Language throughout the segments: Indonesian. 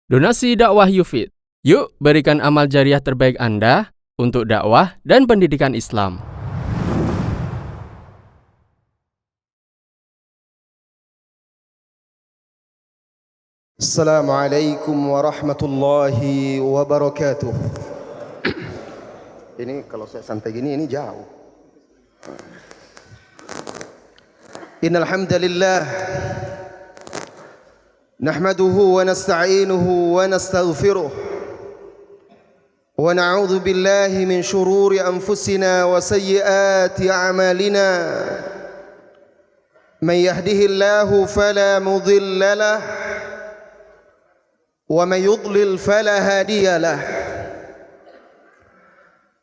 Donasi dakwah Yufid. Yuk berikan amal jariah terbaik Anda untuk dakwah dan pendidikan Islam. Assalamualaikum warahmatullahi wabarakatuh. Ini kalau saya santai gini ini jauh. Innal hamdalillah nahmaduhu wa nasta'inuhu wa nastaghfiruh wa na'udzu billahi min shururi anfusina wa sayyiati a'malina. Man yahdihillahu fala mudilla lahu wa man yudlil fala hadiya lahu.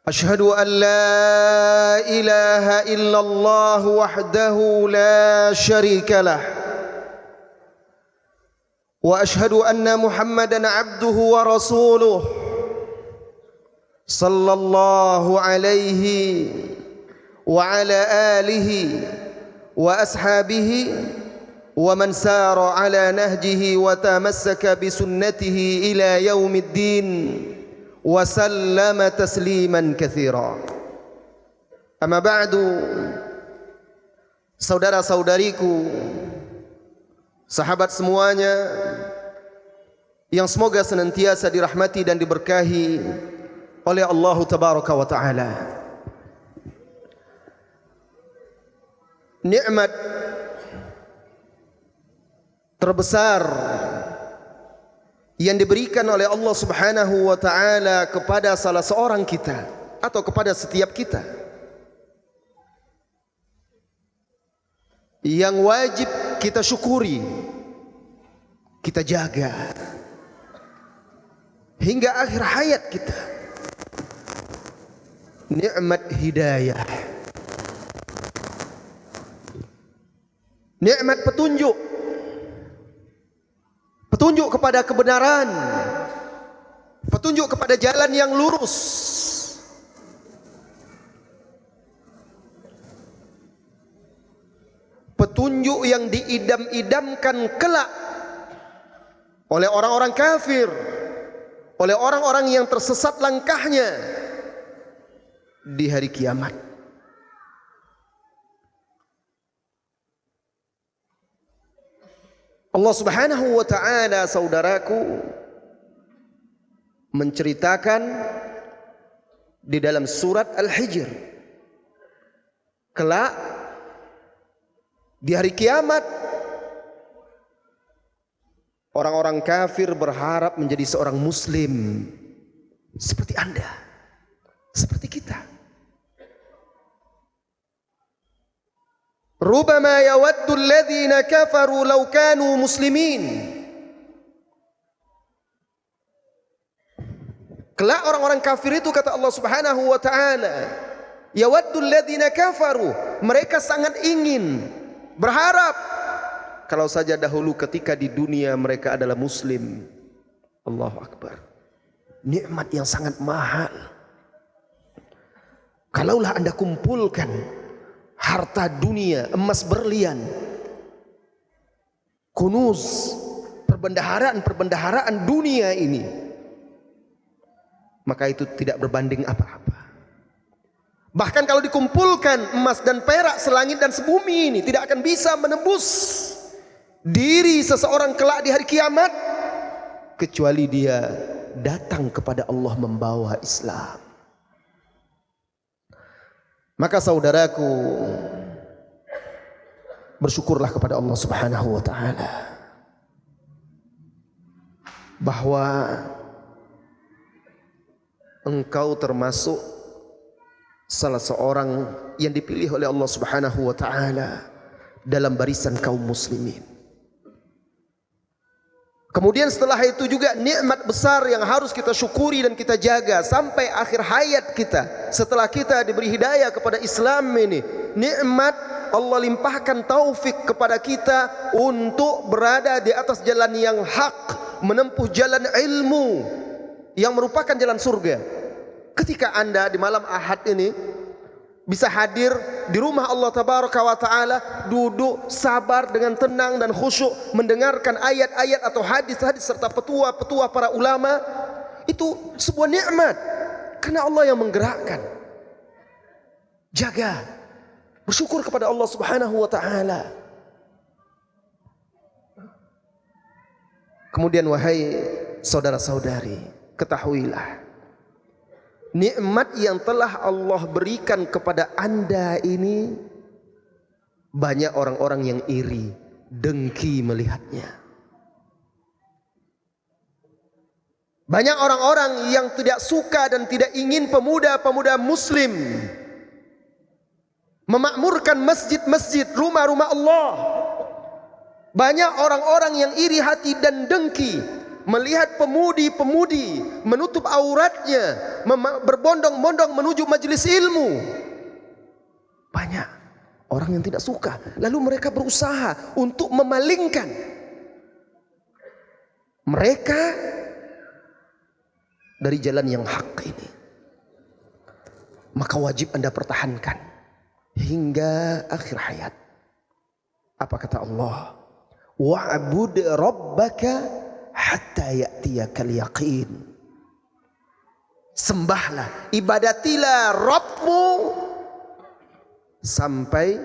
Ashhadu an la ilaha illallah wahdahu la syarika lah. Wa ashhadu anna Muhammadan abduhu wa rasuluh sallallahu alaihi wa ala alihi wa ashabihi wa man sara ala nahjihi wa tamassaka bi sunnatihi ila yaumiddin wa sallama tasliman katsira. Amma ba'du, saudara-saudariku, sahabat semuanya yang semoga senantiasa dirahmati dan diberkahi oleh Allah Tabaraka wa Ta'ala. Nikmat terbesar yang diberikan oleh Allah Subhanahu wa Ta'ala kepada salah seorang kita atau kepada setiap kita, yang wajib kita syukuri, kita jaga hingga akhir hayat kita. Nikmat hidayah, nikmat petunjuk, petunjuk kepada kebenaran, petunjuk kepada jalan yang lurus. Petunjuk yang diidam-idamkan kelak oleh orang-orang kafir, oleh orang-orang yang tersesat langkahnya di hari kiamat. Allah Subhanahu wa Ta'ala, saudaraku, menceritakan di dalam surat Al-Hijr, kelak di hari kiamat orang-orang kafir berharap menjadi seorang muslim seperti Anda, seperti kita. Rubama yawaddu alladhina kafaru law kanu muslimin. Kelak orang-orang kafir itu, kata Allah Subhanahu wa Ta'ala, yawaddu alladhina kafaru, mereka sangat ingin, berharap kalau saja dahulu ketika di dunia mereka adalah muslim. Allahu Akbar. Nikmat yang sangat mahal. Kalaulah Anda kumpulkan harta dunia, emas berlian, kunuz, perbendaharaan dunia ini, maka itu tidak berbanding apa-apa. Bahkan kalau dikumpulkan emas dan perak selangit dan sebumi ini, tidak akan bisa menembus diri seseorang kelak di hari kiamat, kecuali dia datang kepada Allah membawa Islam. Maka saudaraku, bersyukurlah kepada Allah Subhanahu wa Ta'ala bahwa engkau termasuk salah seorang yang dipilih oleh Allah Subhanahu wa Ta'ala dalam barisan kaum muslimin. Kemudian setelah itu juga nikmat besar yang harus kita syukuri dan kita jaga sampai akhir hayat kita. Setelah kita diberi hidayah kepada Islam ini, nikmat Allah limpahkan taufik kepada kita untuk berada di atas jalan yang hak, menempuh jalan ilmu yang merupakan jalan surga. Ketika Anda di malam Ahad ini bisa hadir di rumah Allah Tabaraka wa Ta'ala, duduk sabar dengan tenang dan khusyuk mendengarkan ayat-ayat atau hadis-hadis serta petua-petua para ulama, itu sebuah nikmat karena Allah yang menggerakkan. Jaga, bersyukur kepada Allah Subhanahu wa Ta'ala. Kemudian wahai saudara-saudari, ketahuilah nikmat yang telah Allah berikan kepada Anda ini, banyak orang-orang yang iri, dengki melihatnya. Banyak orang-orang yang tidak suka dan tidak ingin pemuda-pemuda muslim memakmurkan masjid-masjid, rumah-rumah Allah. Banyak orang-orang yang iri hati dan dengki melihat pemudi-pemudi menutup auratnya, berbondong-bondong menuju majelis ilmu. Banyak orang yang tidak suka, lalu mereka berusaha untuk memalingkan mereka dari jalan yang hak ini. Maka wajib Anda pertahankan hingga akhir hayat. Apa kata Allah? Wa'bud rabbaka hatta ya'tiyakal yaqin. Sembahlah, ibadatilah Rabbmu sampai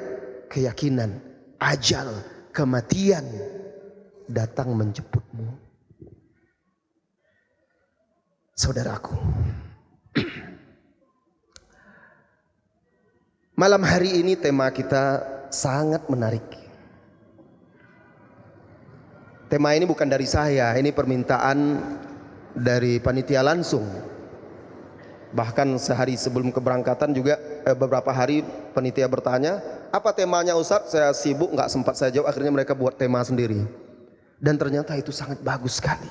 keyakinan, ajal, kematian datang menjemputmu. Saudaraku, malam hari ini tema kita sangat menarik. Tema ini bukan dari saya, ini permintaan dari panitia langsung. Bahkan sehari sebelum keberangkatan juga beberapa hari panitia bertanya, apa temanya Ustadz? Saya sibuk, nggak sempat saya jawab. Akhirnya mereka buat tema sendiri. Dan ternyata itu sangat bagus sekali.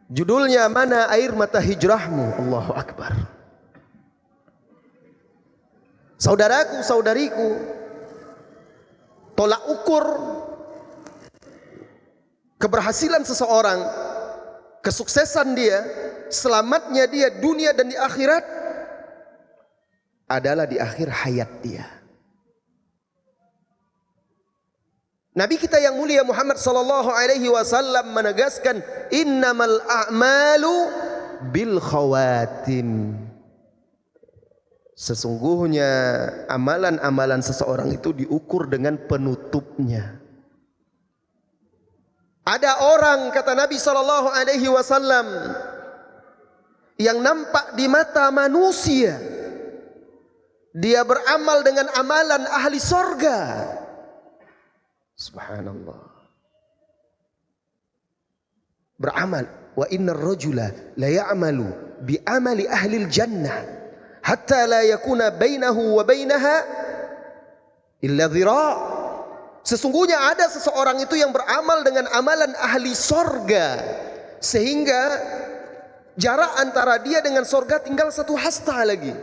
Judulnya Mana Air Mata Hijrahmu? Allahu Akbar. Saudaraku, saudariku, tolak ukur keberhasilan seseorang, kesuksesan dia, selamatnya dia dunia dan di akhirat adalah di akhir hayat dia. Nabi kita yang mulia Muhammad sallallahu alaihi wasallam menegaskan, innamal a'malu bil khawatim. Sesungguhnya amalan-amalan seseorang itu diukur dengan penutupnya. Ada orang, kata Nabi sallallahu alaihi wasallam, yang nampak di mata manusia dia beramal dengan amalan ahli sorga. Subhanallah. Beramal, wa innar rajula la ya'malu bi amali ahli jannah hatta la yakuna bainahu wa bainaha illa dhira'. Sesungguhnya ada seseorang itu yang beramal dengan amalan ahli sorga, sehingga jarak antara dia dengan sorga tinggal satu hasta lagi.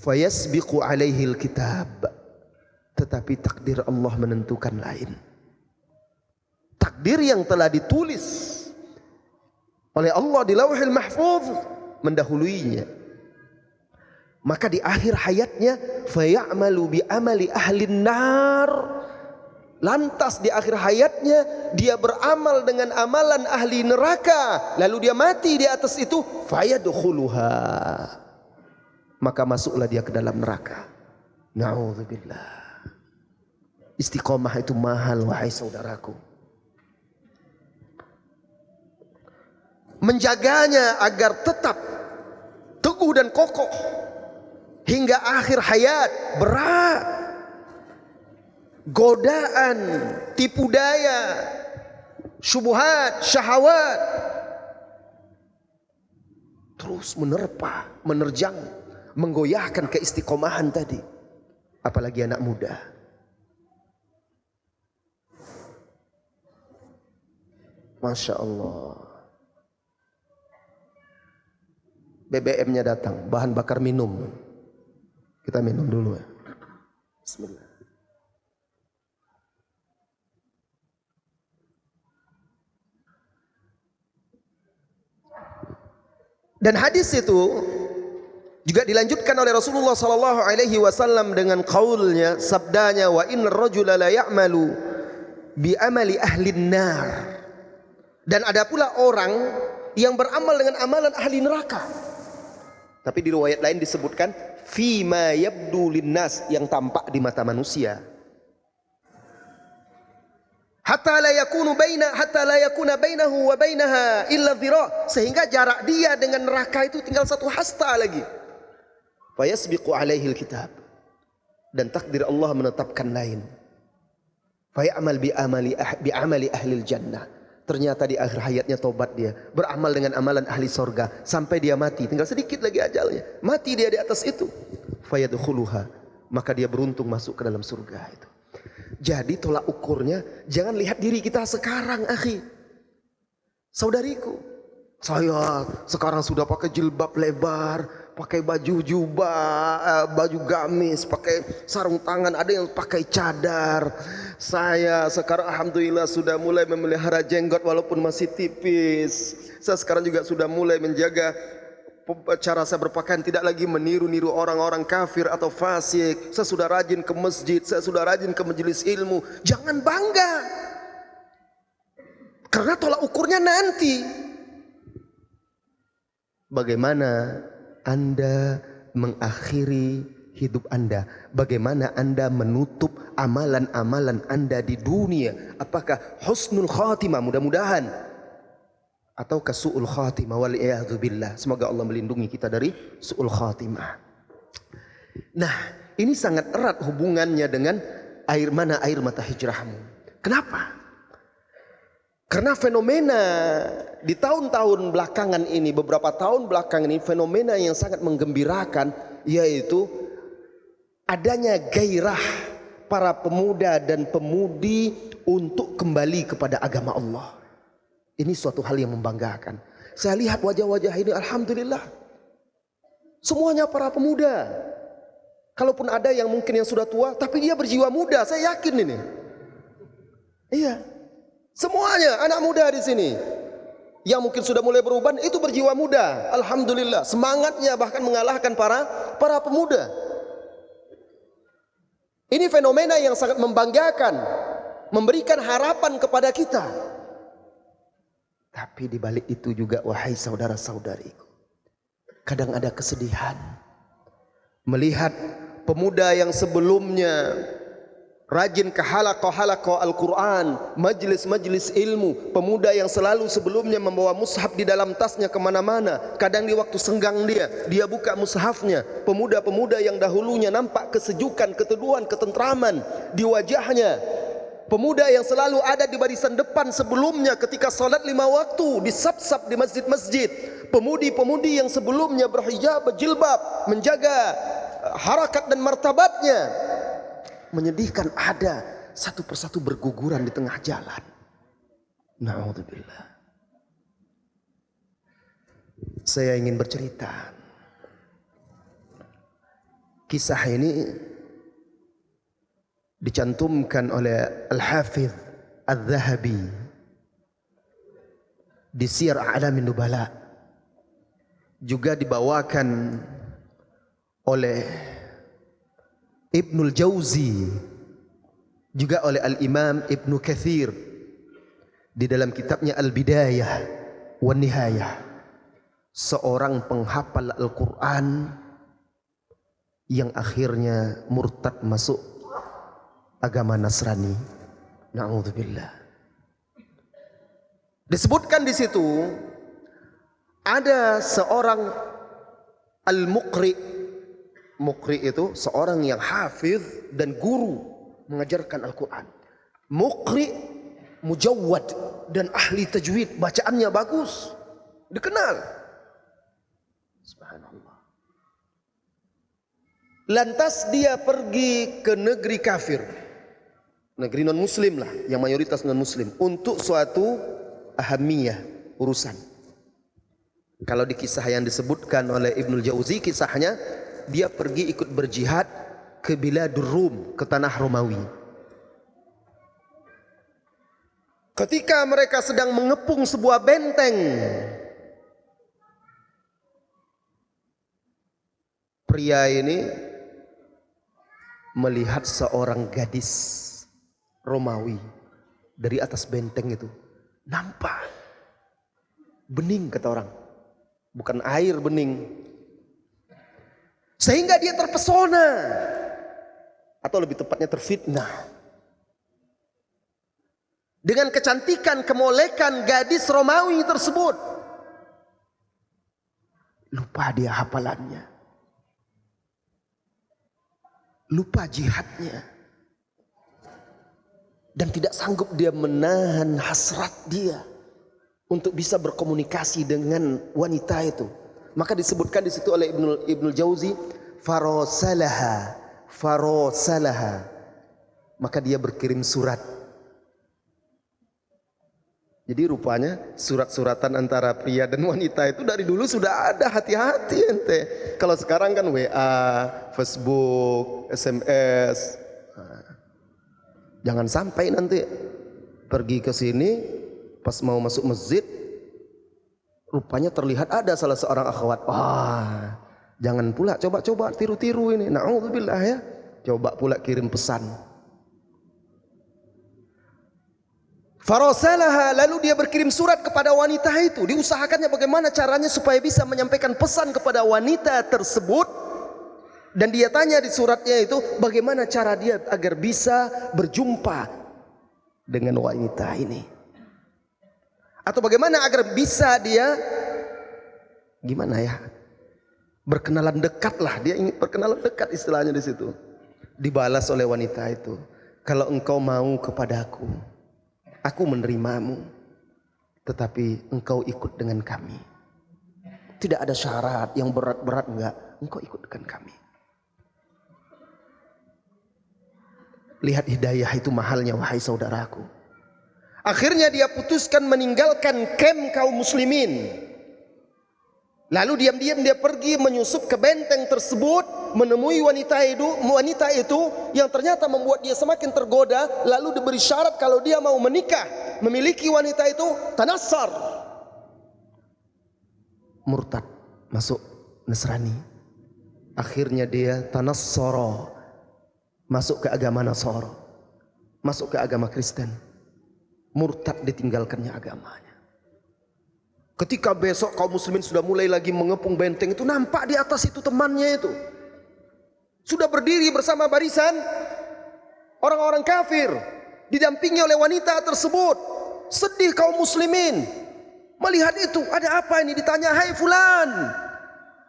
Fayasbiqu alaihil kitab. Tetapi takdir Allah menentukan lain. Takdir yang telah ditulis oleh Allah di Lauhul Mahfuz mendahuluinya. Maka di akhir hayatnya fayamalu bi amali ahlin nar. Lantas di akhir hayatnya dia beramal dengan amalan ahli neraka, lalu dia mati di atas itu, fayadkhuluha. Maka masuklah dia ke dalam neraka. Na'udzubillah. Istiqomah itu mahal wahai saudaraku. Menjaganya agar tetap teguh dan kokoh hingga akhir hayat berat. Godaan, tipu daya, syubhat, syahwat terus menerpa, menerjang, menggoyahkan keistiqomahan tadi. Apalagi anak muda. Masya Allah. BBM-nya datang, bahan bakar minum. Kita minum dulu ya. Bismillah. Dan hadis itu Juga dilanjutkan oleh Rasulullah sallallahu alaihi wasallam dengan qaulnya, sabdanya, wa innar rajula la ya'malu bi amali ahli nar. Dan ada pula orang yang beramal dengan amalan ahli neraka. Tapi di riwayat lain disebutkan fima yabdu linnas, yang tampak di mata manusia. Hatta la yakuna bainahu wa bainaha illa dhira, sehingga jarak dia dengan neraka itu tinggal satu hasta lagi. Fayasbiqu alaihi alkitab, dan takdir Allah menetapkan lain. Fayamal bi amali ahli jannah, ternyata di akhir hayatnya tobat dia, beramal dengan amalan ahli sorga sampai dia mati, tinggal sedikit lagi ajalnya, mati dia di atas itu. Fayadkhuluha, maka dia beruntung masuk ke dalam surga itu. Jadi tolak ukurnya jangan lihat diri kita sekarang, akhi, saudariku. Saya sekarang sudah pakai jilbab lebar, pakai baju jubah, baju gamis, pakai sarung tangan, ada yang pakai cadar. Saya sekarang alhamdulillah sudah mulai memelihara jenggot walaupun masih tipis. Saya sekarang juga sudah mulai menjaga cara saya berpakaian, tidak lagi meniru-niru orang-orang kafir atau fasik. Saya sudah rajin ke masjid, saya sudah rajin ke majelis ilmu. Jangan bangga, karena tolak ukurnya nanti. Bagaimana Anda mengakhiri hidup Anda? Bagaimana Anda menutup amalan-amalan Anda di dunia? Apakah husnul khatimah, mudah-mudahan, atau su'ul khatimah, wal'iyadzu billah. Semoga Allah melindungi kita dari su'ul khatimah. Nah, ini sangat erat hubungannya dengan air mata hijrahmu. Kenapa? Karena fenomena di tahun-tahun belakangan ini, beberapa tahun belakangan ini, fenomena yang sangat menggembirakan, yaitu adanya gairah para pemuda dan pemudi untuk kembali kepada agama Allah. Ini suatu hal yang membanggakan. Saya lihat wajah-wajah ini, alhamdulillah, semuanya para pemuda. Kalaupun ada yang mungkin yang sudah tua, tapi dia berjiwa muda, saya yakin ini. Iya. Semuanya anak muda di sini. Yang mungkin sudah mulai berubah itu berjiwa muda. Alhamdulillah, semangatnya bahkan mengalahkan para pemuda. Ini fenomena yang sangat membanggakan, memberikan harapan kepada kita. Tapi di balik itu juga, wahai saudara-saudariku, kadang ada kesedihan melihat pemuda yang sebelumnya rajin ke halaqah Al-Quran, majlis-majlis ilmu, pemuda yang selalu sebelumnya membawa mushaf di dalam tasnya kemana-mana. Kadang di waktu senggang dia buka mushafnya. Pemuda-pemuda yang dahulunya nampak kesejukan, keteduhan, ketentraman di wajahnya. Pemuda yang selalu ada di barisan depan sebelumnya ketika salat 5 waktu, disap-sap di masjid-masjid. Pemudi-pemudi yang sebelumnya berhijab, berjilbab, menjaga harakat dan martabatnya, menyedihkan, ada satu persatu berguguran di tengah jalan. Na'udzubillah. Saya ingin bercerita. Kisah ini dicantumkan oleh Al-Hafidh Al-Zahabi di Siyar A'lamin Nubala. Juga dibawakan oleh Ibnul Jauzi, juga oleh Al-Imam Ibnu Katsir di dalam kitabnya Al-Bidayah wan Nihayah. Seorang penghafal Al-Quran yang akhirnya murtad masuk agama Nasrani. Na'udzubillah. Disebutkan di situ ada seorang al-muqri. Muqri itu seorang yang hafiz dan guru mengajarkan Al-Quran. Muqri mujawwad dan ahli tajwid, bacaannya bagus, dikenal. Subhanallah. Lantas dia pergi ke negeri kafir, negeri non muslim lah, yang mayoritas non muslim, untuk suatu ahamiyah, urusan. Kalau di kisah yang disebutkan oleh Ibnul Jauzi, kisahnya dia pergi ikut berjihad ke Biladur Rum, ke tanah Romawi. Ketika mereka sedang mengepung sebuah benteng, pria ini melihat seorang gadis Romawi dari atas benteng itu. Nampak bening, kata orang, bukan air, bening. Sehingga dia terpesona, atau lebih tepatnya terfitnah dengan kecantikan, kemolekan gadis Romawi tersebut. Lupa dia hafalannya, lupa jihadnya, dan tidak sanggup dia menahan hasrat dia untuk bisa berkomunikasi dengan wanita itu. Maka disebutkan di situ oleh Ibnul Jauzi, farosalaha. Maka dia berkirim surat. Jadi rupanya surat-suratan antara pria dan wanita itu dari dulu sudah ada. Hati-hati ente. Kalau sekarang kan WA, Facebook, SMS. Jangan sampai nanti pergi ke sini, pas mau masuk masjid, rupanya terlihat ada salah seorang akhwat. Wah, jangan pula coba-coba tiru-tiru ini. Na'udzubillah ya. Coba pula kirim pesan. Farosalaha, lalu dia berkirim surat kepada wanita itu. Diusahakannya bagaimana caranya supaya bisa menyampaikan pesan kepada wanita tersebut. Dan dia tanya di suratnya itu, bagaimana cara dia agar bisa berjumpa dengan wanita ini. Atau bagaimana agar bisa dia, gimana ya, berkenalan dekat lah. Dia ingin berkenalan dekat, istilahnya di situ. Dibalas oleh wanita itu, kalau engkau mau kepadaku, aku menerimamu, tetapi engkau ikut dengan kami. Tidak ada syarat yang berat-berat, enggak. Engkau ikut dengan kami. Lihat hidayah itu mahalnya, wahai saudaraku. Akhirnya dia putuskan meninggalkan kem kaum muslimin. Lalu diam-diam dia pergi menyusup ke benteng tersebut, menemui wanita itu yang ternyata membuat dia semakin tergoda. Lalu diberi syarat kalau dia mau menikah, memiliki wanita itu, tanassar, murtad, masuk Nasrani. Akhirnya dia tanassara, masuk ke agama Nasara, masuk ke agama Kristen. Murtad, ditinggalkannya agamanya. Ketika besok kaum muslimin sudah mulai lagi mengepung benteng itu, nampak di atas itu temannya itu sudah berdiri bersama barisan orang-orang kafir, didampingi oleh wanita tersebut. Sedih kaum muslimin melihat itu. Ada apa ini? Ditanya, hai fulan,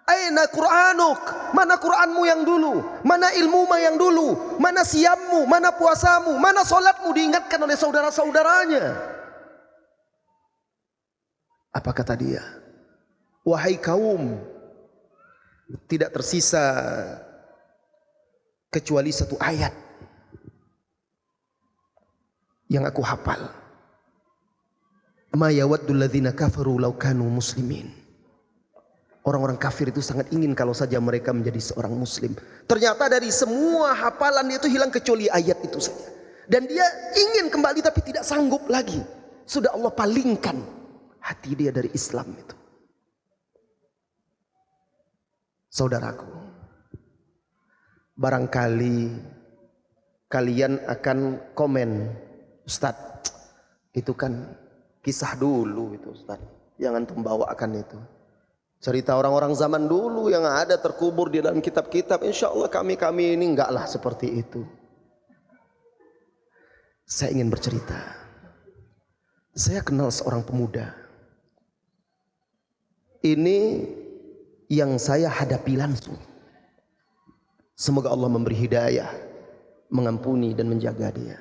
aina Qur'anuk? Mana Qur'anmu yang dulu? Mana ilmumu yang dulu? Mana siammu? Mana puasamu? Mana solatmu? Diingatkan oleh saudara-saudaranya. Apa kata dia? Wahai kaum, tidak tersisa kecuali satu ayat yang aku hafal. Ma yawaddul ladzina kafaru law kanu muslimin. Orang-orang kafir itu sangat ingin kalau saja mereka menjadi seorang muslim. Ternyata dari semua hafalan itu hilang kecuali ayat itu saja. Dan dia ingin kembali tapi tidak sanggup lagi. Sudah Allah palingkan hati dia dari Islam itu. Saudaraku, barangkali kalian akan komen, Ustadz, itu kan kisah dulu itu, Ustadz. Jangan membawakan itu. Cerita orang-orang zaman dulu yang ada terkubur di dalam kitab-kitab. Insya Allah kami ini enggaklah seperti itu. Saya ingin bercerita. Saya kenal seorang pemuda. Ini yang saya hadapi langsung. Semoga Allah memberi hidayah, mengampuni dan menjaga dia.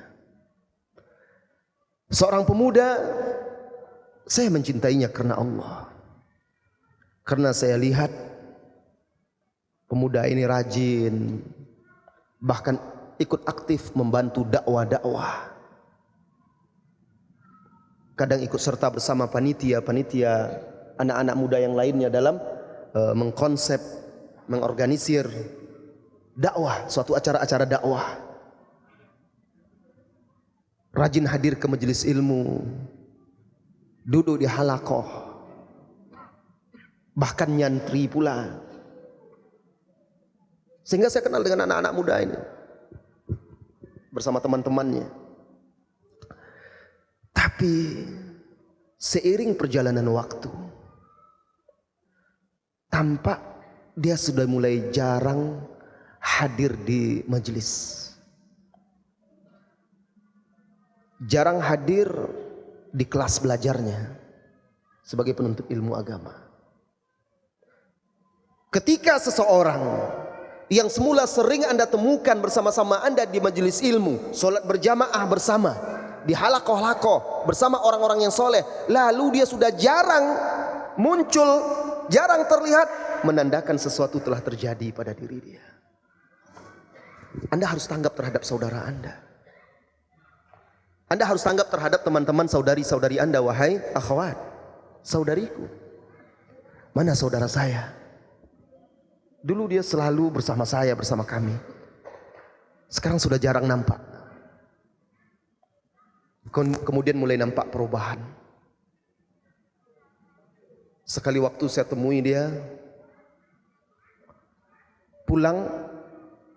Seorang pemuda, saya mencintainya karena Allah. Karena saya lihat pemuda ini rajin, bahkan ikut aktif membantu dakwah-dakwah. Kadang ikut serta bersama panitia anak-anak muda yang lainnya dalam mengkonsep, mengorganisir dakwah, suatu acara-acara dakwah. Rajin hadir ke majelis ilmu, duduk di halaqah, bahkan nyantri pula. Sehingga saya kenal dengan anak-anak muda ini bersama teman-temannya. Tapi seiring perjalanan waktu, tampak dia sudah mulai jarang hadir di majelis. Jarang hadir di kelas belajarnya sebagai penuntut ilmu agama. Ketika seseorang yang semula sering Anda temukan bersama-sama Anda di majelis ilmu, sholat berjamaah bersama, di halakoh-halakoh bersama orang-orang yang soleh, lalu dia sudah jarang muncul, jarang terlihat, menandakan sesuatu telah terjadi pada diri dia. Anda harus tanggap terhadap saudara Anda. Anda harus tanggap terhadap teman-teman saudari-saudari Anda. Wahai akhwat, saudariku, mana saudara saya? Dulu dia selalu bersama saya, bersama kami. Sekarang sudah jarang nampak. Kemudian mulai nampak perubahan. Sekali waktu saya temui dia pulang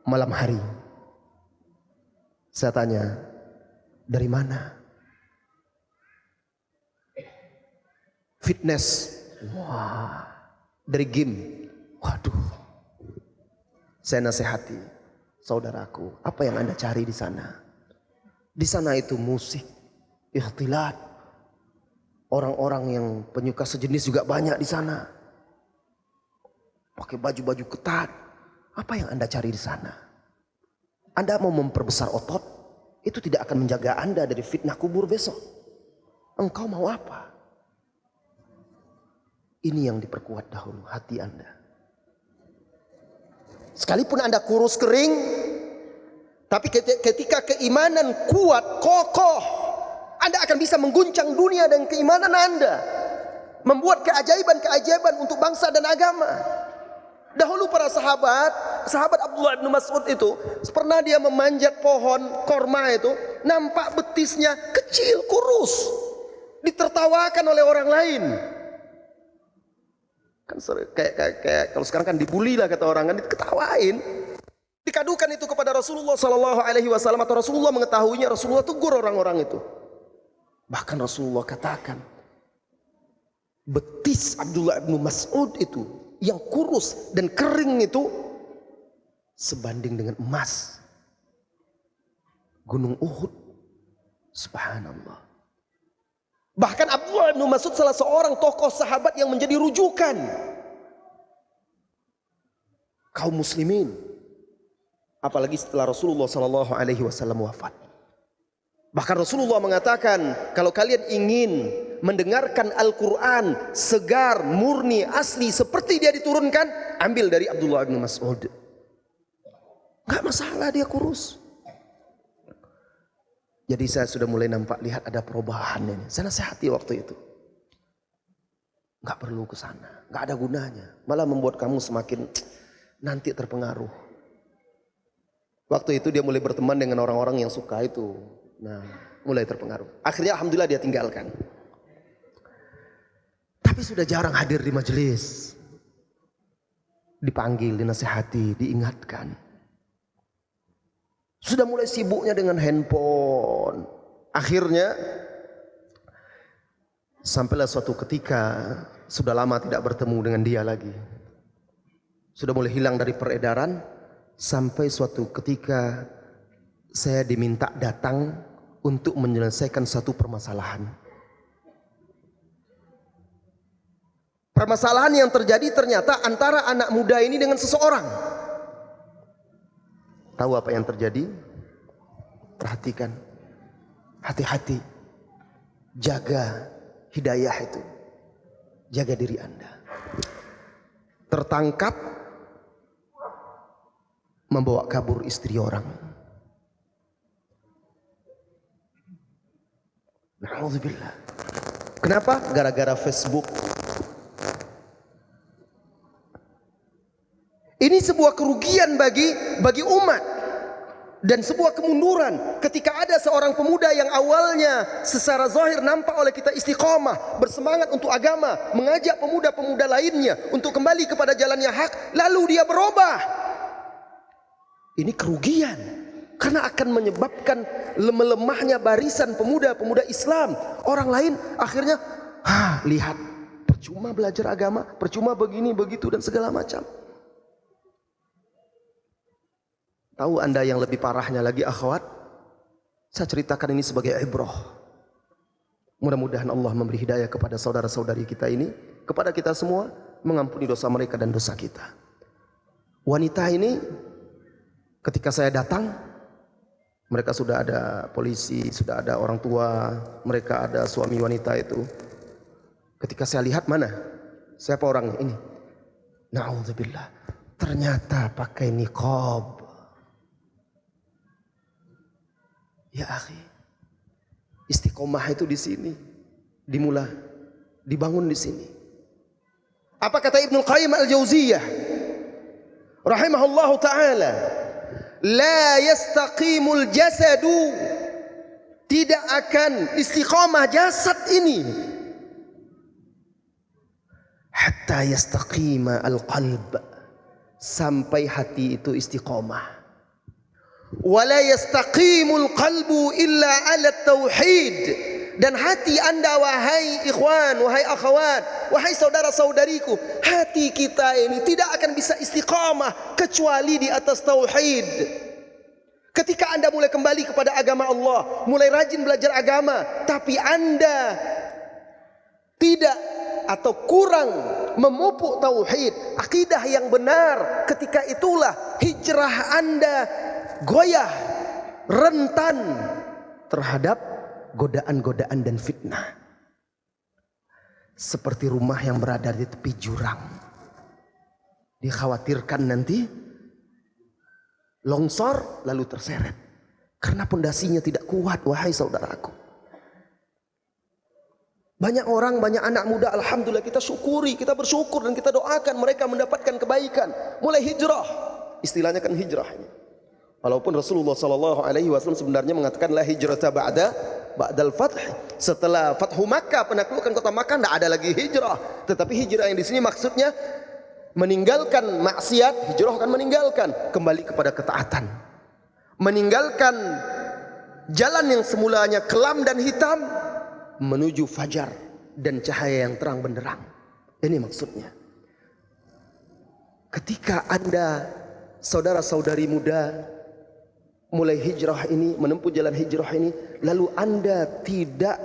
malam hari. Saya tanya, dari mana? Fitness. Wah, dari game. Waduh. Saya nasihati, saudaraku, apa yang Anda cari di sana? Di sana itu musik, ikhtilat. Orang-orang yang penyuka sejenis juga banyak di sana. Pakai baju-baju ketat. Apa yang Anda cari di sana? Anda mau memperbesar otot? Itu tidak akan menjaga Anda dari fitnah kubur besok. Engkau mau apa? Ini yang diperkuat dahulu hati Anda. Sekalipun Anda kurus kering, tapi ketika keimanan kuat, kokoh, Anda akan bisa mengguncang dunia dengan keimanan Anda. Membuat keajaiban-keajaiban untuk bangsa dan agama. Dahulu para sahabat Abdullah bin Mas'ud itu, pernah dia memanjat pohon korma itu, nampak betisnya kecil, kurus. Ditertawakan oleh orang lain. Kan kayak kalau sekarang kan dibully lah kata orang, kan diketawain. Dikadukan itu kepada Rasulullah sallallahu alaihi wasallam, atau Rasulullah mengetahuinya, Rasulullah tegur orang-orang itu. Bahkan Rasulullah katakan, betis Abdullah bin Mas'ud itu yang kurus dan kering itu sebanding dengan emas Gunung Uhud. Subhanallah. Bahkan Abdullah bin Mas'ud salah seorang tokoh sahabat yang menjadi rujukan kaum muslimin, apalagi setelah Rasulullah sallallahu alaihi wasallam wafat. Bahkan Rasulullah mengatakan, kalau kalian ingin mendengarkan Al-Quran segar, murni, asli seperti dia diturunkan, ambil dari Abdullah bin Mas'ud. Gak masalah dia kurus. Jadi saya sudah mulai nampak, lihat ada perubahan ini. Saya nasihati waktu itu. Gak perlu ke sana, gak ada gunanya. Malah membuat kamu semakin nanti terpengaruh. Waktu itu dia mulai berteman dengan orang-orang yang suka itu. Nah, mulai terpengaruh. Akhirnya alhamdulillah dia tinggalkan. Tapi sudah jarang hadir di majelis. Dipanggil, dinasihati, diingatkan. Sudah mulai sibuknya dengan handphone. Akhirnya sampailah suatu ketika, sudah lama tidak bertemu dengan dia lagi. Sudah mulai hilang dari peredaran. Sampai suatu ketika saya diminta datang untuk menyelesaikan satu permasalahan. Permasalahan yang terjadi ternyata antara anak muda ini dengan seseorang. Tahu apa yang terjadi? Perhatikan. Hati-hati. Jaga hidayah itu. Jaga diri Anda. Tertangkap membawa kabur istri orang. Alhamdulillah. Kenapa? Gara-gara Facebook. Ini sebuah kerugian bagi umat dan sebuah kemunduran ketika ada seorang pemuda yang awalnya secara zahir nampak oleh kita istiqomah, bersemangat untuk agama, mengajak pemuda-pemuda lainnya untuk kembali kepada jalan yang hak, lalu dia berubah. Ini kerugian, karena akan menyebabkan melemahnya barisan pemuda-pemuda Islam. Orang lain akhirnya, lihat, percuma belajar agama, percuma begini, begitu, dan segala macam. Tahu Anda yang lebih parahnya lagi, akhwat? Saya ceritakan ini sebagai ibrah. Mudah-mudahan Allah memberi hidayah kepada saudara-saudari kita ini, kepada kita semua, mengampuni dosa mereka dan dosa kita. Wanita ini, ketika saya datang, mereka sudah ada polisi, sudah ada orang tua, mereka ada suami wanita itu. Ketika saya lihat, mana? Siapa orangnya ini? Na'udzubillah. Ternyata pakai niqab. Ya akhi, istiqomah itu di sini dimulai, dibangun di sini. Apa kata Ibnu Qayyim Al-Jauziyah rahimahullahu taala? La yastaqimul jasadu, tidak akan istiqamah jasad ini hatta yastaqima al-qalb, sampai hati itu istiqamah. Wala yastaqimul qalbu illa ala tauhid, dan hati Anda wahai ikhwan, wahai akhwat, wahai saudara-saudariku, hati kita ini tidak akan bisa istiqamah kecuali di atas tauhid. Ketika Anda mulai kembali kepada agama Allah, mulai rajin belajar agama, tapi Anda tidak atau kurang memupuk tauhid, akidah yang benar, ketika itulah hijrah Anda goyah, rentan terhadap godaan-godaan dan fitnah. Seperti rumah yang berada di tepi jurang, dikhawatirkan nanti longsor lalu terseret karena pondasinya tidak kuat. Wahai saudaraku, banyak orang, banyak anak muda, alhamdulillah kita syukuri, kita bersyukur dan kita doakan mereka mendapatkan kebaikan, mulai hijrah. Istilahnya kan hijrah ini. Walaupun Rasulullah SAW sebenarnya mengatakan la hijrata ba'dal fath. Setelah Fathu Makkah, penaklukan kota Makkah, tidak ada lagi hijrah. Tetapi hijrah yang di sini maksudnya meninggalkan maksiat. Hijrah kan meninggalkan, kembali kepada ketaatan, meninggalkan jalan yang semulanya kelam dan hitam menuju fajar dan cahaya yang terang benderang. Ini maksudnya. Ketika Anda, saudara-saudari muda, mulai hijrah ini, menempuh jalan hijrah ini, lalu Anda tidak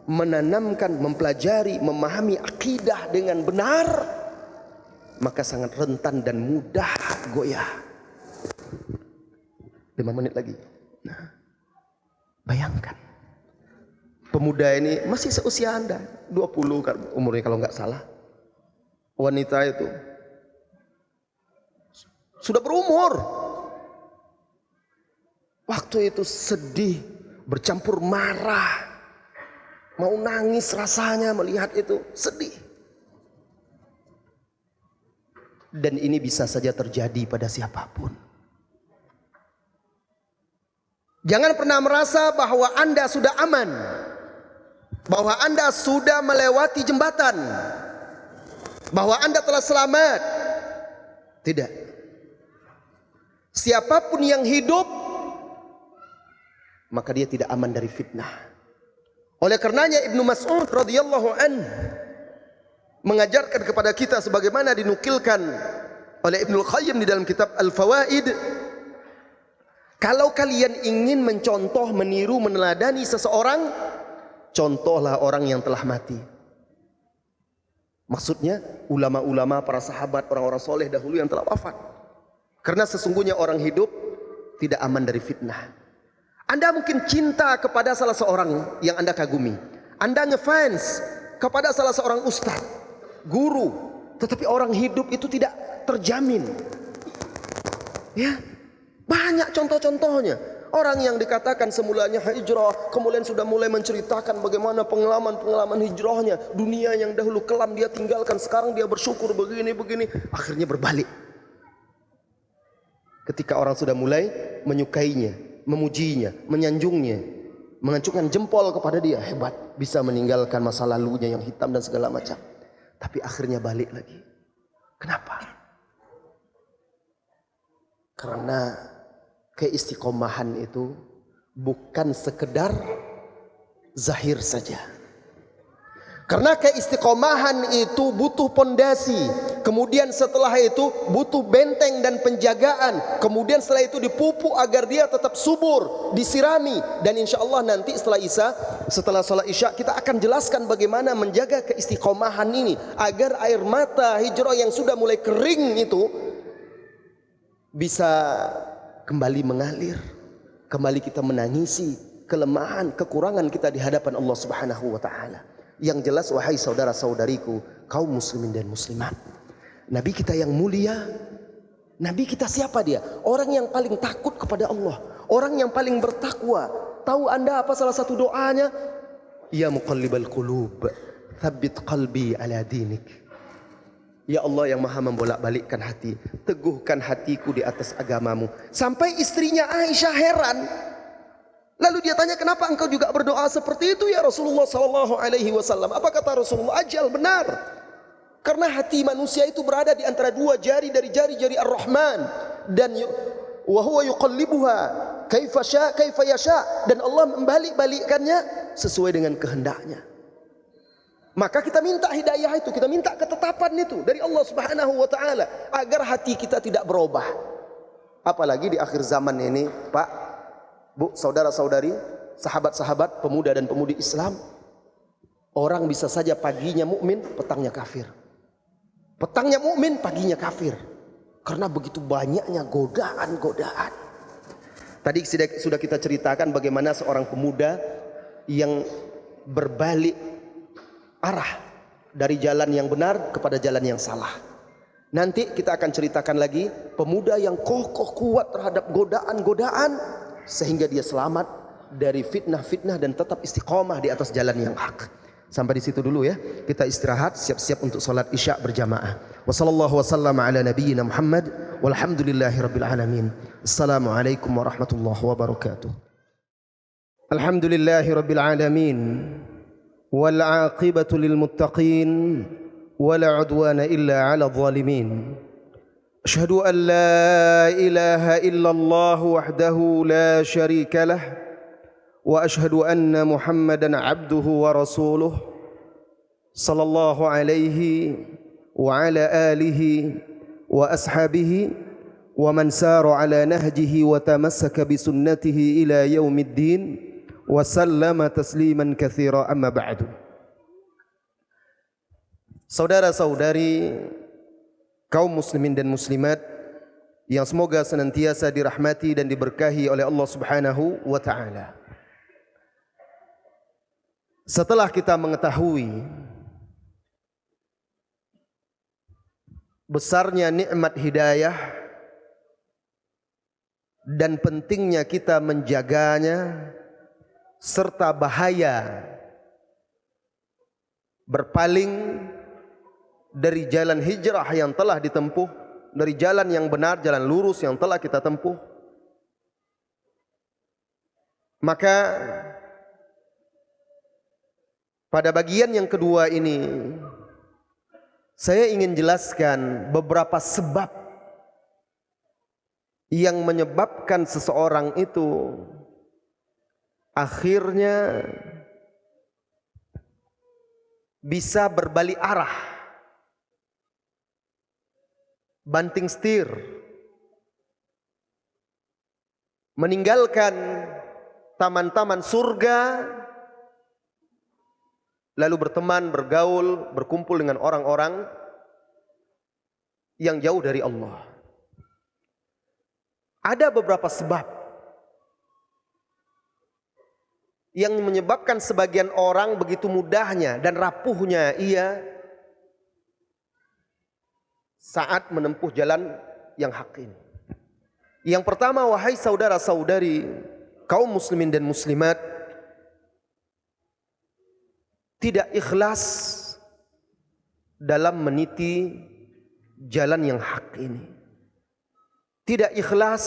menanamkan, mempelajari, memahami akidah dengan benar, maka sangat rentan dan mudah goyah. 5 menit lagi. Nah, bayangkan, pemuda ini masih seusia Anda, 20 umurnya kalau nggak salah. Wanita itu sudah berumur. Waktu itu sedih, bercampur marah, mau nangis rasanya melihat itu, sedih. Dan ini bisa saja terjadi pada siapapun. Jangan pernah merasa bahwa Anda sudah aman, bahwa Anda sudah melewati jembatan, bahwa Anda telah selamat. Tidak. Siapapun yang hidup, maka dia tidak aman dari fitnah. Oleh karenanya Ibnu Mas'ud radhiyallahu anhu mengajarkan kepada kita sebagaimana dinukilkan oleh Ibnu Qayyim di dalam kitab Al-Fawaid, kalau kalian ingin mencontoh, meniru, meneladani seseorang, contohlah orang yang telah mati. Maksudnya ulama-ulama, para sahabat, orang-orang soleh dahulu yang telah wafat. Karena sesungguhnya orang hidup tidak aman dari fitnah. Anda mungkin cinta kepada salah seorang yang Anda kagumi. Anda ngefans kepada salah seorang ustaz, guru. Tetapi orang hidup itu tidak terjamin. Ya, banyak contoh-contohnya. Orang yang dikatakan semulanya hijrah, kemudian sudah mulai menceritakan bagaimana pengalaman-pengalaman hijrahnya. Dunia yang dahulu kelam dia tinggalkan, sekarang dia bersyukur begini-begini. Akhirnya berbalik. Ketika orang sudah mulai menyukainya, memujinya, menyanjungnya, mengacungkan jempol kepada dia, hebat, bisa meninggalkan masa lalunya yang hitam dan segala macam. Tapi akhirnya balik lagi. Kenapa? Karena keistiqomahan itu bukan sekedar zahir saja. Karena keistiqomahan itu butuh pondasi. Kemudian setelah itu butuh benteng dan penjagaan. Kemudian setelah itu dipupuk agar dia tetap subur, disirami. Dan insya Allah nanti setelah sholat isya kita akan jelaskan bagaimana menjaga keistiqomahan ini. Agar air mata hijrah yang sudah mulai kering itu bisa kembali mengalir. Kembali kita menangisi kelemahan, kekurangan kita di hadapan Allah Subhanahu wa taala. Yang jelas wahai saudara-saudariku, kaum muslimin dan muslimat, Nabi kita yang mulia, Nabi kita siapa dia? Orang yang paling takut kepada Allah, orang yang paling bertakwa. Tahu Anda apa salah satu doanya? Ya muqallibal qulub, tsabbit qalbi ala dinik. Ya Allah yang maha membolak-balikkan hati, teguhkan hatiku di atas agamamu. Sampai istrinya Aisyah heran. Lalu dia tanya, kenapa engkau juga berdoa seperti itu ya Rasulullah sallallahu alaihi wasallam? Apa kata Rasulullah? Ajal, benar. Karena hati manusia itu berada di antara dua jari dari jari-jari Ar-Rahman, dan wa huwa yuqallibuha kaifa yasha, dan Allah membalik-balikkannya sesuai dengan kehendaknya. Maka kita minta hidayah itu, kita minta ketetapan itu dari Allah Subhanahu wa taala agar hati kita tidak berubah. Apalagi di akhir zaman ini, Pak, Bu, saudara-saudari, sahabat-sahabat, pemuda dan pemudi Islam, orang bisa saja paginya mukmin, petangnya kafir. Petangnya mukmin, paginya kafir. Karena begitu banyaknya godaan-godaan. Tadi sudah kita ceritakan bagaimana seorang pemuda yang berbalik arah dari jalan yang benar kepada jalan yang salah. Nanti kita akan ceritakan lagi pemuda yang kokoh kuat terhadap godaan-godaan sehingga dia selamat dari fitnah-fitnah dan tetap istiqomah di atas jalan yang hak. Sampai di situ dulu ya. Kita istirahat, siap-siap untuk salat Isya berjamaah. Wassallallahu wasallam ala nabiyyina Muhammad walhamdulillahirabbil alamin. Assalamualaikum warahmatullahi wabarakatuh. Alhamdulillahirabbil alamin. Wal 'aqibatu lil muttaqin wala 'udwana illa 'alal zalimin. أشهد أن لا إله إلا الله وحده لا شريك له وأشهد أن محمدا عبده ورسوله صلى الله عليه وعلى آله وأصحابه ومن سار على نهجه وتمسك بسنته إلى يوم الدين وسلم تسليما كثيرا أما بعد. Saudara-saudari, kaum muslimin dan muslimat yang semoga senantiasa dirahmati dan diberkahi oleh Allah Subhanahu wa taala. Setelah kita mengetahui besarnya nikmat hidayah dan pentingnya kita menjaganya serta bahaya berpaling dari jalan hijrah yang telah ditempuh, dari jalan yang benar, jalan lurus yang telah kita tempuh, maka pada bagian yang kedua ini saya ingin jelaskan beberapa sebab yang menyebabkan seseorang itu akhirnya bisa berbalik arah, banting setir, meninggalkan taman-taman surga, lalu berteman, bergaul, berkumpul dengan orang-orang yang jauh dari Allah. Ada beberapa sebab yang menyebabkan sebagian orang begitu mudahnya dan rapuhnya ia saat menempuh jalan yang hak ini. Yang pertama, wahai saudara-saudari, kaum muslimin dan muslimat, tidak ikhlas dalam meniti jalan yang hak ini. Tidak ikhlas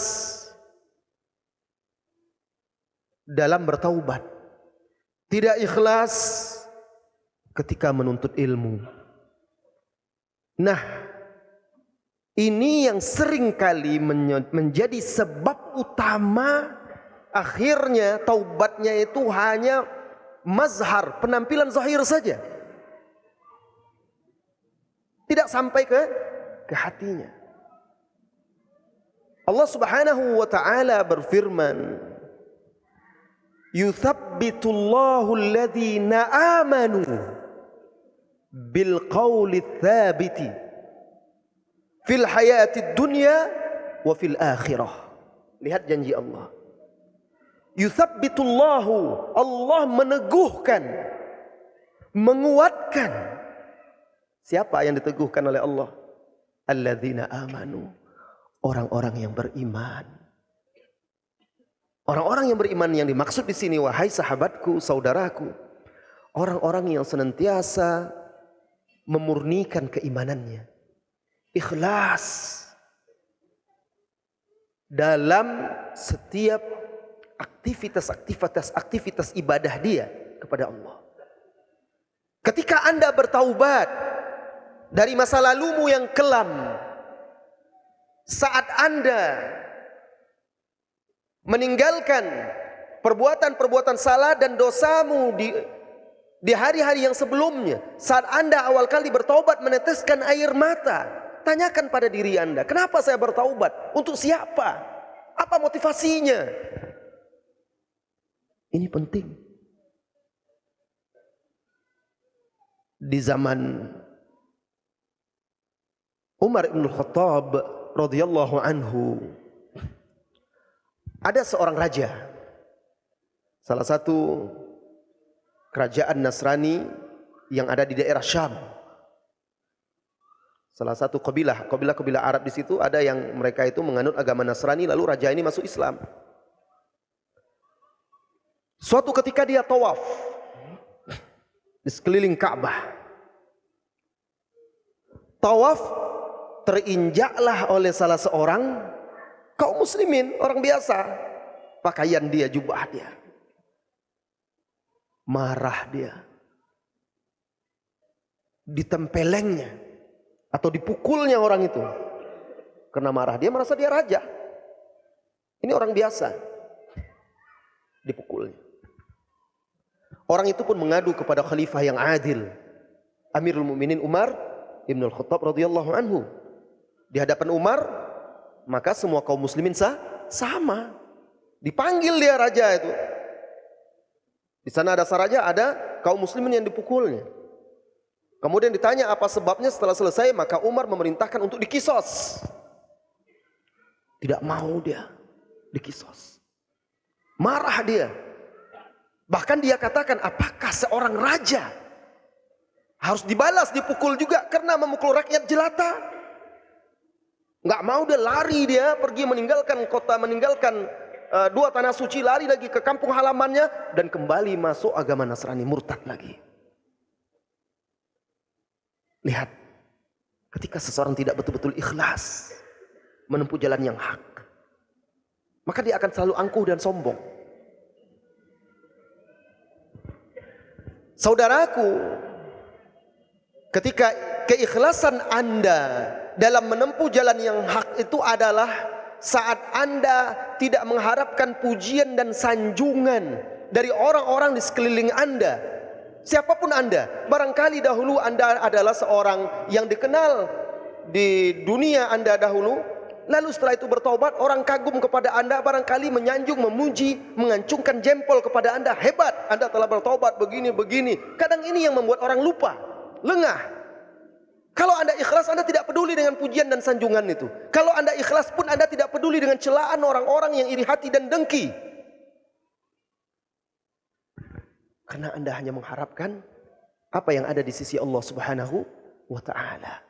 dalam bertaubat. Tidak ikhlas ketika menuntut ilmu. Nah, Ini yang sering kali menjadi sebab utama akhirnya taubatnya itu hanya mazhar, penampilan zahir saja. Tidak sampai ke hatinya. Allah Subhanahu wa taala berfirman, "Yuthabbitullahu alladhina amanu bil qawli tsabiti fil hayatid dunya wa fil akhirah." Lihat janji Allah. Yuthabbitullahu, Allah meneguhkan, menguatkan. Siapa yang diteguhkan oleh Allah? Alladzina amanu, orang-orang yang beriman. Orang-orang yang beriman yang dimaksud di sini, wahai sahabatku, saudaraku, orang-orang yang senantiasa memurnikan keimanannya, ikhlas dalam setiap aktivitas ibadah dia kepada Allah. Ketika Anda bertaubat dari masa lalumu yang kelam, saat Anda meninggalkan perbuatan-perbuatan salah dan dosamu di hari-hari yang sebelumnya, saat Anda awal kali bertaubat meneteskan air mata, tanyakan pada diri Anda, kenapa saya bertaubat? Untuk siapa? Apa motivasinya? Ini penting. Di zaman Umar ibn Khattab radhiyallahu anhu, ada seorang raja, salah satu kerajaan Nasrani yang ada di daerah Syam. Salah satu kabilah Arab di situ ada yang mereka itu menganut agama Nasrani, lalu raja ini masuk Islam. Suatu ketika dia tawaf di sekeliling Ka'bah. Tawaf, terinjaklah oleh salah seorang kaum muslimin, orang biasa. Pakaian dia, jubah dia. Marah dia. Ditempelengnya atau dipukulnya orang itu. Karena marah, dia merasa dia raja. Ini orang biasa. Dipukulnya. Orang itu pun mengadu kepada khalifah yang adil, Amirul Mukminin Umar ibn Khattab radhiyallahu anhu. Di hadapan Umar, maka semua kaum muslimin sama. Dipanggil dia raja itu. Di sana ada saraja, ada kaum muslimin yang dipukulnya. Kemudian ditanya apa sebabnya, setelah selesai maka Umar memerintahkan untuk dikisos. Tidak mau dia dikisos. Marah dia. Bahkan dia katakan, apakah seorang raja harus dibalas, dipukul juga karena memukul rakyat jelata? Nggak mau, dia lari, dia pergi meninggalkan kota, meninggalkan dua tanah suci, lari lagi ke kampung halamannya dan kembali masuk agama Nasrani, murtad lagi. Lihat, ketika seseorang tidak betul-betul ikhlas menempuh jalan yang hak, maka dia akan selalu angkuh dan sombong. Saudaraku, ketika keikhlasan Anda dalam menempuh jalan yang hak itu adalah saat Anda tidak mengharapkan pujian dan sanjungan dari orang-orang di sekeliling Anda. Siapapun Anda, barangkali dahulu Anda adalah seorang yang dikenal di dunia Anda dahulu, lalu setelah itu bertobat, orang kagum kepada Anda, barangkali menyanjung, memuji, mengancungkan jempol kepada Anda. Hebat, Anda telah bertobat begini-begini. Kadang ini yang membuat orang lupa, lengah. Kalau Anda ikhlas, Anda tidak peduli dengan pujian dan sanjungan itu. Kalau Anda ikhlas pun, Anda tidak peduli dengan celaan orang-orang yang iri hati dan dengki. Karena Anda hanya mengharapkan apa yang ada di sisi Allah Subhanahu wa ta'ala.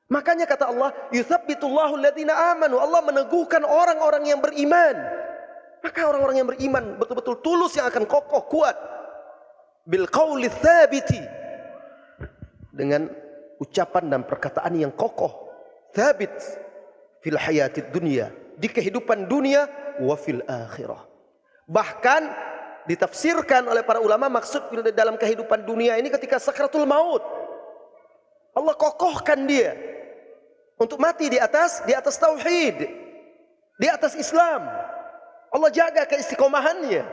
Makanya kata Allah, yuthabbitullahu alladhina amanu, Allah meneguhkan orang-orang yang beriman. Maka orang-orang yang beriman betul-betul tulus yang akan kokoh, kuat. Bil qawli tsabiti, dengan ucapan dan perkataan yang kokoh, tsabit fil hayatid dunya, di kehidupan dunia, wa fil akhirah. Bahkan ditafsirkan oleh para ulama, maksud dalam kehidupan dunia ini ketika sakratul maut, Allah kokohkan dia untuk mati di atas tauhid, di atas Islam. Allah jaga keistiqomahannya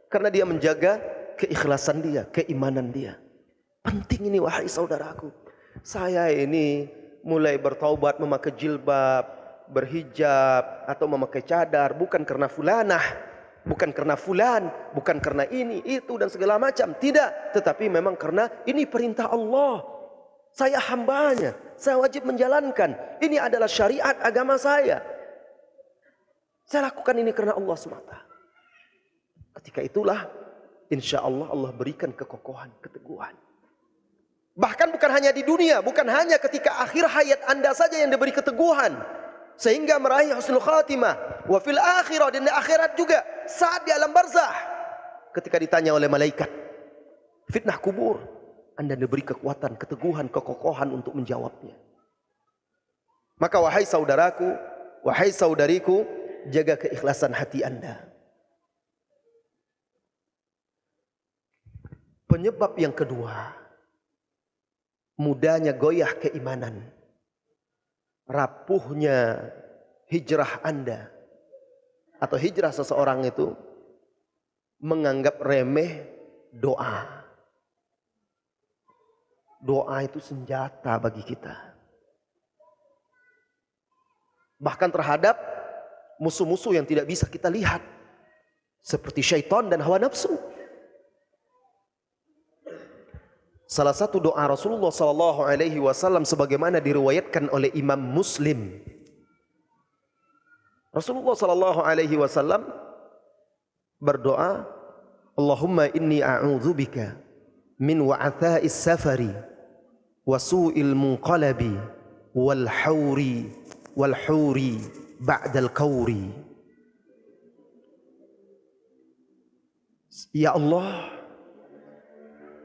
karena dia menjaga keikhlasan dia, keimanan dia. Penting ini wahai saudaraku. Saya ini mulai bertaubat memakai jilbab, berhijab atau memakai cadar bukan karena fulanah, bukan karena fulan, bukan karena ini, itu dan segala macam. Tidak, tetapi memang karena ini perintah Allah. Saya hambanya, saya wajib menjalankan. Ini adalah syariat agama saya. Saya lakukan ini karena Allah semata. Ketika itulah insya Allah Allah berikan kekokohan, keteguhan. Bahkan bukan hanya di dunia, bukan hanya ketika akhir hayat Anda saja yang diberi keteguhan sehingga meraih husnul khatimah. Wa fil akhirah, dan di akhirat juga saat di alam barzah ketika ditanya oleh malaikat fitnah kubur, Anda diberi kekuatan, keteguhan, kekokohan untuk menjawabnya. Maka wahai saudaraku, wahai saudariku, jaga keikhlasan hati Anda. Penyebab yang kedua, mudahnya goyah keimanan, rapuhnya hijrah Anda atau hijrah seseorang itu menganggap remeh doa. Doa itu senjata bagi kita. Bahkan terhadap musuh-musuh yang tidak bisa kita lihat seperti syaitan dan hawa nafsu. Salah satu doa Rasulullah SAW sebagaimana diriwayatkan oleh Imam Muslim. Rasulullah SAW berdoa, Allahumma inni a'udzubika min wa'atha'is safari wa su'il munqalabi wal huri ba'dal kauri. Ya Allah,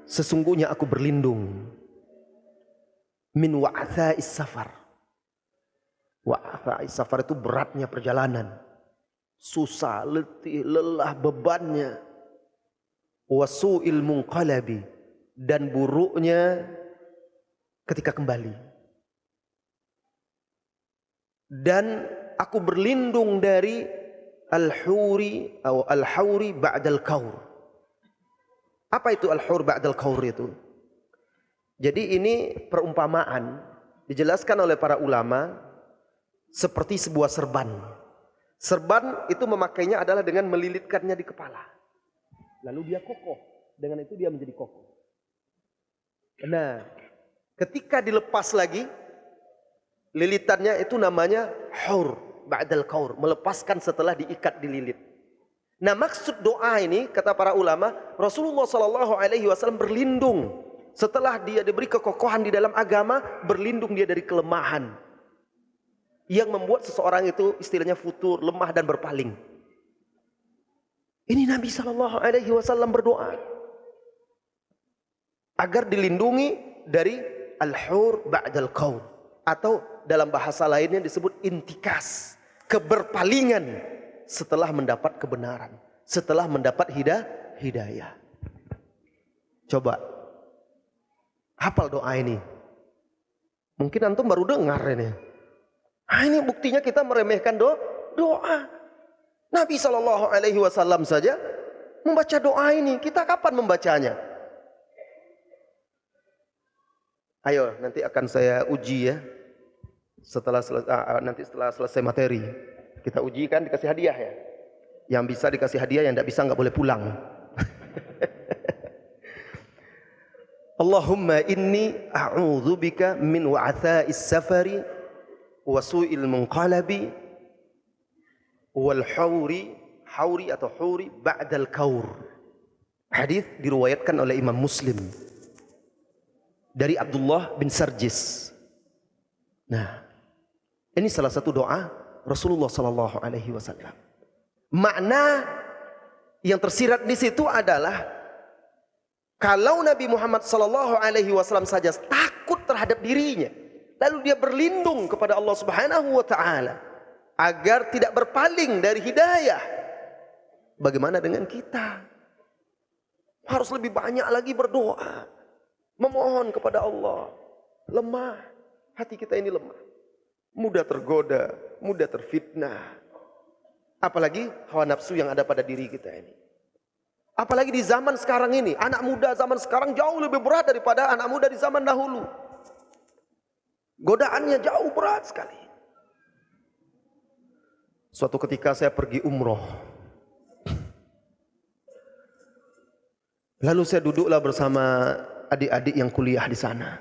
sesungguhnya aku berlindung min wa'atha'is safar. Wa'atha'is safar itu beratnya perjalanan, susah, letih, lelah, bebannya. Wasu'il munqalabi, dan buruknya ketika kembali. Dan aku berlindung dari al-huri atau al-hauri ba'dal kaur. Apa itu al-hur ba'dal kaur itu? Jadi ini perumpamaan dijelaskan oleh para ulama seperti sebuah serban. Serban itu memakainya adalah dengan melilitkannya di kepala. Lalu dia kokoh. Dengan itu dia menjadi kokoh. Nah, ketika dilepas lagi, lilitannya itu namanya hur ba'dal kaur, melepaskan setelah diikat dililit. Nah, maksud doa ini kata para ulama, Rasulullah SAW berlindung setelah dia diberi kekokohan di dalam agama, berlindung dia dari kelemahan yang membuat seseorang itu istilahnya futur, lemah dan berpaling. Ini Nabi SAW berdoa agar dilindungi dari al-hur ba'dal kaur, atau dalam bahasa lainnya disebut intikas, keberpalingan setelah mendapat kebenaran, setelah mendapat hidayah. Coba hafal doa ini. Mungkin antum baru dengar ini. Ini buktinya kita meremehkan doa. Nabi SAW saja membaca doa ini. Kita kapan membacanya? Ayo, nanti akan saya uji ya. Setelah selesai materi, kita uji kan, dikasih hadiah ya. Yang bisa dikasih hadiah, yang tidak bisa nggak boleh pulang. Allahumma inni a'udzubika min wa'atha'is safari wa su'il munqalabi wal hauri atau huri ba'dal kaur. Hadis diriwayatkan oleh Imam Muslim dari Abdullah bin Sarjis. Nah, ini salah satu doa Rasulullah SAW. Makna yang tersirat di situ adalah kalau Nabi Muhammad SAW saja takut terhadap dirinya, lalu dia berlindung kepada Allah Subhanahu wa taala agar tidak berpaling dari hidayah. Bagaimana dengan kita? Harus lebih banyak lagi berdoa, memohon kepada Allah. Lemah, hati kita ini lemah. mudah tergoda, mudah terfitnah. Apalagi hawa nafsu yang ada pada diri kita ini. Apalagi di zaman sekarang ini, anak muda zaman sekarang jauh lebih berat daripada anak muda di zaman dahulu. Godaannya jauh berat sekali. Suatu ketika saya pergi umroh. Lalu saya duduklah bersama adik-adik yang kuliah di sana.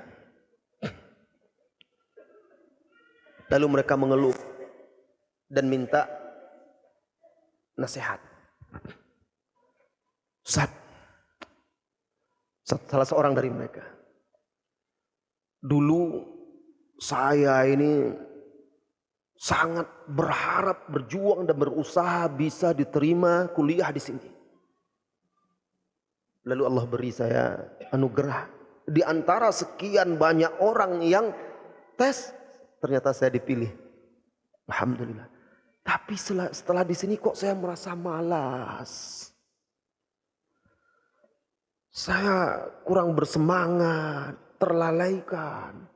Lalu mereka mengeluh dan minta nasihat. Ustaz, salah seorang dari mereka. Dulu saya ini sangat berharap, berjuang dan berusaha bisa diterima kuliah di sini. Lalu Allah beri saya anugerah. Di antara sekian banyak orang yang tes, ternyata saya dipilih. Alhamdulillah. Tapi setelah di sini kok saya merasa malas. Saya kurang bersemangat, terlalaikan.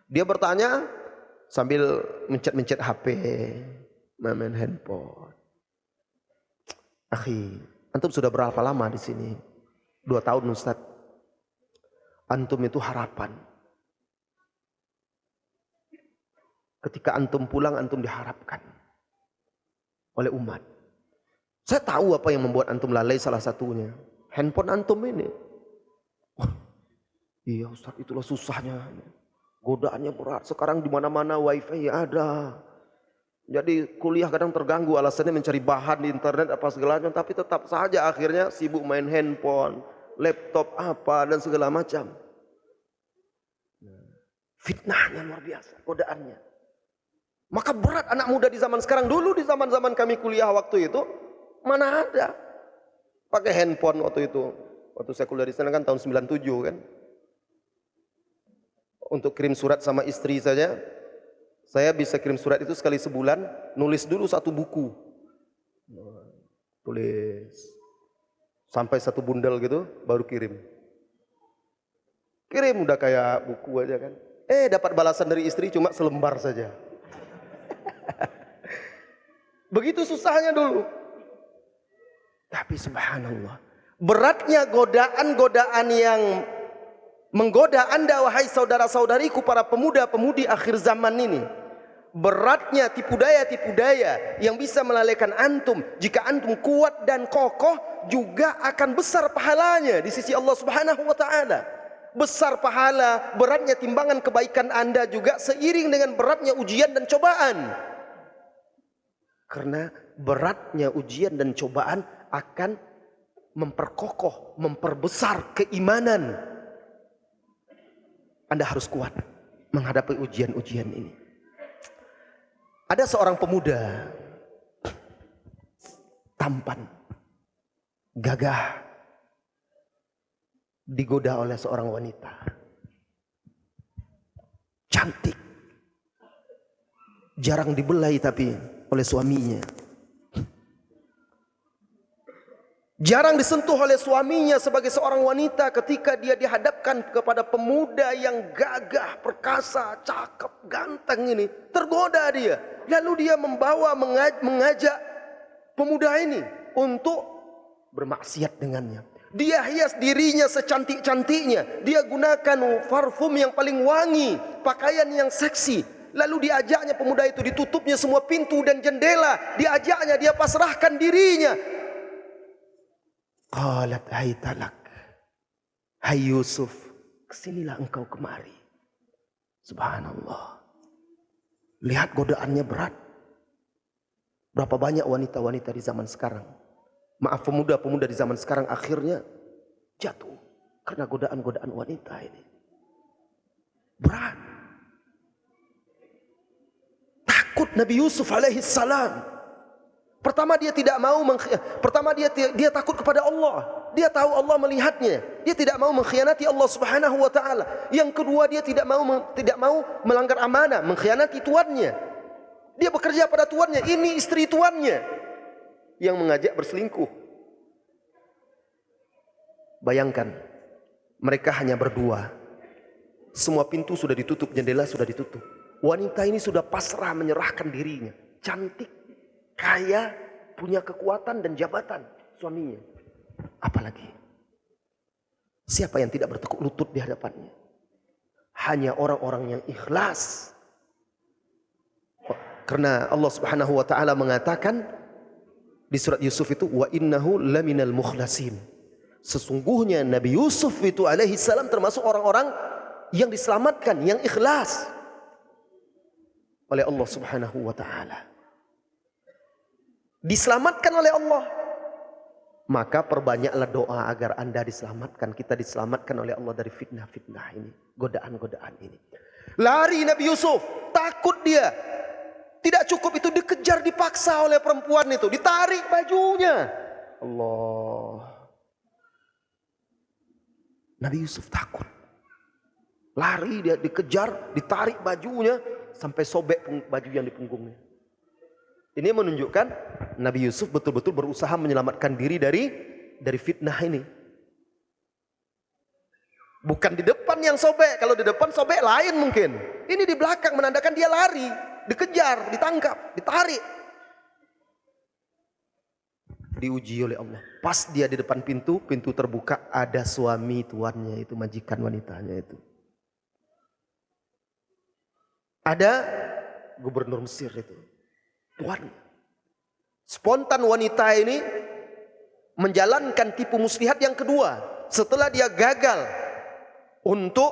Dia bertanya sambil mencet-mencet HP, main handphone. Akhi, antum sudah berapa lama di sini? 2 tahun Ustaz. Antum itu harapan. Ketika antum pulang, antum diharapkan oleh umat. Saya tahu apa yang membuat antum lalai, salah satunya handphone antum ini. Oh, iya Ustaz, itulah susahnya. Godaannya berat. Sekarang di mana-mana wifi ada. Jadi kuliah kadang terganggu, alasannya mencari bahan di internet apa segalanya, tapi tetap saja akhirnya sibuk main handphone, laptop apa dan segala macam. Fitnahnya luar biasa, godaannya. Maka berat anak muda di zaman sekarang. Dulu di zaman-zaman kami kuliah waktu itu, mana ada pakai handphone waktu itu. Waktu saya kuliah di sana kan tahun 97 kan. Untuk kirim surat sama istri saja, saya bisa kirim surat itu sekali sebulan, nulis dulu 1 buku. Tulis sampai 1 bundel gitu, baru kirim. Kirim udah kayak buku aja kan. Dapat balasan dari istri cuma selembar saja. Begitu susahnya dulu. Tapi subhanallah, beratnya godaan-godaan yang menggoda anda wahai saudara-saudariku para pemuda-pemudi akhir zaman ini. Beratnya tipu daya yang bisa melalaikan antum. Jika antum kuat dan kokoh, juga akan besar pahalanya di sisi Allah Subhanahu wa taala. Besar pahala, beratnya timbangan kebaikan anda juga seiring dengan beratnya ujian dan cobaan. Karena beratnya ujian dan cobaan akan memperkokoh, memperbesar keimanan. Anda harus kuat menghadapi ujian-ujian ini. Ada seorang pemuda tampan, gagah, digoda oleh seorang wanita cantik, jarang dibelai tapi oleh suaminya, jarang disentuh oleh suaminya sebagai seorang wanita. Ketika dia dihadapkan kepada pemuda yang gagah, perkasa, cakep, ganteng ini, tergoda dia. Lalu dia mengajak pemuda ini untuk bermaksiat dengannya. Dia hias dirinya secantik-cantiknya. Dia gunakan parfum yang paling wangi, pakaian yang seksi. Lalu diajaknya pemuda itu, ditutupnya semua pintu dan jendela. Diajaknya, dia pasrahkan dirinya. Qalat hai talak, hai Yusuf, kesinilah engkau kemari. Subhanallah. Lihat godaannya berat. Berapa banyak wanita-wanita di zaman sekarang, maaf, pemuda-pemuda di zaman sekarang akhirnya jatuh karena godaan-godaan wanita ini. Berat. Takut Nabi Yusuf alaihi salam. Pertama dia tidak mau dia takut kepada Allah. Dia tahu Allah melihatnya. Dia tidak mau mengkhianati Allah Subhanahu wa taala. Yang kedua, dia tidak mau melanggar amanah, mengkhianati tuannya. Dia bekerja pada tuannya, ini istri tuannya yang mengajak berselingkuh. Bayangkan, mereka hanya berdua. Semua pintu sudah ditutup, jendela sudah ditutup. Wanita ini sudah pasrah menyerahkan dirinya. Cantik, kaya, punya kekuatan dan jabatan suaminya. Apalagi siapa yang tidak bertekuk lutut di hadapannya? Hanya orang-orang yang ikhlas. Karena Allah Subhanahu wa taala mengatakan di surat Yusuf itu, wa innahu laminal mukhlasin. Sesungguhnya Nabi Yusuf itu alaihi salam termasuk orang-orang yang diselamatkan, yang ikhlas oleh Allah Subhanahu wa taala. Diselamatkan oleh Allah. Maka perbanyaklah doa agar Anda diselamatkan, kita diselamatkan oleh Allah dari fitnah-fitnah ini, godaan-godaan ini. Lari Nabi Yusuf, takut dia. Tidak cukup itu, dikejar, dipaksa oleh perempuan itu, ditarik bajunya. Allah. Nabi Yusuf takut. Lari dia, dikejar, ditarik bajunya sampai sobek baju yang di punggungnya. Ini menunjukkan Nabi Yusuf betul-betul berusaha menyelamatkan diri dari fitnah ini. Bukan di depan yang sobek. Kalau di depan sobek lain mungkin. Ini di belakang menandakan dia lari, dikejar, ditangkap, ditarik. Diuji oleh Allah. Pas dia di depan pintu, pintu terbuka, ada suami tuannya itu, majikan wanitanya itu. Ada gubernur Mesir itu, tuan. Spontan wanita ini menjalankan tipu muslihat yang kedua. Setelah dia gagal untuk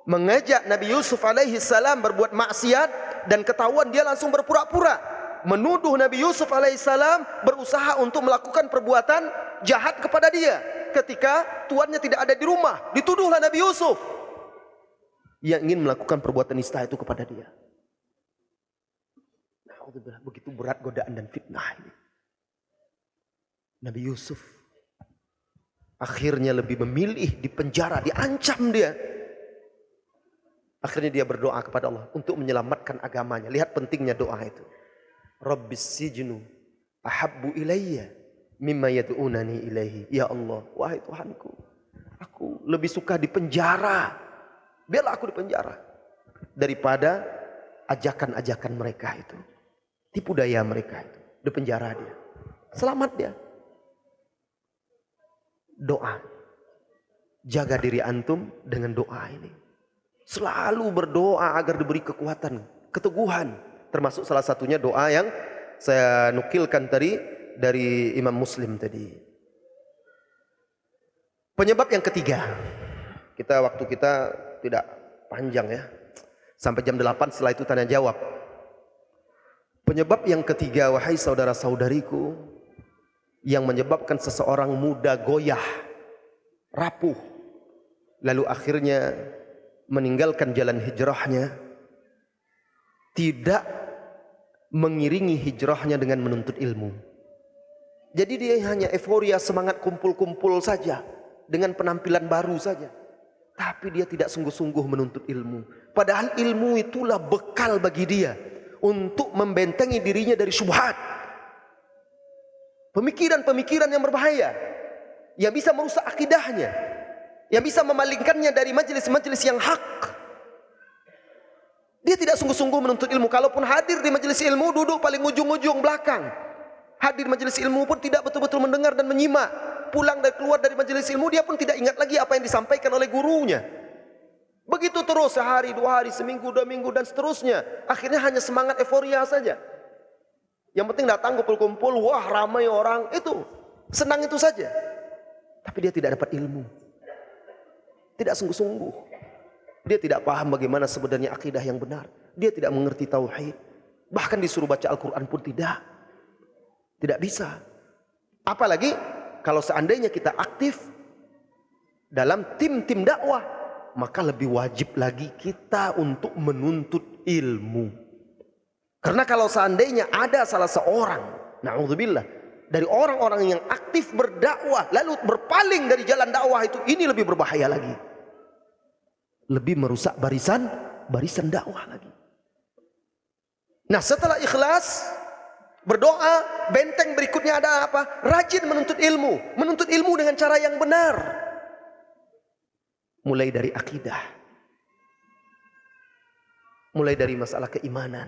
mengajak Nabi Yusuf alaihi salam berbuat maksiat dan ketahuan, dia langsung berpura-pura menuduh Nabi Yusuf alaihi salam berusaha untuk melakukan perbuatan jahat kepada dia. Ketika tuannya tidak ada di rumah, dituduhlah Nabi Yusuf yang ingin melakukan perbuatan nista itu kepada dia. Begitu berat godaan dan fitnah ini. Nabi Yusuf akhirnya lebih memilih di penjara, diancam dia. Akhirnya dia berdoa kepada Allah untuk menyelamatkan agamanya. Lihat pentingnya doa itu. Rabbis sijnu ahabbu ilayya mimma yad'unani ilaihi. Ya Allah, wahai Tuhanku, aku lebih suka di penjara. Biarlah aku di penjara daripada ajakan-ajakan mereka itu. Tipu daya mereka itu. Di penjara dia. Selamat dia. Doa. Jaga diri antum dengan doa ini. Selalu berdoa agar diberi kekuatan, keteguhan. Termasuk salah satunya doa yang saya nukilkan tadi dari Imam Muslim tadi. Penyebab yang ketiga. Waktu kita tidak panjang ya. Sampai jam 8, setelah itu tanya jawab. Penyebab yang ketiga, wahai saudara-saudariku, yang menyebabkan seseorang muda goyah, rapuh, lalu akhirnya meninggalkan jalan hijrahnya, tidak mengiringi hijrahnya dengan menuntut ilmu. Jadi dia hanya euforia, semangat kumpul-kumpul saja, dengan penampilan baru saja. Tapi dia tidak sungguh-sungguh menuntut ilmu. Padahal ilmu itulah bekal bagi dia untuk membentengi dirinya dari syubhat. Pemikiran-pemikiran yang berbahaya, yang bisa merusak akidahnya, yang bisa memalingkannya dari majelis-majelis yang hak. Dia tidak sungguh-sungguh menuntut ilmu. Kalaupun hadir di majelis ilmu, duduk paling ujung-ujung belakang. Hadir majelis ilmu pun tidak betul-betul mendengar dan menyimak. Pulang dan keluar dari majelis ilmu, dia pun tidak ingat lagi apa yang disampaikan oleh gurunya. Begitu terus, sehari, 2 hari, seminggu, 2 minggu, dan seterusnya. Akhirnya hanya semangat euforia saja. Yang penting datang kumpul-kumpul, wah ramai orang, itu senang itu saja. Tapi dia tidak dapat ilmu. Tidak sungguh-sungguh. Dia tidak paham bagaimana sebenarnya akidah yang benar. Dia tidak mengerti tauhid. Bahkan disuruh baca Al-Quran pun tidak. Tidak bisa. Apalagi kalau seandainya kita aktif dalam tim-tim dakwah, maka lebih wajib lagi kita untuk menuntut ilmu. Karena kalau seandainya ada salah seorang, na'udzubillah, dari orang-orang yang aktif berdakwah lalu berpaling dari jalan dakwah itu, ini lebih berbahaya lagi. Lebih merusak barisan dakwah lagi. Nah, setelah ikhlas berdoa, benteng berikutnya ada apa? Rajin menuntut ilmu. Menuntut ilmu dengan cara yang benar. Mulai dari akidah. Mulai dari masalah keimanan.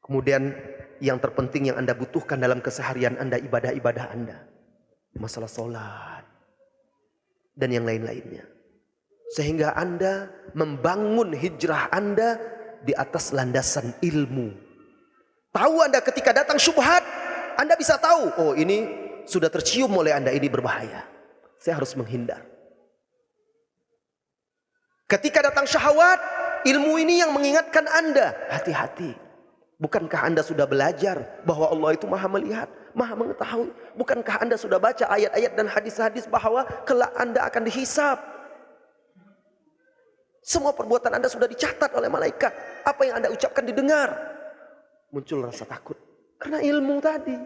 Kemudian yang terpenting yang Anda butuhkan dalam keseharian Anda, ibadah-ibadah Anda. Masalah sholat. Dan yang lain-lainnya. Sehingga Anda membangun hijrah Anda di atas landasan ilmu. Tahu Anda ketika datang syubhat, Anda bisa tahu, oh ini sudah tercium oleh Anda, ini berbahaya. Saya harus menghindar. Ketika datang syahwat, ilmu ini yang mengingatkan Anda, hati-hati. Bukankah Anda sudah belajar bahwa Allah itu maha melihat, maha mengetahui? Bukankah Anda sudah baca ayat-ayat dan hadis-hadis bahwa kelak Anda akan dihisab? Semua perbuatan Anda sudah dicatat oleh malaikat. Apa yang Anda ucapkan didengar. Muncul rasa takut karena ilmu tadi.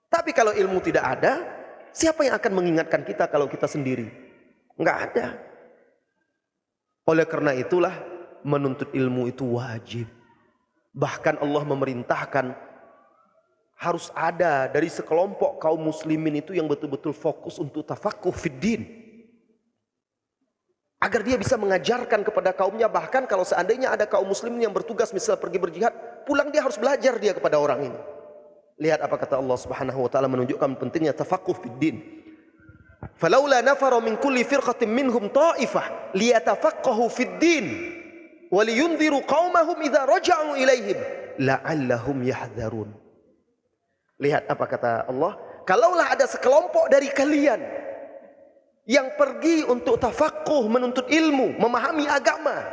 Tapi kalau ilmu tidak ada, siapa yang akan mengingatkan kita kalau kita sendiri? Enggak ada. Oleh karena itulah menuntut ilmu itu wajib. Bahkan Allah memerintahkan harus ada dari sekelompok kaum muslimin itu yang betul-betul fokus untuk tafaqquh fid din. Agar dia bisa mengajarkan kepada kaumnya, bahkan kalau seandainya ada kaum muslimin yang bertugas misal pergi berjihad, pulang dia harus belajar dia kepada orang ini. Lihat apa kata Allah Subhanahu wa taala menunjukkan pentingnya tafaqquh fid din. Falaula nafara min kulli firqatin minhum ta'ifah liyatafaqahu fid din waliyunziru qaumahum idza raja'u ilaihim la'allahum yahdharun. Lihat apa kata Allah, kalaulah ada sekelompok dari kalian yang pergi untuk tafaqquh, menuntut ilmu, memahami agama,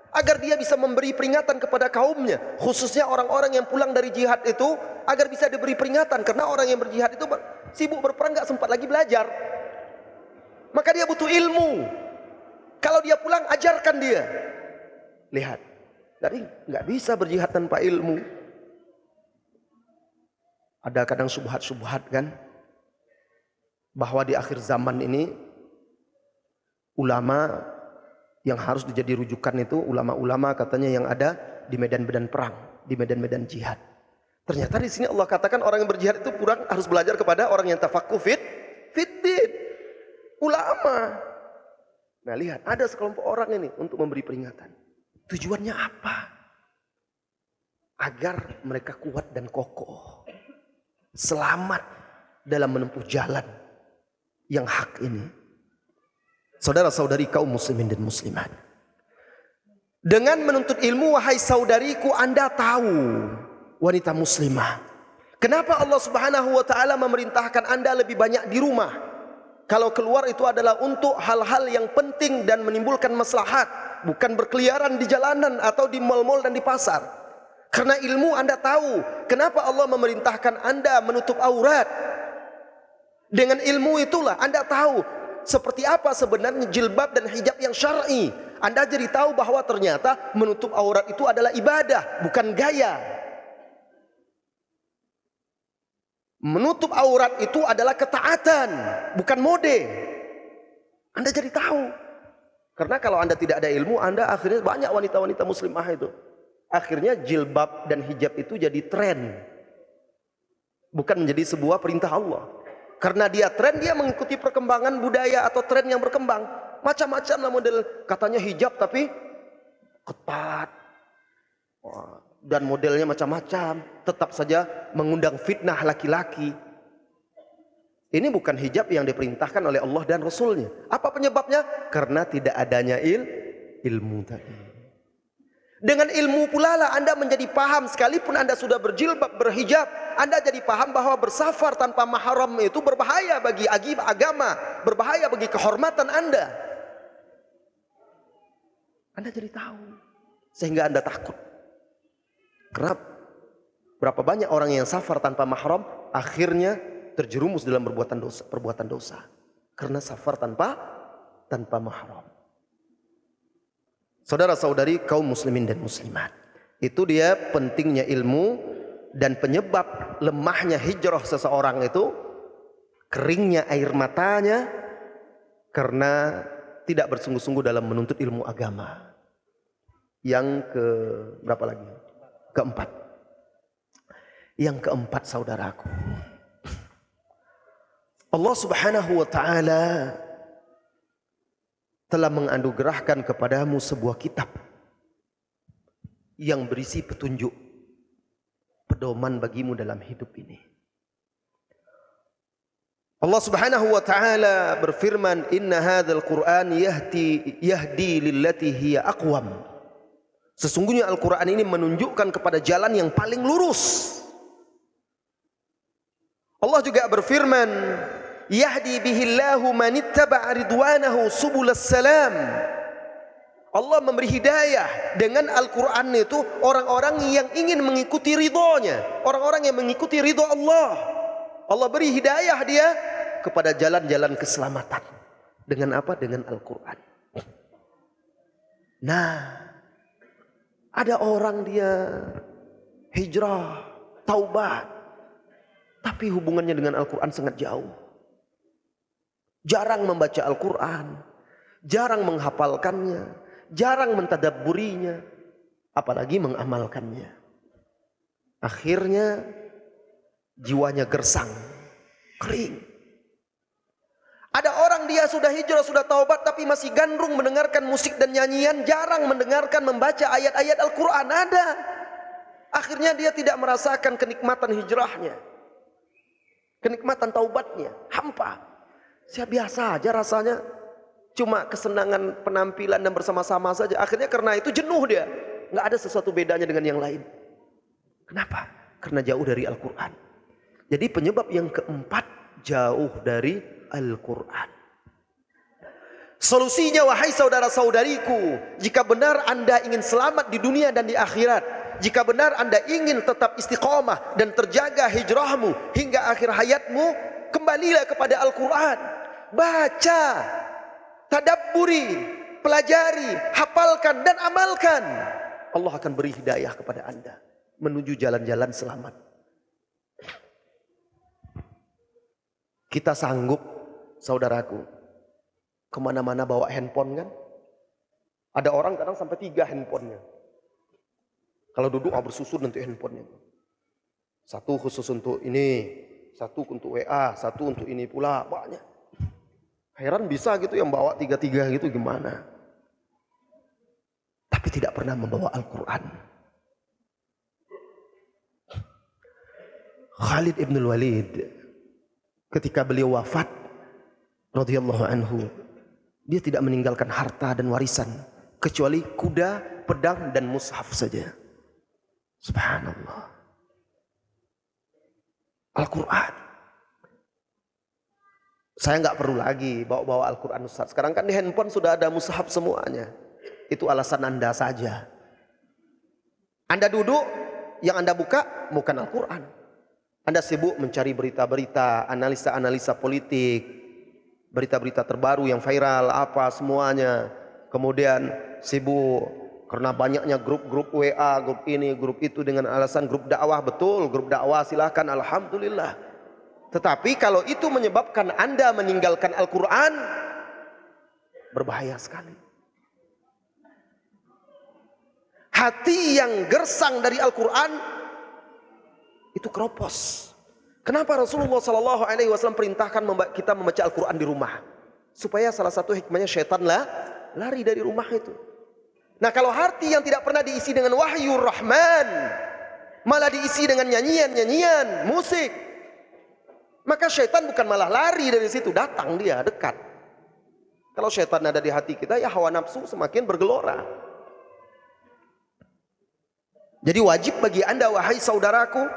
agar dia bisa memberi peringatan kepada kaumnya, khususnya orang-orang yang pulang dari jihad itu, agar bisa diberi peringatan, karena orang yang berjihad itu sibuk berperang, gak sempat lagi belajar, maka dia butuh ilmu. Kalau dia pulang, ajarkan dia. Lihat, jadi nggak bisa berjihad tanpa ilmu. Ada kadang subhat-subhat kan, bahwa di akhir zaman ini ulama yang harus dijadi rujukan itu ulama-ulama katanya yang ada di medan-medan perang, di medan-medan jihad. Ternyata di sini Allah katakan orang yang berjihad itu kurang harus belajar kepada orang yang tafaqquh fiddin, ulama. Nah lihat, ada sekelompok orang ini untuk memberi peringatan. Tujuannya apa? Agar mereka kuat dan kokoh, selamat dalam menempuh jalan yang hak ini. Saudara-saudari kaum muslimin dan muslimat, dengan menuntut ilmu, wahai saudariku, Anda tahu wanita muslimah, kenapa Allah Subhanahu wa taala memerintahkan Anda lebih banyak di rumah? Kalau keluar itu adalah untuk hal-hal yang penting dan menimbulkan maslahat, bukan berkeliaran di jalanan atau di mal-mal dan di pasar. Karena ilmu Anda tahu kenapa Allah memerintahkan Anda menutup aurat. Dengan ilmu itulah Anda tahu seperti apa sebenarnya jilbab dan hijab yang syar'i. Anda jadi tahu bahwa ternyata menutup aurat itu adalah ibadah, bukan gaya. Menutup aurat itu adalah ketaatan, bukan mode. Anda jadi tahu. Karena kalau Anda tidak ada ilmu, Anda akhirnya banyak wanita-wanita muslimah itu. Akhirnya jilbab dan hijab itu jadi tren. Bukan menjadi sebuah perintah Allah. Karena dia tren, dia mengikuti perkembangan budaya atau tren yang berkembang. Macam-macam lah model, katanya hijab tapi ketat. Dan modelnya macam-macam, tetap saja mengundang fitnah laki-laki. Ini bukan hijab yang diperintahkan oleh Allah dan Rasulnya. Apa penyebabnya? Karena tidak adanya ilmu tadi. Dengan ilmu pula lah Anda menjadi paham, sekalipun Anda sudah berjilbab, berhijab, Anda jadi paham bahwa bersafar tanpa mahram itu berbahaya bagi agama, berbahaya bagi kehormatan Anda. Anda jadi tahu, sehingga Anda takut. Karena berapa banyak orang yang safar tanpa mahram akhirnya terjerumus dalam perbuatan dosa karena safar tanpa mahram. Saudara-saudari kaum muslimin dan muslimat, itu dia pentingnya ilmu dan penyebab lemahnya hijrah seseorang itu, keringnya air matanya karena tidak bersungguh-sungguh dalam menuntut ilmu agama. Yang ke berapa lagi? Keempat. Yang keempat, saudaraku, Allah Subhanahu wa taala telah menganugerahkan kepadamu sebuah kitab yang berisi petunjuk, pedoman bagimu dalam hidup ini. Allah Subhanahu wa taala berfirman, "Inna hadzal Qur'an yahdi lillati hiya aqwam." Sesungguhnya Al-Qur'an ini menunjukkan kepada jalan yang paling lurus. Allah juga berfirman, "Yahdi bihillahu man ittaba'a ridwanahu subulas salam." Allah memberi hidayah dengan Al-Quran itu orang-orang yang ingin mengikuti ridhonya, orang-orang yang mengikuti ridho Allah. Allah beri hidayah dia kepada jalan-jalan keselamatan. Dengan apa? Dengan Al-Quran. Nah, ada orang dia hijrah, taubat, tapi hubungannya dengan Al-Quran sangat jauh. Jarang membaca Al-Quran, jarang menghafalkannya, jarang mentadabburinya, apalagi mengamalkannya. Akhirnya jiwanya gersang, kering. Ada orang dia sudah hijrah, sudah taubat, tapi masih gandrung mendengarkan musik dan nyanyian, jarang mendengarkan, membaca ayat-ayat Al-Quran. Ada. Akhirnya dia tidak merasakan kenikmatan hijrahnya, kenikmatan taubatnya, hampa. Saya biasa aja rasanya, cuma kesenangan penampilan dan bersama-sama saja. Akhirnya karena itu jenuh dia, nggak ada sesuatu bedanya dengan yang lain. Kenapa? Karena jauh dari Al-Quran. Jadi penyebab yang keempat, jauh dari Al-Quran. Solusinya, wahai saudara-saudariku, jika benar Anda ingin selamat di dunia dan di akhirat, jika benar Anda ingin tetap istiqomah dan terjaga hijrahmu hingga akhir hayatmu, kembalilah kepada Al-Quran. Baca, tadabburi, pelajari, hafalkan dan amalkan. Allah akan beri hidayah kepada Anda menuju jalan-jalan selamat. Kita sanggup, saudaraku, kemana-mana bawa handphone kan? Ada orang kadang sampai 3 handphonenya. Kalau duduk bersusun nanti handphonenya. Satu khusus untuk ini, satu untuk WA, satu untuk ini pula, banyak. Heran bisa gitu yang bawa 3-3 gitu gimana? Tapi tidak pernah membawa Al-Quran. Khalid ibn Walid, ketika beliau wafat, radhiyallahu anhu, dia tidak meninggalkan harta dan warisan, kecuali kuda, pedang, dan mushaf saja. Subhanallah. Al-Quran. Saya nggak perlu lagi bawa-bawa Al-Quran Ustaz. Sekarang kan di handphone sudah ada mushaf semuanya. Itu alasan Anda saja. Anda duduk, yang Anda buka bukan Al-Quran. Anda sibuk mencari berita-berita, analisa-analisa politik, berita-berita terbaru yang viral, apa semuanya. Kemudian sibuk karena banyaknya grup-grup WA, grup ini, grup itu dengan alasan grup dakwah. Betul, grup dakwah silahkan, alhamdulillah. Tetapi kalau itu menyebabkan Anda meninggalkan Al-Quran, berbahaya sekali. Hati yang gersang dari Al-Quran itu keropos. Kenapa Rasulullah SAW perintahkan kita membaca Al-Quran di rumah? Supaya salah satu hikmahnya syaitan lari dari rumah itu. Nah, kalau hati yang tidak pernah diisi dengan wahyu Rahman, malah diisi dengan nyanyian-nyanyian, musik, maka syaitan bukan malah lari dari situ, datang dia, dekat. Kalau syaitan ada di hati kita, ya hawa nafsu semakin bergelora. Jadi wajib bagi Anda, wahai saudaraku,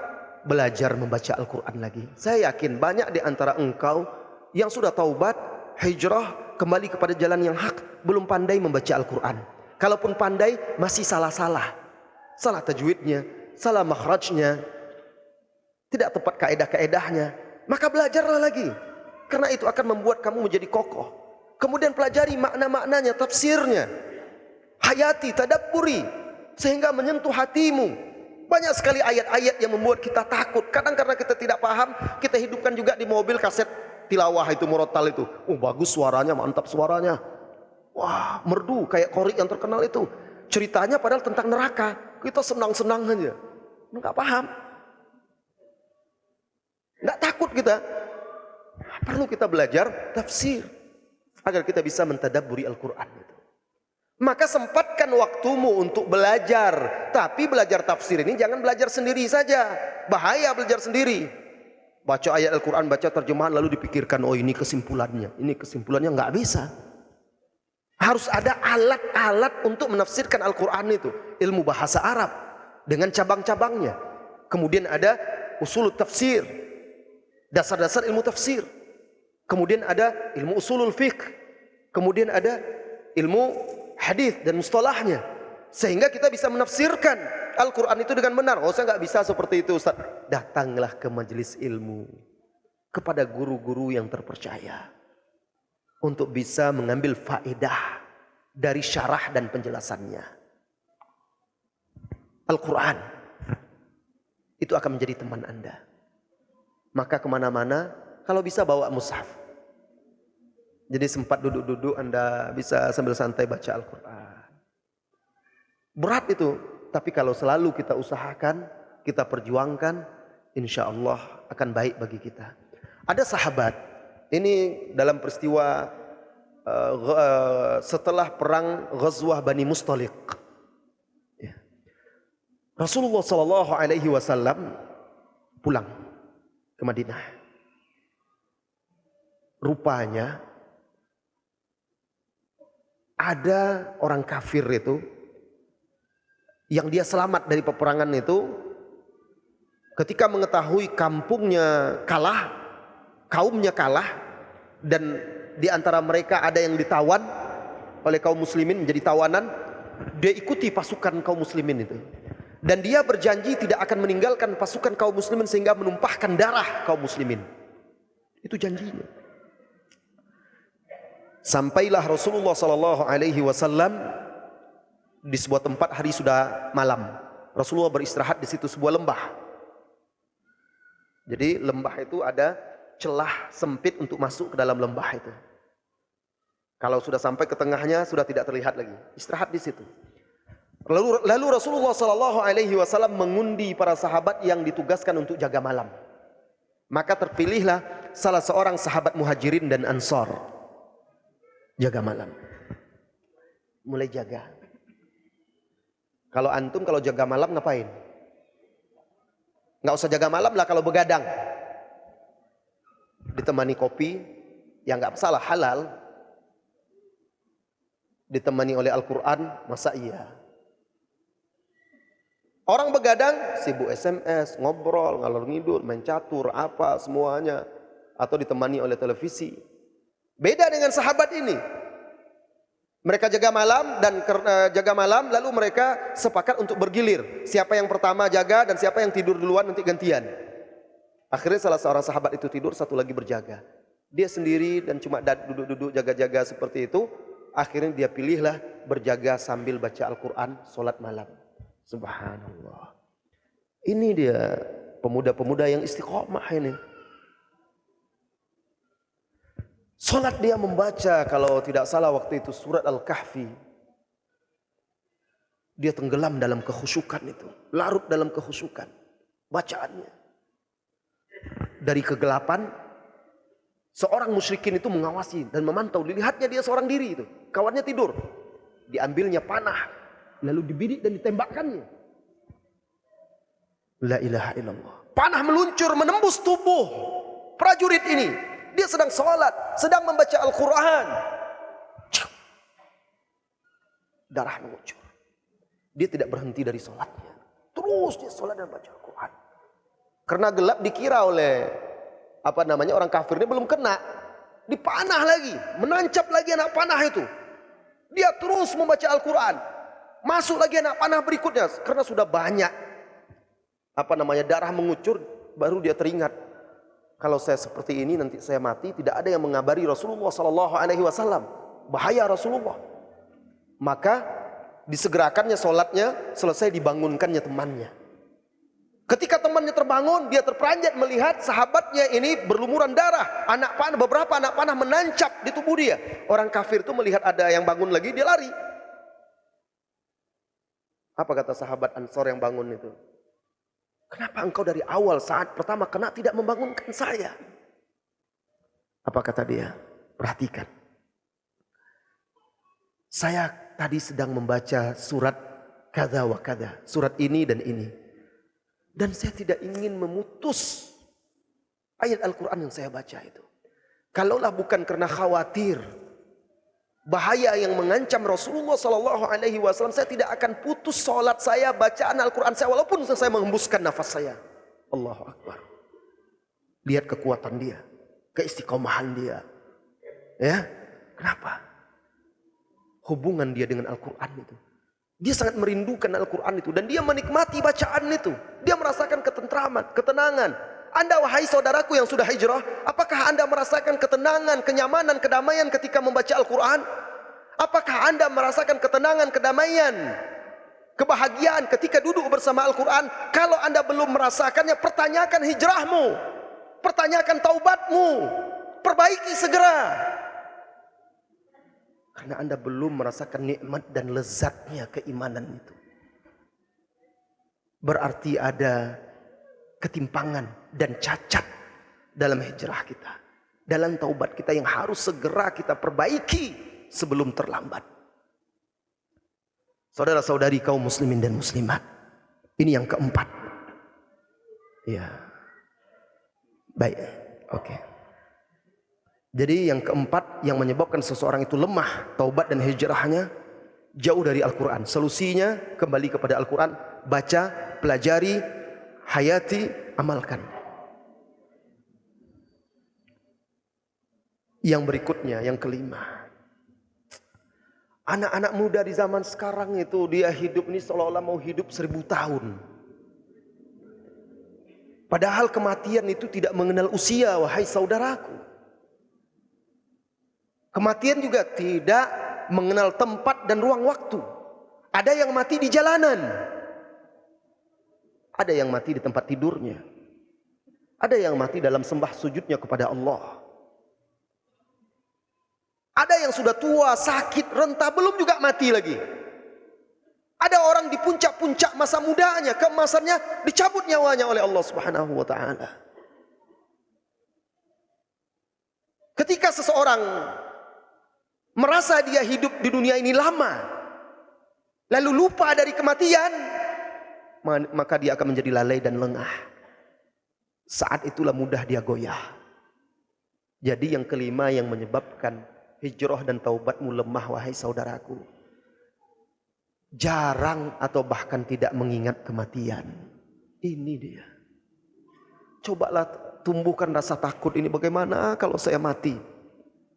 belajar membaca Al-Quran lagi. Saya yakin banyak di antara engkau yang sudah taubat, hijrah, kembali kepada jalan yang hak, belum pandai membaca Al-Quran. Kalaupun pandai, masih salah-salah. Salah tajwidnya, salah makhrajnya, tidak tepat kaedah-kaedahnya. Maka belajarlah lagi, karena itu akan membuat kamu menjadi kokoh. Kemudian pelajari makna-maknanya, tafsirnya, hayati, tadabburi, sehingga menyentuh hatimu. Banyak sekali ayat-ayat yang membuat kita takut. Kadang karena kita tidak paham, kita hidupkan juga di mobil kaset tilawah itu, murotal itu. Bagus suaranya, mantap suaranya. Wah, merdu kayak Qori yang terkenal itu. Ceritanya padahal tentang neraka. Kita senang-senang aja, nggak paham. Nggak takut kita. Perlu kita belajar tafsir. agar kita bisa mentadabburi Al-Quran itu. Maka sempatkan waktumu untuk belajar. Tapi belajar tafsir ini jangan belajar sendiri saja. Bahaya belajar sendiri. Baca ayat Al-Quran, baca terjemahan, lalu dipikirkan, oh ini kesimpulannya. Ini kesimpulannya, nggak bisa. Harus ada alat-alat untuk menafsirkan Al-Quran itu. Ilmu bahasa Arab dengan cabang-cabangnya. Kemudian ada usul tafsir, dasar-dasar ilmu tafsir. Kemudian ada ilmu usulul fiqh. Kemudian ada ilmu hadis dan mustalahnya. Sehingga kita bisa menafsirkan Al-Quran itu dengan benar. Oh, saya nggak bisa seperti itu, Ustaz. Datanglah ke majelis ilmu, kepada guru-guru yang terpercaya, untuk bisa mengambil faedah dari syarah dan penjelasannya. Al-Quran itu akan menjadi teman Anda. Maka kemana-mana, kalau bisa bawa mushaf. Jadi sempat duduk-duduk Anda bisa sambil santai baca Al-Quran. Berat itu, tapi kalau selalu kita usahakan, kita perjuangkan, insya Allah akan baik bagi kita. Ada sahabat, ini dalam peristiwa setelah perang Ghazwah Bani Mustaliq. Rasulullah SAW pulang ke Madinah. Rupanya ada orang kafir itu yang dia selamat dari peperangan itu, ketika mengetahui kampungnya kalah, kaumnya kalah, dan di antara mereka ada yang ditawan oleh kaum muslimin menjadi tawanan, dia ikuti pasukan kaum muslimin itu. Dan dia berjanji tidak akan meninggalkan pasukan kaum muslimin sehingga menumpahkan darah kaum muslimin. Itu janjinya. Sampailah Rasulullah SAW di sebuah tempat, hari sudah malam. Rasulullah beristirahat di situ, sebuah lembah. Jadi lembah itu ada celah sempit untuk masuk ke dalam lembah itu. Kalau sudah sampai ke tengahnya sudah tidak terlihat lagi. Istirahat di situ. Lalu Rasulullah SAW mengundi para sahabat yang ditugaskan untuk jaga malam. Maka terpilihlah salah seorang sahabat Muhajirin dan Ansor jaga malam. Mulai jaga. Kalau antum kalau jaga malam ngapain? Nggak usah jaga malam lah kalau begadang. Ditemani kopi, yang nggak salah, halal. Ditemani oleh Al-Quran, masa iya? Orang begadang sibuk SMS, ngobrol, ngalor ngidul, main catur, apa semuanya, atau ditemani oleh televisi. Beda dengan sahabat ini. Mereka jaga malam dan jaga malam, lalu mereka sepakat untuk bergilir. Siapa yang pertama jaga dan siapa yang tidur duluan nanti gantian. Akhirnya salah seorang sahabat itu tidur, satu lagi berjaga. Dia sendiri dan cuma duduk-duduk jaga-jaga seperti itu. Akhirnya dia pilihlah berjaga sambil baca Al-Quran, sholat malam. Subhanallah. Ini dia pemuda-pemuda yang istiqomah ini. Salat dia membaca, kalau tidak salah waktu itu surat Al-Kahfi. Dia tenggelam dalam kekhusyukan itu, larut dalam kekhusyukan bacaannya. Dari kegelapan, seorang musyrikin itu mengawasi dan memantau. Dilihatnya dia seorang diri itu, kawannya tidur. Diambilnya panah, lalu dibidik dan ditembakkannya. La ilaha illallah. Panah meluncur menembus tubuh prajurit ini. Dia sedang sholat, sedang membaca Al-Quran. Darah mengucur. Dia tidak berhenti dari sholatnya. Terus dia sholat dan baca Al-Quran. Karena gelap dikira oleh orang kafir, dia belum kena. Dipanah lagi, menancap lagi anak panah itu. Dia terus membaca Al-Quran. Masuk lagi anak panah berikutnya, karena sudah banyak darah mengucur, baru dia teringat, kalau saya seperti ini nanti saya mati, tidak ada yang mengabari Rasulullah SAW. Bahaya Rasulullah. Maka disegerakannya sholatnya, selesai dibangunkannya temannya. Ketika temannya terbangun, dia terperanjat melihat sahabatnya ini berlumuran darah. Beberapa anak panah menancap di tubuh dia. Orang kafir itu melihat ada yang bangun lagi, dia lari. Apa kata sahabat Ansor yang bangun itu? Kenapa engkau dari awal saat pertama kena tidak membangunkan saya? Apa kata dia? Perhatikan. Saya tadi sedang membaca surat kada wa kada, surat ini dan ini. Dan saya tidak ingin memutus ayat Al-Quran yang saya baca itu. Kalaulah bukan karena khawatir bahaya yang mengancam Rasulullah SAW, saya tidak akan putus sholat saya, bacaan Al-Quran saya, walaupun saya menghembuskan nafas saya. Allahu Akbar. Lihat kekuatan dia, keistiqomahan dia. Ya, kenapa? Hubungan dia dengan Al-Quran itu. Dia sangat merindukan Al-Quran itu. Dan dia menikmati bacaan itu. Dia merasakan ketentraman, ketenangan. Anda wahai saudaraku yang sudah hijrah, apakah Anda merasakan ketenangan, kenyamanan, kedamaian ketika membaca Al-Quran? Apakah Anda merasakan ketenangan, kedamaian, kebahagiaan ketika duduk bersama Al-Quran? Kalau Anda belum merasakannya, pertanyakan hijrahmu, pertanyakan taubatmu, perbaiki segera. Karena Anda belum merasakan nikmat dan lezatnya keimanan itu. Berarti ada ketimpangan dan cacat dalam hijrah kita, dalam taubat kita yang harus segera kita perbaiki sebelum terlambat. Saudara-saudari kaum muslimin dan muslimat, ini yang keempat. Ya, baik, oke. Jadi yang keempat yang menyebabkan seseorang itu lemah taubat dan hijrahnya, jauh dari Al-Quran. Solusinya kembali kepada Al-Quran, baca, pelajari, hayati, amalkan. Yang berikutnya, yang kelima, anak-anak muda di zaman sekarang itu dia hidup ini seolah-olah mau hidup 1000 tahun. Padahal kematian itu tidak mengenal usia, wahai saudaraku. Kematian juga tidak mengenal tempat dan ruang waktu. Ada yang mati di jalanan. Ada yang mati di tempat tidurnya. Ada yang mati dalam sembah sujudnya kepada Allah. Ada yang sudah tua, sakit, renta, belum juga mati lagi. Ada orang di puncak-puncak masa mudanya, keemasannya, dicabut nyawanya oleh Allah Subhanahu wa taala. Ketika seseorang merasa dia hidup di dunia ini lama, lalu lupa dari kematian, maka dia akan menjadi lalai dan lengah. Saat itulah mudah dia goyah. Jadi yang kelima yang menyebabkan hijrah dan taubatmu lemah, wahai saudaraku, jarang atau bahkan tidak mengingat kematian. Ini dia. Cobalah tumbuhkan rasa takut ini. Bagaimana kalau saya mati?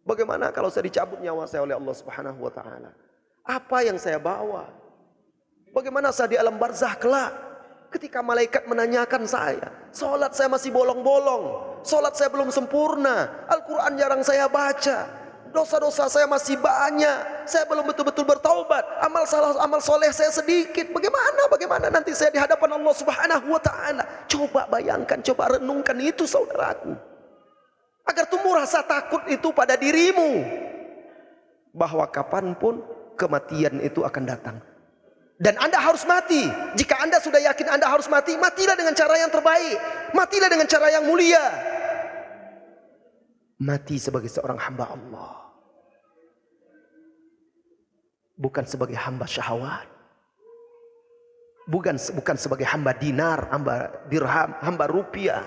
Bagaimana kalau saya dicabut nyawa saya oleh Allah Subhanahu wa taala? Apa yang saya bawa? Bagaimana saya di alam barzah kelak? Ketika malaikat menanyakan saya, salat saya masih bolong-bolong, salat saya belum sempurna, Al-Quran jarang saya baca, dosa-dosa saya masih banyak, saya belum betul-betul bertaubat, amal soleh saya sedikit. Bagaimana nanti saya di hadapan Allah Subhanahu wa taala? Coba bayangkan, coba renungkan itu saudaraku. Agar tumbuh rasa takut itu pada dirimu, bahwa kapanpun kematian itu akan datang. Dan Anda harus mati. Jika Anda sudah yakin Anda harus mati, matilah dengan cara yang terbaik. Matilah dengan cara yang mulia. Mati sebagai seorang hamba Allah, bukan sebagai hamba syahwat. Bukan sebagai hamba dinar, hamba dirham, hamba rupiah.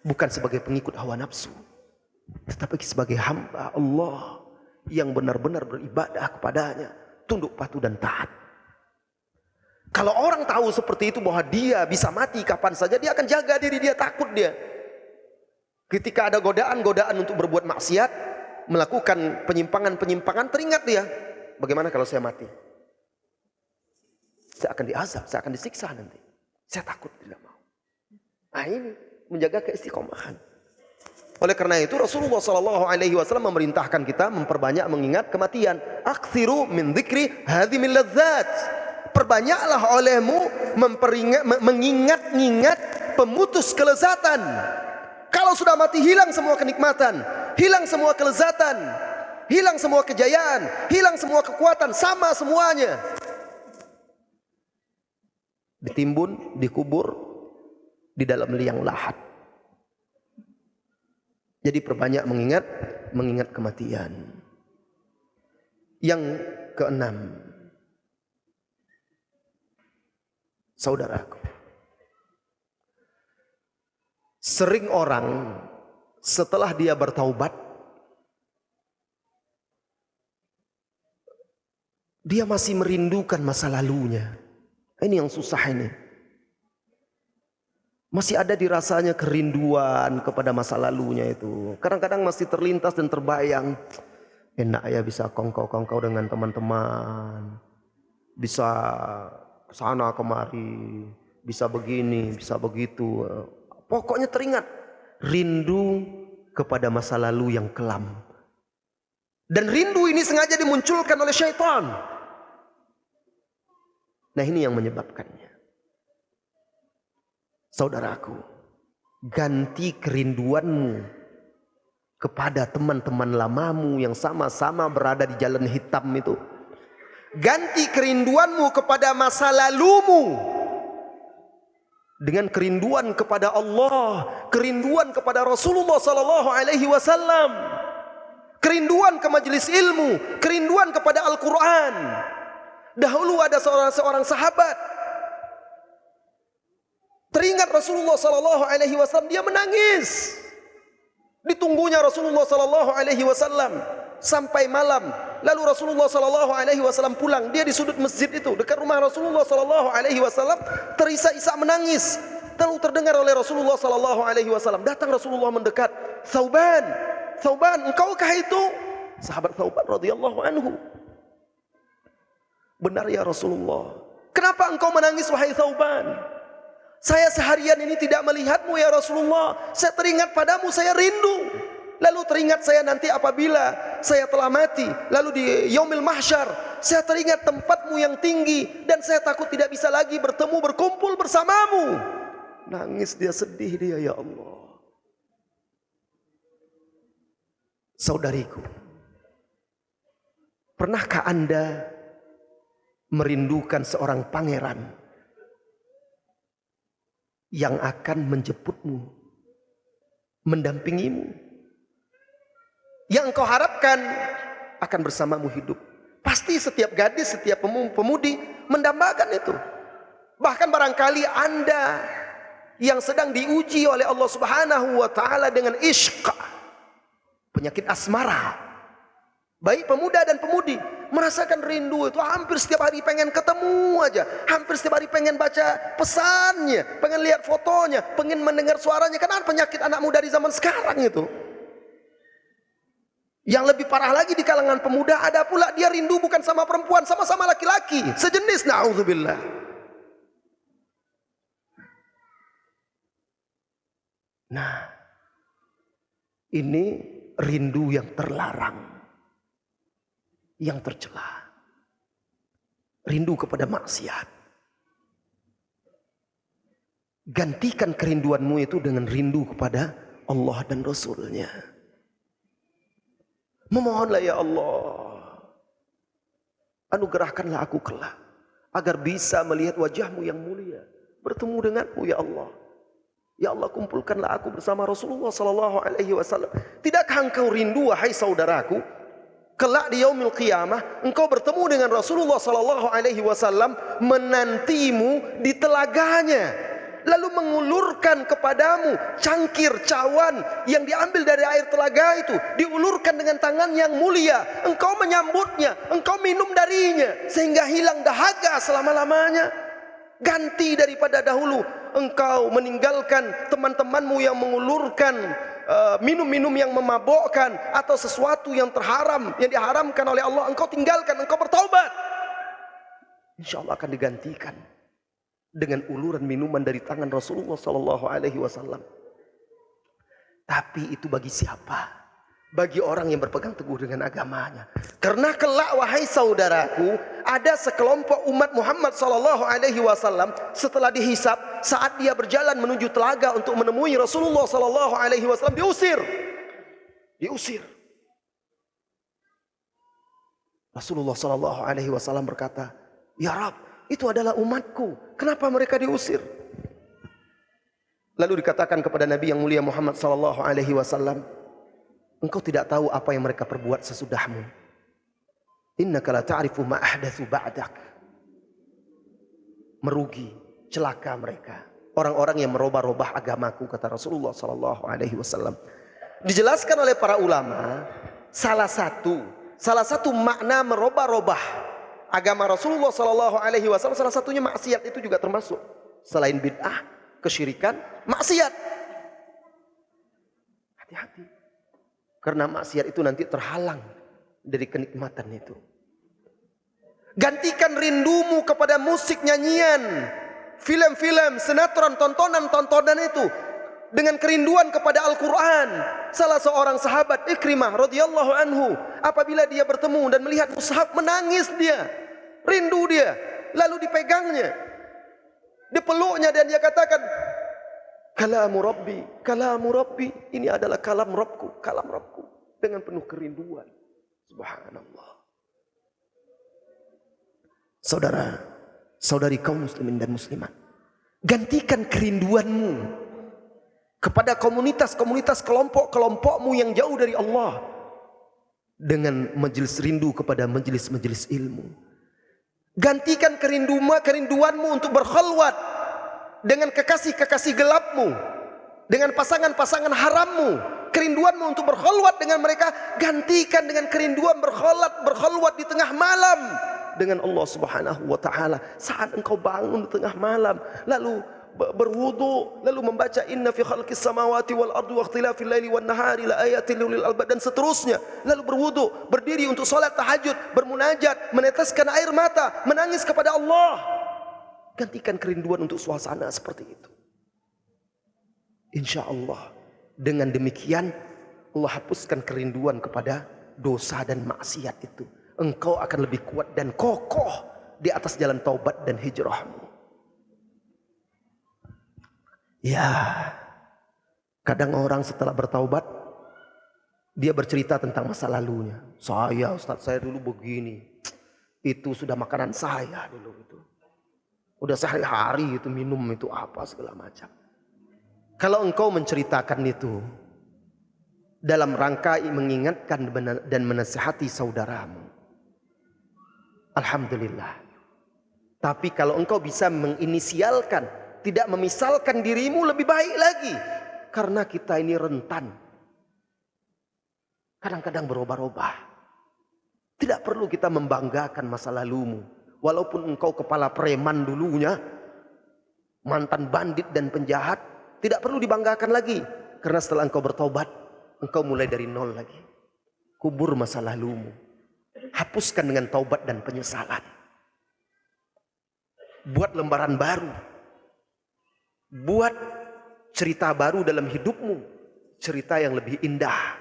Bukan sebagai pengikut hawa nafsu, tetapi sebagai hamba Allah yang benar-benar beribadah kepadanya, tunduk patuh dan taat. Kalau orang tahu seperti itu, bahwa dia bisa mati kapan saja, dia akan jaga diri dia, takut dia. Ketika ada godaan-godaan untuk berbuat maksiat, melakukan penyimpangan-penyimpangan, teringat dia, bagaimana kalau saya mati? Saya akan diazab, saya akan disiksa nanti. Saya takut, tidak mau. Nah ini menjaga keistiqomahan. Oleh karena itu Rasulullah SAW memerintahkan kita memperbanyak mengingat kematian. Aktsiru min dzikri hadhimil ladzat. Perbanyaklah olehmu mengingat-ingat pemutus kelezatan. Kalau sudah mati, hilang semua kenikmatan, hilang semua kelezatan, hilang semua kejayaan, hilang semua kekuatan, sama semuanya. Ditimbun, dikubur di dalam liang lahat. Jadi perbanyak mengingat kematian. Yang keenam, saudaraku, sering orang setelah dia bertaubat, dia masih merindukan masa lalunya. Ini yang susah ini. Masih ada dirasanya kerinduan kepada masa lalunya itu. Kadang-kadang masih terlintas dan terbayang, enak ya bisa kongkau-kongkau dengan teman-teman, bisa sana kemari, bisa begini, bisa begitu. Pokoknya teringat rindu kepada masa lalu yang kelam. Dan rindu ini sengaja dimunculkan oleh syaitan. Nah, ini yang menyebabkannya. Saudaraku, ganti kerinduanmu kepada teman-teman lamamu yang sama-sama berada di jalan hitam itu. Ganti kerinduanmu kepada masa lalumu dengan kerinduan kepada Allah, kerinduan kepada Rasulullah sallallahu alaihi wasallam, kerinduan ke majelis ilmu, kerinduan kepada Al-Qur'an. Dahulu ada seorang sahabat, teringat Rasulullah sallallahu alaihi wasallam, dia menangis. Ditunggunya Rasulullah sallallahu alaihi wasallam sampai malam. Lalu Rasulullah sallallahu alaihi wasallam pulang. Dia di sudut masjid itu dekat rumah Rasulullah sallallahu alaihi wasallam, terisak-isak menangis. Lalu terdengar oleh Rasulullah sallallahu alaihi wasallam. Datang Rasulullah mendekat. Thauban, Thauban, engkaukah itu? Sahabat Thauban radhiyallahu anhu. Benar ya Rasulullah. Kenapa engkau menangis wahai Thauban? Saya seharian ini tidak melihatmu ya Rasulullah. Saya teringat padamu, saya rindu. Lalu teringat saya nanti apabila saya telah mati. Lalu di yaumil mahsyar, saya teringat tempatmu yang tinggi. Dan saya takut tidak bisa lagi bertemu, berkumpul bersamamu. Nangis dia, sedih dia, ya Allah. Saudariku, pernahkah Anda merindukan seorang pangeran yang akan menjemputmu, mendampingimu, yang engkau harapkan akan bersamamu hidup? Pasti setiap gadis, setiap pemudi mendambakan itu. Bahkan barangkali Anda yang sedang diuji oleh Allah Subhanahu wa taala dengan ishq, penyakit asmara, baik pemuda dan pemudi merasakan rindu itu, hampir setiap hari pengen ketemu aja, hampir setiap hari pengen baca pesannya, pengen lihat fotonya, pengen mendengar suaranya. Karena penyakit anak muda di zaman sekarang itu. Yang lebih parah lagi di kalangan pemuda, ada pula dia rindu bukan sama perempuan, sama-sama laki-laki sejenis, na'udzubillah. Nah, ini rindu yang terlarang, yang tercela. Rindu kepada maksiat. Gantikan kerinduanmu itu dengan rindu kepada Allah dan Rasulnya. Memohonlah ya Allah, anugerahkanlah aku kelak agar bisa melihat wajahmu yang mulia, bertemu denganmu ya Allah. Ya Allah, kumpulkanlah aku bersama Rasulullah sallallahu alaihi wasallam. Tidakkah engkau rindu wahai saudaraku, kelak di yaumil qiyamah engkau bertemu dengan Rasulullah sallallahu alaihi wasallam, menantimu di telaganya, lalu mengulurkan kepadamu cangkir cawan yang diambil dari air telaga itu, diulurkan dengan tangan yang mulia, engkau menyambutnya, engkau minum darinya sehingga hilang dahaga selama-lamanya. Ganti daripada dahulu engkau meninggalkan teman-temanmu yang mengulurkan minum-minum yang memabukkan atau sesuatu yang terharam, yang diharamkan oleh Allah, engkau tinggalkan, engkau bertaubat, insya Allah akan digantikan dengan uluran minuman dari tangan Rasulullah sallallahu alaihi wasallam. Tapi itu bagi siapa? Bagi orang yang berpegang teguh dengan agamanya. Karena kelak wahai saudaraku, ada sekelompok umat Muhammad sallallahu alaihi wasallam setelah dihisab, saat dia berjalan menuju telaga untuk menemui Rasulullah sallallahu alaihi wasallam, diusir. Rasulullah sallallahu alaihi wasallam berkata, "Ya Rabb, itu adalah umatku. Kenapa mereka diusir?" Lalu dikatakan kepada Nabi yang mulia Muhammad sallallahu alaihi wasallam, "Engkau tidak tahu apa yang mereka perbuat sesudahmu. Innaka la ta'rifu ma ahdatsu ba'dak. Merugi, celaka mereka. Orang-orang yang merubah-rubah agamaku, kata Rasulullah sallallahu alaihi wasallam. Dijelaskan oleh para ulama, salah satu makna merubah-rubah agama Rasulullah sallallahu alaihi wasallam, salah satunya maksiat, itu juga termasuk. Selain bid'ah, kesyirikan, maksiat. Hati-hati. Karena maksiat itu nanti terhalang dari kenikmatan itu. Gantikan rindumu kepada musik, nyanyian, film-film, sinetron, tontonan itu dengan kerinduan kepada Al-Quran. Salah seorang sahabat, Ikrimah radhiyallahu anhu, apabila dia bertemu dan melihat mushaf, menangis dia, rindu dia, lalu dipegangnya, dipeluknya, dan dia katakan, kalamu Rabbi, ini adalah kalam Rabbku, dengan penuh kerinduan. Subhanallah. Saudara, saudari kaum muslimin dan muslimat, gantikan kerinduanmu kepada komunitas-komunitas, kelompok-kelompokmu yang jauh dari Allah dengan majelis rindu kepada majelis-majelis ilmu. Gantikan kerinduanmu untuk berkhalwat dengan kekasih-kekasih gelapmu, dengan pasangan-pasangan harammu. Kerinduanmu untuk berkhalwat dengan mereka, gantikan dengan kerinduan berkhalwat di tengah malam dengan Allah Subhanahu wa taala. Saat engkau bangun di tengah malam, lalu berwudu, lalu membaca inna fi khalqis samawati wal ardi wa ikhtilafil laili wan nahari la ayatin lil albab, dan seterusnya. Lalu berwudu, berdiri untuk salat tahajud, bermunajat, meneteskan air mata, menangis kepada Allah. Gantikan kerinduan untuk suasana seperti itu. Insya Allah dengan demikian Allah hapuskan kerinduan kepada dosa dan maksiat itu. Engkau akan lebih kuat dan kokoh di atas jalan taubat dan hijrahmu. Ya, kadang orang setelah bertaubat, dia bercerita tentang masa lalunya. Ustaz, saya dulu begini. Itu sudah makanan saya dulu itu. Udah sehari-hari itu minum itu apa segala macam. Kalau engkau menceritakan itu dalam rangka mengingatkan dan menasihati saudaramu, alhamdulillah. Tapi kalau engkau bisa menginisialkan, tidak memisalkan dirimu, lebih baik lagi. Karena kita ini rentan, kadang-kadang berubah-ubah. Tidak perlu kita membanggakan masa lalumu. Walaupun engkau kepala preman dulunya, mantan bandit dan penjahat, tidak perlu dibanggakan lagi. Karena setelah engkau bertobat, engkau mulai dari nol lagi. Kubur masa lalumu, hapuskan dengan taubat dan penyesalan. Buat lembaran baru, buat cerita baru dalam hidupmu, cerita yang lebih indah.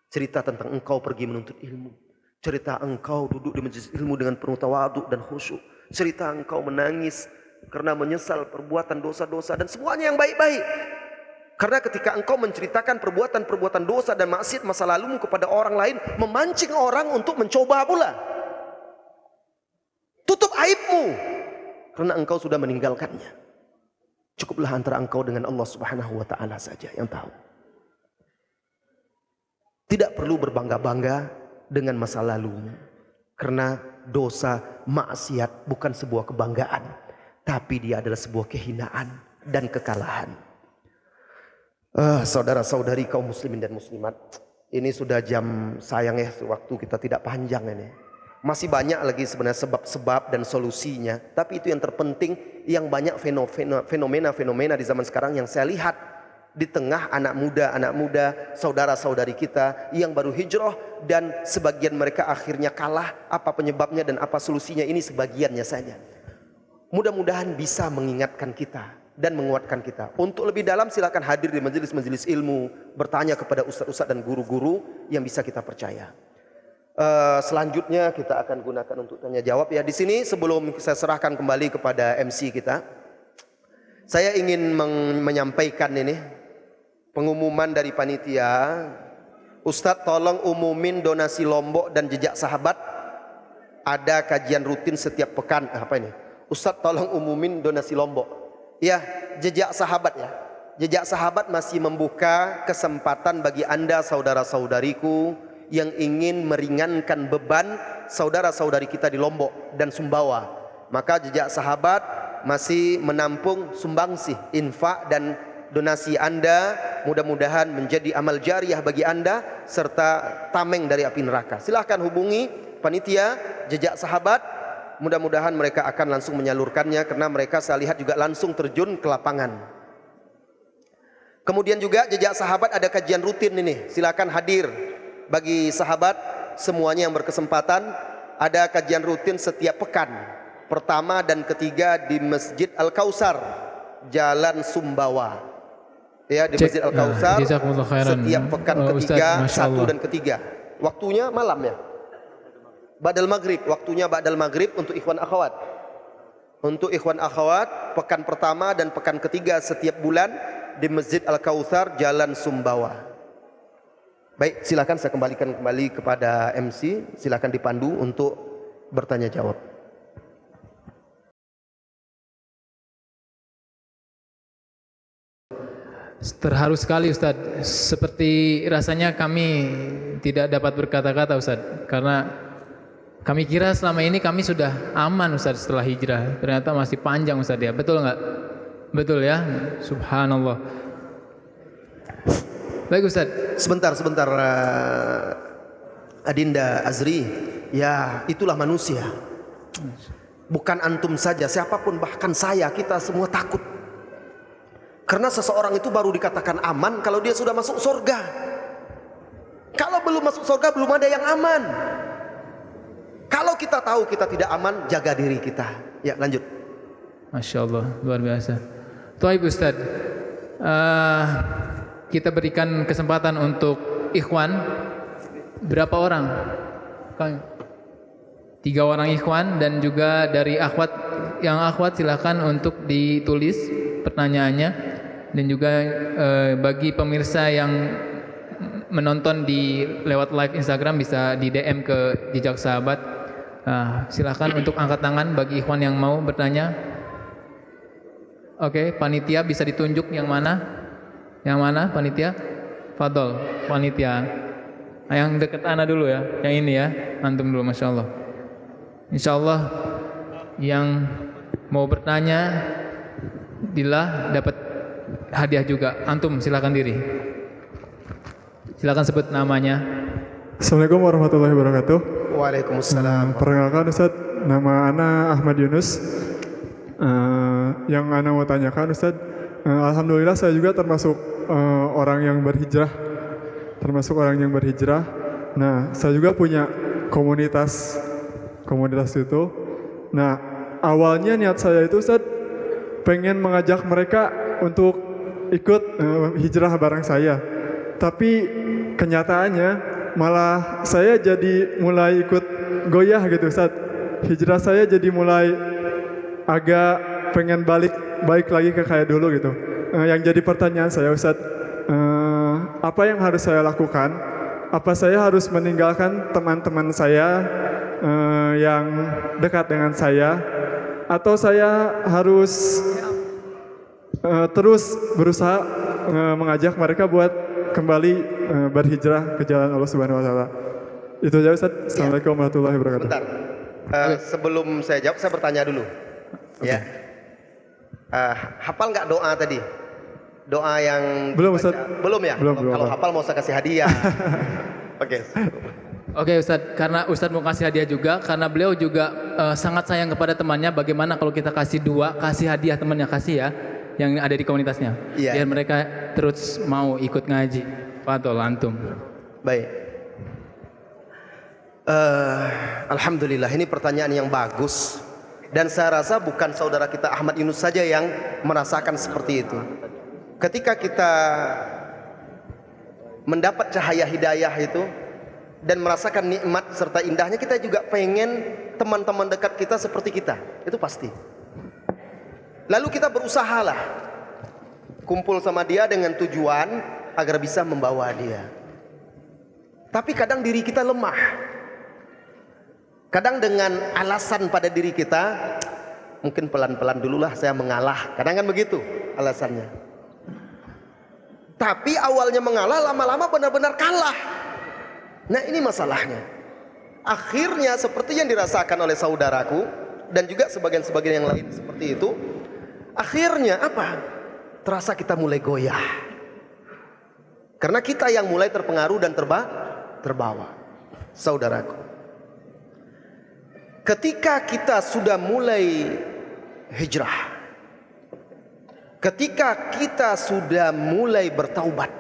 Cerita tentang engkau pergi menuntut ilmu, cerita engkau duduk di majelis ilmu dengan penuh tawadhu dan khusyuk, cerita engkau menangis karena menyesal perbuatan dosa-dosa dan semuanya yang baik-baik. Karena ketika engkau menceritakan perbuatan-perbuatan dosa dan maksiat masa lalumu kepada orang lain, memancing orang untuk mencoba pula. Tutup aibmu karena engkau sudah meninggalkannya. Cukuplah antara engkau dengan Allah Subhanahu wa taala saja yang tahu. Tidak perlu berbangga-bangga dengan masa lalumu. Karena dosa, maksiat bukan sebuah kebanggaan, tapi dia adalah sebuah kehinaan dan kekalahan. Saudara-saudari kaum muslimin dan muslimat, ini sudah jam, sayang ya, waktu kita tidak panjang ini. Masih banyak lagi sebenarnya sebab-sebab dan solusinya, tapi itu yang terpenting, yang banyak fenomena-fenomena di zaman sekarang yang saya lihat di tengah anak muda, saudara-saudari kita yang baru hijrah, dan sebagian mereka akhirnya kalah. Apa penyebabnya dan apa solusinya, ini sebagiannya saja. Mudah-mudahan bisa mengingatkan kita dan menguatkan kita. Untuk lebih dalam silakan hadir di majelis-majelis ilmu, bertanya kepada ustaz-ustaz dan guru-guru yang bisa kita percaya. Selanjutnya kita akan gunakan untuk tanya jawab ya. Di sini sebelum saya serahkan kembali kepada MC kita, saya ingin menyampaikan ini pengumuman dari panitia. Ustadz tolong umumin donasi lombok dan jejak sahabat. Ada kajian rutin setiap pekan. Apa ini? Ustadz tolong umumin donasi lombok. Ya, jejak sahabat ya. Jejak sahabat masih membuka kesempatan bagi Anda saudara-saudariku yang ingin meringankan beban saudara-saudari kita di Lombok dan Sumbawa. Maka Jejak Sahabat masih menampung sumbangsih, infak dan donasi Anda, mudah-mudahan menjadi amal jariah bagi Anda serta tameng dari api neraka. Silahkan hubungi panitia Jejak Sahabat, mudah-mudahan mereka akan langsung menyalurkannya karena mereka saya lihat juga langsung terjun ke lapangan. Kemudian juga Jejak Sahabat ada kajian rutin ini, silakan hadir. Bagi sahabat semuanya yang berkesempatan, ada kajian rutin setiap pekan, pertama dan ketiga di Masjid Al-Kausar, Jalan Sumbawa. Ya, di Masjid Al-Kausar setiap pekan ketiga, satu dan ketiga. Waktunya malam ya, ba'dal maghrib, waktunya ba'dal maghrib untuk ikhwan akhwat. Untuk ikhwan akhwat, pekan pertama dan pekan ketiga setiap bulan di Masjid Al-Kausar, Jalan Sumbawa. Baik, silakan saya kembalikan kembali kepada MC, silakan dipandu untuk bertanya jawab. Terharu sekali Ustadz, seperti rasanya kami tidak dapat berkata-kata Ustadz, karena kami kira selama ini kami sudah aman Ustadz setelah hijrah, ternyata masih panjang Ustadz ya, betul nggak? Betul ya, subhanallah. Baik Ustadz. Sebentar Adinda Azri, ya itulah manusia. Bukan antum saja, siapapun bahkan saya, kita semua takut. Karena seseorang itu baru dikatakan aman kalau dia sudah masuk surga. Kalau belum masuk surga belum ada yang aman. Kalau kita tahu kita tidak aman, jaga diri kita. Ya, lanjut. Masya Allah, luar biasa. Tuaib Ustadz, kita berikan kesempatan untuk ikhwan. Berapa orang? 3 orang ikhwan dan juga dari akhwat. Yang akhwat silakan untuk ditulis pertanyaannya. Dan juga bagi pemirsa yang menonton di lewat live Instagram bisa di DM ke Jejak Sahabat. Silakan untuk angkat tangan bagi ikhwan yang mau bertanya. Oke, panitia bisa ditunjuk yang mana? Yang mana panitia? Fadol, panitia. Yang dekat ana dulu ya, yang ini ya, antum dulu, masya Allah. Insya Allah yang mau bertanya, Dila dapat hadiah juga. Antum silakan diri. Silakan sebut namanya. Assalamualaikum warahmatullahi wabarakatuh. Waalaikumsalam. Perkenalkan Ustaz, nama ana Ahmad Yunus. Yang ana mau tanyakan Ustaz, alhamdulillah saya juga termasuk orang yang berhijrah. Nah, saya juga punya komunitas itu. Nah, awalnya niat saya itu Ustaz pengen mengajak mereka untuk ikut hijrah bareng saya. Tapi kenyataannya malah saya jadi mulai ikut goyah gitu Ustaz. Hijrah saya jadi mulai agak pengen balik lagi ke kayak dulu gitu. Yang jadi pertanyaan saya Ustaz, apa yang harus saya lakukan? Apa saya harus meninggalkan teman-teman saya yang dekat dengan saya? Atau saya harus terus berusaha mengajak mereka buat kembali berhijrah ke jalan Allah Subhanahu wa taala? Itu aja Ustaz. Assalamualaikum warahmatullahi wabarakatuh. Bentar. Sebelum saya jawab, saya bertanya dulu. Ya. Hafal nggak doa tadi? Doa yang belum Ustaz. Belum ya? Belum. Kalau hafal mau saya kasih hadiah. Oke. Oke Ustadz, karena Ustadz mau kasih hadiah juga, karena beliau juga sangat sayang kepada temannya. Bagaimana kalau kita kasih 2, kasih hadiah temannya, kasih ya, yang ada di komunitasnya, iya, biar mereka terus mau ikut ngaji. Fadol antum. Baik. Alhamdulillah, ini pertanyaan yang bagus. Dan saya rasa bukan saudara kita Ahmad Yunus saja yang merasakan seperti itu. Ketika kita mendapat cahaya hidayah itu dan merasakan nikmat serta indahnya, kita juga pengen teman-teman dekat kita seperti kita. Itu pasti. Lalu kita berusahalah kumpul sama dia dengan tujuan agar bisa membawa dia. Tapi kadang diri kita lemah. Kadang dengan alasan pada diri kita, mungkin pelan-pelan dululah saya mengalah. Kadang kan begitu alasannya. Tapi awalnya mengalah, lama-lama benar-benar kalah. Nah, ini masalahnya. Akhirnya seperti yang dirasakan oleh saudaraku dan juga sebagian-sebagian yang lain seperti itu. Akhirnya apa? Terasa kita mulai goyah. Karena kita yang mulai terpengaruh dan terbawa. Saudaraku, ketika kita sudah mulai hijrah, ketika kita sudah mulai bertaubat,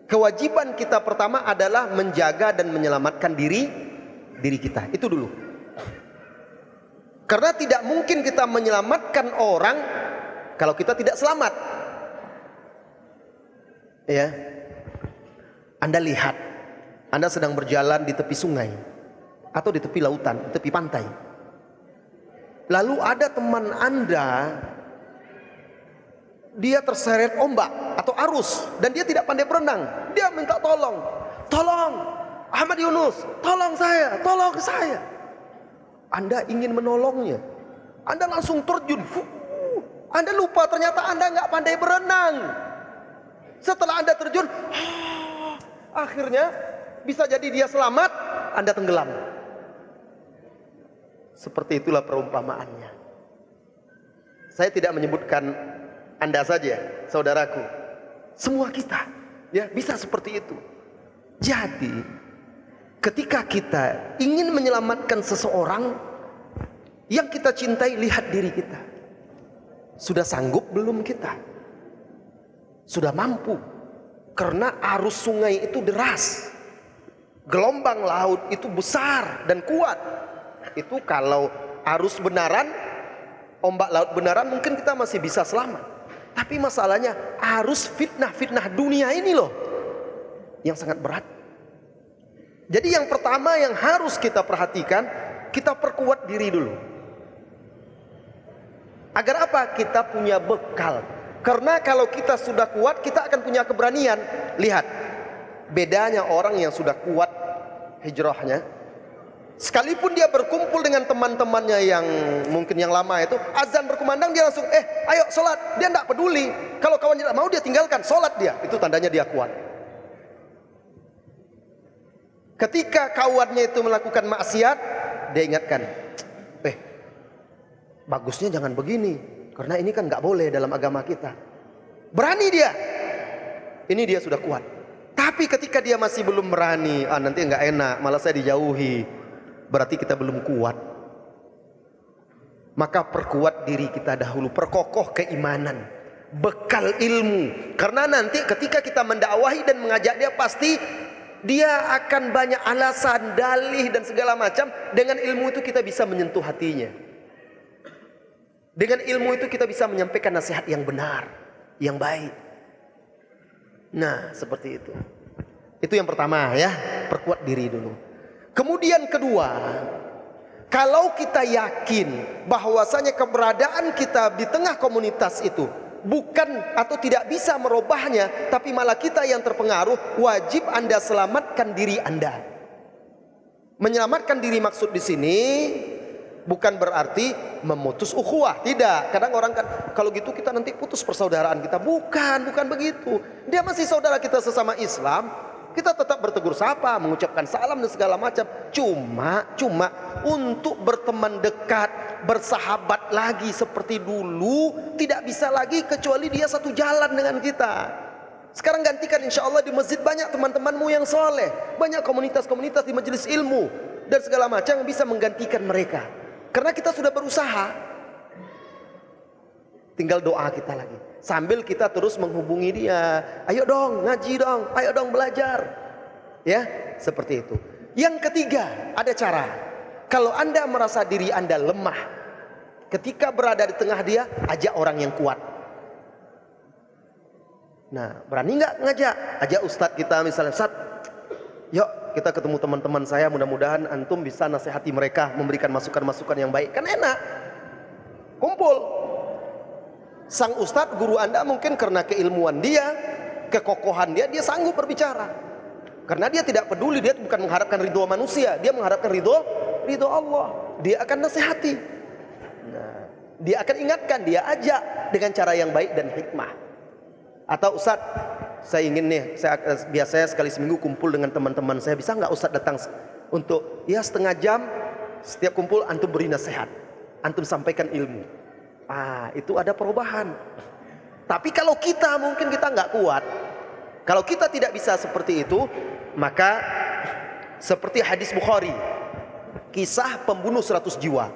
kewajiban kita pertama adalah menjaga dan menyelamatkan diri kita. Itu dulu. Karena tidak mungkin kita menyelamatkan orang kalau kita tidak selamat. Ya. Anda lihat, Anda sedang berjalan di tepi sungai atau di tepi lautan, di tepi pantai. Lalu ada teman Anda, dia terseret ombak atau arus dan dia tidak pandai berenang. Dia minta tolong. Tolong Ahmad Yunus, tolong saya. Anda ingin menolongnya. Anda langsung terjun. Anda lupa ternyata Anda nggak pandai berenang. Setelah Anda terjun, akhirnya bisa jadi dia selamat, Anda tenggelam. Seperti itulah perumpamaannya. Saya tidak menyebutkan Anda saja, saudaraku. Semua kita, ya, bisa seperti itu. Jadi, ketika kita ingin menyelamatkan seseorang yang kita cintai, lihat diri kita. Sudah sanggup belum kita? Sudah mampu? Karena arus sungai itu deras. Gelombang laut itu besar dan kuat. Itu kalau arus benaran, ombak laut benaran, mungkin kita masih bisa selamat. Tapi masalahnya arus fitnah dunia ini loh yang sangat berat. Jadi yang pertama yang harus kita perhatikan, kita perkuat diri dulu. Agar apa? Kita punya bekal. Karena kalau kita sudah kuat, kita akan punya keberanian. Lihat, bedanya orang yang sudah kuat hijrahnya, sekalipun dia berkumpul dengan teman-temannya yang mungkin yang lama itu, azan berkumandang dia langsung ayo sholat. Dia tidak peduli. Kalau kawannya tidak mau, dia tinggalkan, sholat dia. Itu tandanya dia kuat. Ketika kawannya itu melakukan maksiat, dia ingatkan, bagusnya jangan begini, karena ini kan nggak boleh dalam agama kita. Berani dia. Ini dia sudah kuat. Tapi ketika dia masih belum berani, nanti nggak enak, malah saya dijauhi. Berarti kita belum kuat. Maka perkuat diri kita dahulu, perkokoh keimanan, bekal ilmu. Karena nanti ketika kita mendakwahi dan mengajak dia, pasti dia akan banyak alasan, dalih dan segala macam. Dengan ilmu itu kita bisa menyentuh hatinya. Dengan ilmu itu kita bisa menyampaikan nasihat yang benar, yang baik. Nah, seperti itu. Itu yang pertama ya, perkuat diri dulu. Kemudian kedua, kalau kita yakin bahwasanya keberadaan kita di tengah komunitas itu bukan atau tidak bisa merubahnya, tapi malah kita yang terpengaruh, wajib Anda selamatkan diri Anda. Menyelamatkan diri maksud di sini bukan berarti memutus ukhuwah, tidak. Kadang orang kan kalau gitu kita nanti putus persaudaraan kita. Bukan begitu. Dia masih saudara kita sesama Islam. Kita tetap bertegur sapa, mengucapkan salam dan segala macam. Cuma untuk berteman dekat, bersahabat lagi seperti dulu tidak bisa lagi kecuali dia satu jalan dengan kita. Sekarang gantikan, insya Allah di masjid banyak teman-temanmu yang soleh, banyak komunitas-komunitas di majelis ilmu dan segala macam yang bisa menggantikan mereka. Karena kita sudah berusaha. Tinggal doa kita lagi. Sambil kita terus menghubungi dia. Ayo dong ngaji dong. Ayo dong belajar. Ya, seperti itu. Yang ketiga, ada cara. Kalau Anda merasa diri Anda lemah, ketika berada di tengah dia, ajak orang yang kuat. Nah, berani nggak ngajak? Ajak ustadz kita misalnya, Ustadz, yuk kita ketemu teman-teman saya, mudah-mudahan antum bisa nasihati mereka, memberikan masukan-masukan yang baik. Kan enak. Kumpul. Sang ustadz, guru Anda mungkin karena keilmuan dia, kekokohan dia sanggup berbicara. Karena dia tidak peduli, dia bukan mengharapkan ridho manusia, dia mengharapkan ridho Allah. Dia akan nasihati. Nah, dia akan ingatkan, dia ajak dengan cara yang baik dan hikmah. Atau Ustadz, saya ingin nih, biasanya sekali seminggu kumpul dengan teman-teman saya, bisa nggak Ustadz datang untuk ya setengah jam, setiap kumpul antum beri nasihat, antum sampaikan ilmu. Itu ada perubahan. Tapi kalau kita mungkin kita nggak kuat, kalau kita tidak bisa seperti itu, maka seperti hadis Bukhari, kisah pembunuh 100 jiwa.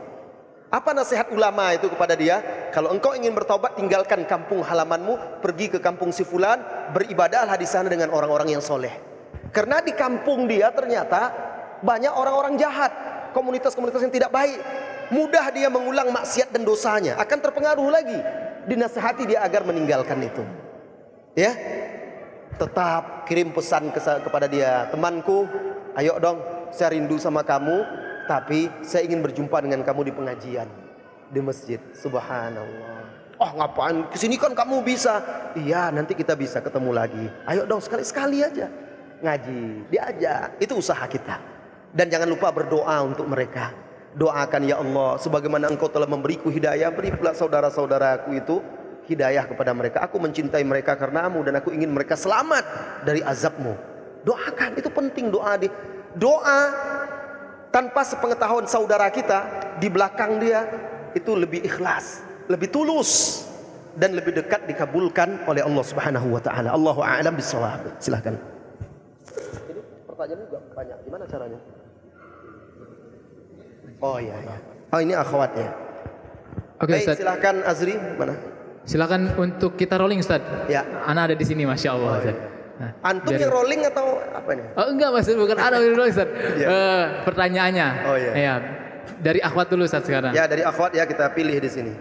Apa nasihat ulama itu kepada dia? Kalau engkau ingin bertaubat, tinggalkan kampung halamanmu, pergi ke kampung si fulan, beribadahlah di sana dengan orang-orang yang soleh. Karena di kampung dia ternyata banyak orang-orang jahat, komunitas-komunitas yang tidak baik. Mudah dia mengulang maksiat dan dosanya, akan terpengaruh lagi. Dinasihati dia agar meninggalkan itu. Ya, tetap kirim pesan kepada dia, temanku, ayo dong, saya rindu sama kamu. Tapi saya ingin berjumpa dengan kamu di pengajian, di masjid. Subhanallah. Oh ngapain kesini, kan kamu bisa. Iya nanti kita bisa ketemu lagi. Ayo dong sekali-sekali aja ngaji, diajak. Itu usaha kita. Dan jangan lupa berdoa untuk mereka. Doakan, ya Allah, sebagaimana engkau telah memberiku hidayah, beri pula saudara-saudaraku itu hidayah kepada mereka. Aku mencintai mereka karenamu dan aku ingin mereka selamat dari azabmu. Doakan, itu penting. Doa tanpa sepengetahuan saudara kita di belakang dia itu lebih ikhlas, lebih tulus, dan lebih dekat dikabulkan oleh Allah Subhanahu wa taala. Allahu a'lam bissawab. Silakan. Ini pertanyaan juga banyak. Gimana caranya? Oh iya. Oh ini akhwat ya. Oke, Ustaz. Silakan Azri, mana? Silakan untuk kita rolling, Ustaz. Ya. Ana ada di sini, Masya Allah, Ustaz. Nah, antum yang rolling atau apa ini? Oh enggak Mas, bukan ada yang rolling, Ustaz. Pertanyaannya. Oh iya. Ya. Dari akhwat dulu, Ustaz, sekarang. Ya, dari akhwat ya, kita pilih di sini.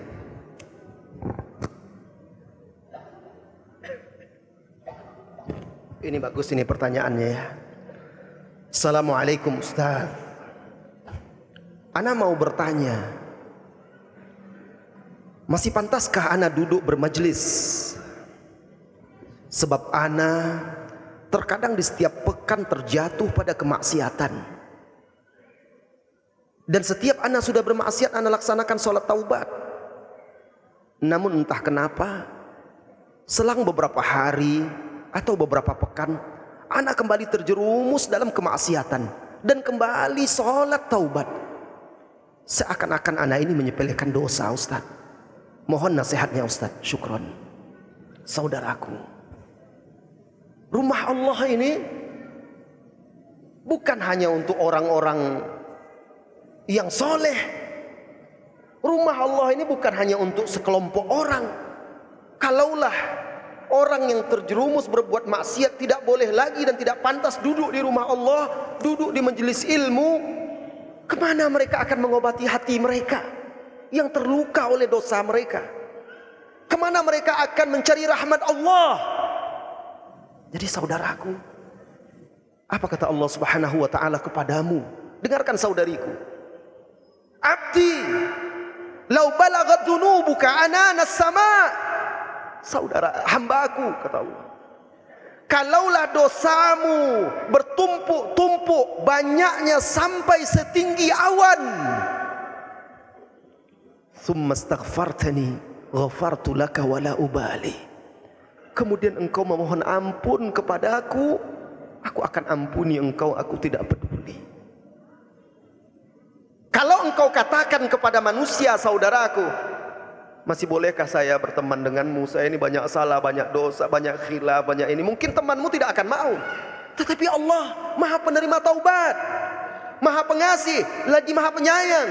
Ini bagus ini pertanyaannya ya. Assalamualaikum Ustaz. Ana mau bertanya, masih pantaskah ana duduk bermajlis? Sebab ana terkadang di setiap pekan terjatuh pada kemaksiatan. Dan setiap ana sudah bermaksiat, ana laksanakan sholat taubat. Namun entah kenapa, selang beberapa hari atau beberapa pekan, ana kembali terjerumus dalam kemaksiatan dan kembali sholat taubat. Seakan-akan ana ini menyepelekan dosa, Ustaz. Mohon nasihatnya, Ustaz. Syukron. Saudaraku, rumah Allah ini bukan hanya untuk orang-orang yang soleh. Rumah Allah ini bukan hanya untuk sekelompok orang. Kalaulah orang yang terjerumus berbuat maksiat tidak boleh lagi dan tidak pantas duduk di rumah Allah, duduk di majelis ilmu, kemana mereka akan mengobati hati mereka yang terluka oleh dosa mereka? Kemana mereka akan mencari rahmat Allah? Jadi saudaraku, apa kata Allah Subhanahu wa taala kepadamu? Dengarkan saudariku. Abdi, lau balagat dunubuka ananas sama. Saudara, hambaku, kata Allah, kalaulah dosamu bertumpuk-tumpuk banyaknya sampai setinggi awan, thumma astaghfartani ghafartu laka wala ubali, kemudian engkau memohon ampun kepadaku, aku akan ampuni engkau, aku tidak peduli. Kalau engkau katakan kepada manusia, saudaraku, masih bolehkah saya berteman denganmu? Saya ini banyak salah, banyak dosa, banyak khilaf, banyak ini. Mungkin temanmu tidak akan mau. Tetapi Allah Maha penerima taubat, Maha pengasih, lagi Maha penyayang.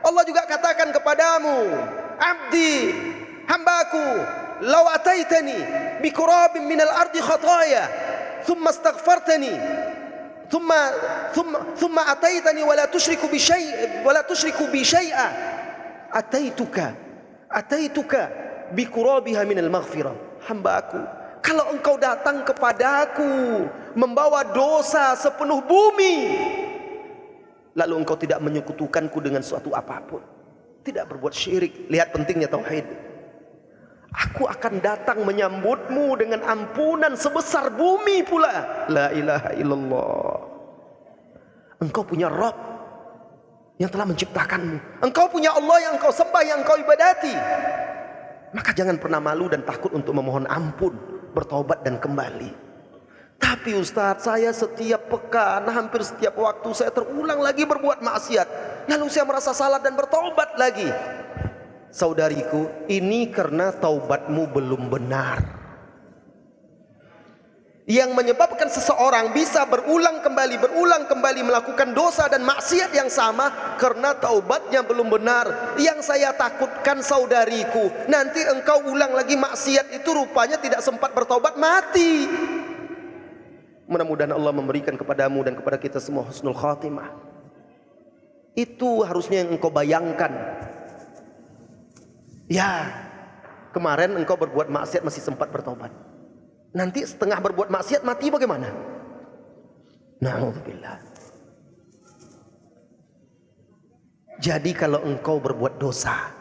Allah juga katakan kepadamu, abdi, hambaku, law ataitani bi qurabin minal ardi khataya, thumma astaghfartani, thumma ataitani wala tusyriku bi syai'a, ataituka bi qurabiha minal maghfirah. Hambaku, kalau engkau datang kepadaku membawa dosa sepenuh bumi, lalu engkau tidak menyekutukanku dengan suatu apapun, tidak berbuat syirik. Lihat pentingnya tauhid. Aku akan datang menyambutmu dengan ampunan sebesar bumi pula. La ilaha illallah. Engkau punya Rabb yang telah menciptakanmu. Engkau punya Allah yang engkau sembah, yang engkau ibadati. Maka jangan pernah malu dan takut untuk memohon ampun bertobat dan kembali. Tapi Ustadz, saya setiap pekan, hampir setiap waktu saya terulang lagi berbuat maksiat. Lalu saya merasa salah dan bertobat lagi. Saudariku, ini karena taubatmu belum benar. Yang menyebabkan seseorang bisa berulang kembali melakukan dosa dan maksiat yang sama karena taubatnya belum benar. Yang saya takutkan saudariku, nanti engkau ulang lagi maksiat itu rupanya tidak sempat bertaubat, mati. Mudah-mudahan Allah memberikan kepadamu dan kepada kita semua husnul khatimah. Itu harusnya yang engkau bayangkan. Ya, kemarin engkau berbuat maksiat masih sempat bertobat. Nanti setengah berbuat maksiat mati bagaimana? Na'udzubillah. Jadi kalau engkau berbuat dosa,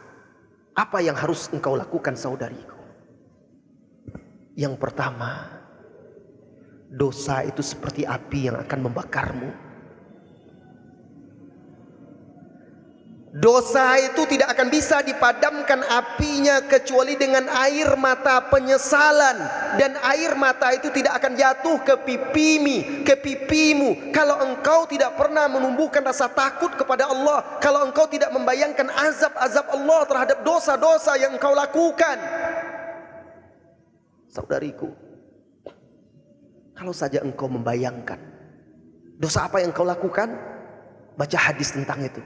apa yang harus engkau lakukan saudariku? Yang pertama, dosa itu seperti api yang akan membakarmu. Dosa itu tidak akan bisa dipadamkan apinya kecuali dengan air mata penyesalan. Dan air mata itu tidak akan jatuh ke pipimu kalau engkau tidak pernah menumbuhkan rasa takut kepada Allah. Kalau engkau tidak membayangkan azab-azab Allah terhadap dosa-dosa yang engkau lakukan. Saudariku, kalau saja engkau membayangkan dosa apa yang engkau lakukan, baca hadis tentang itu.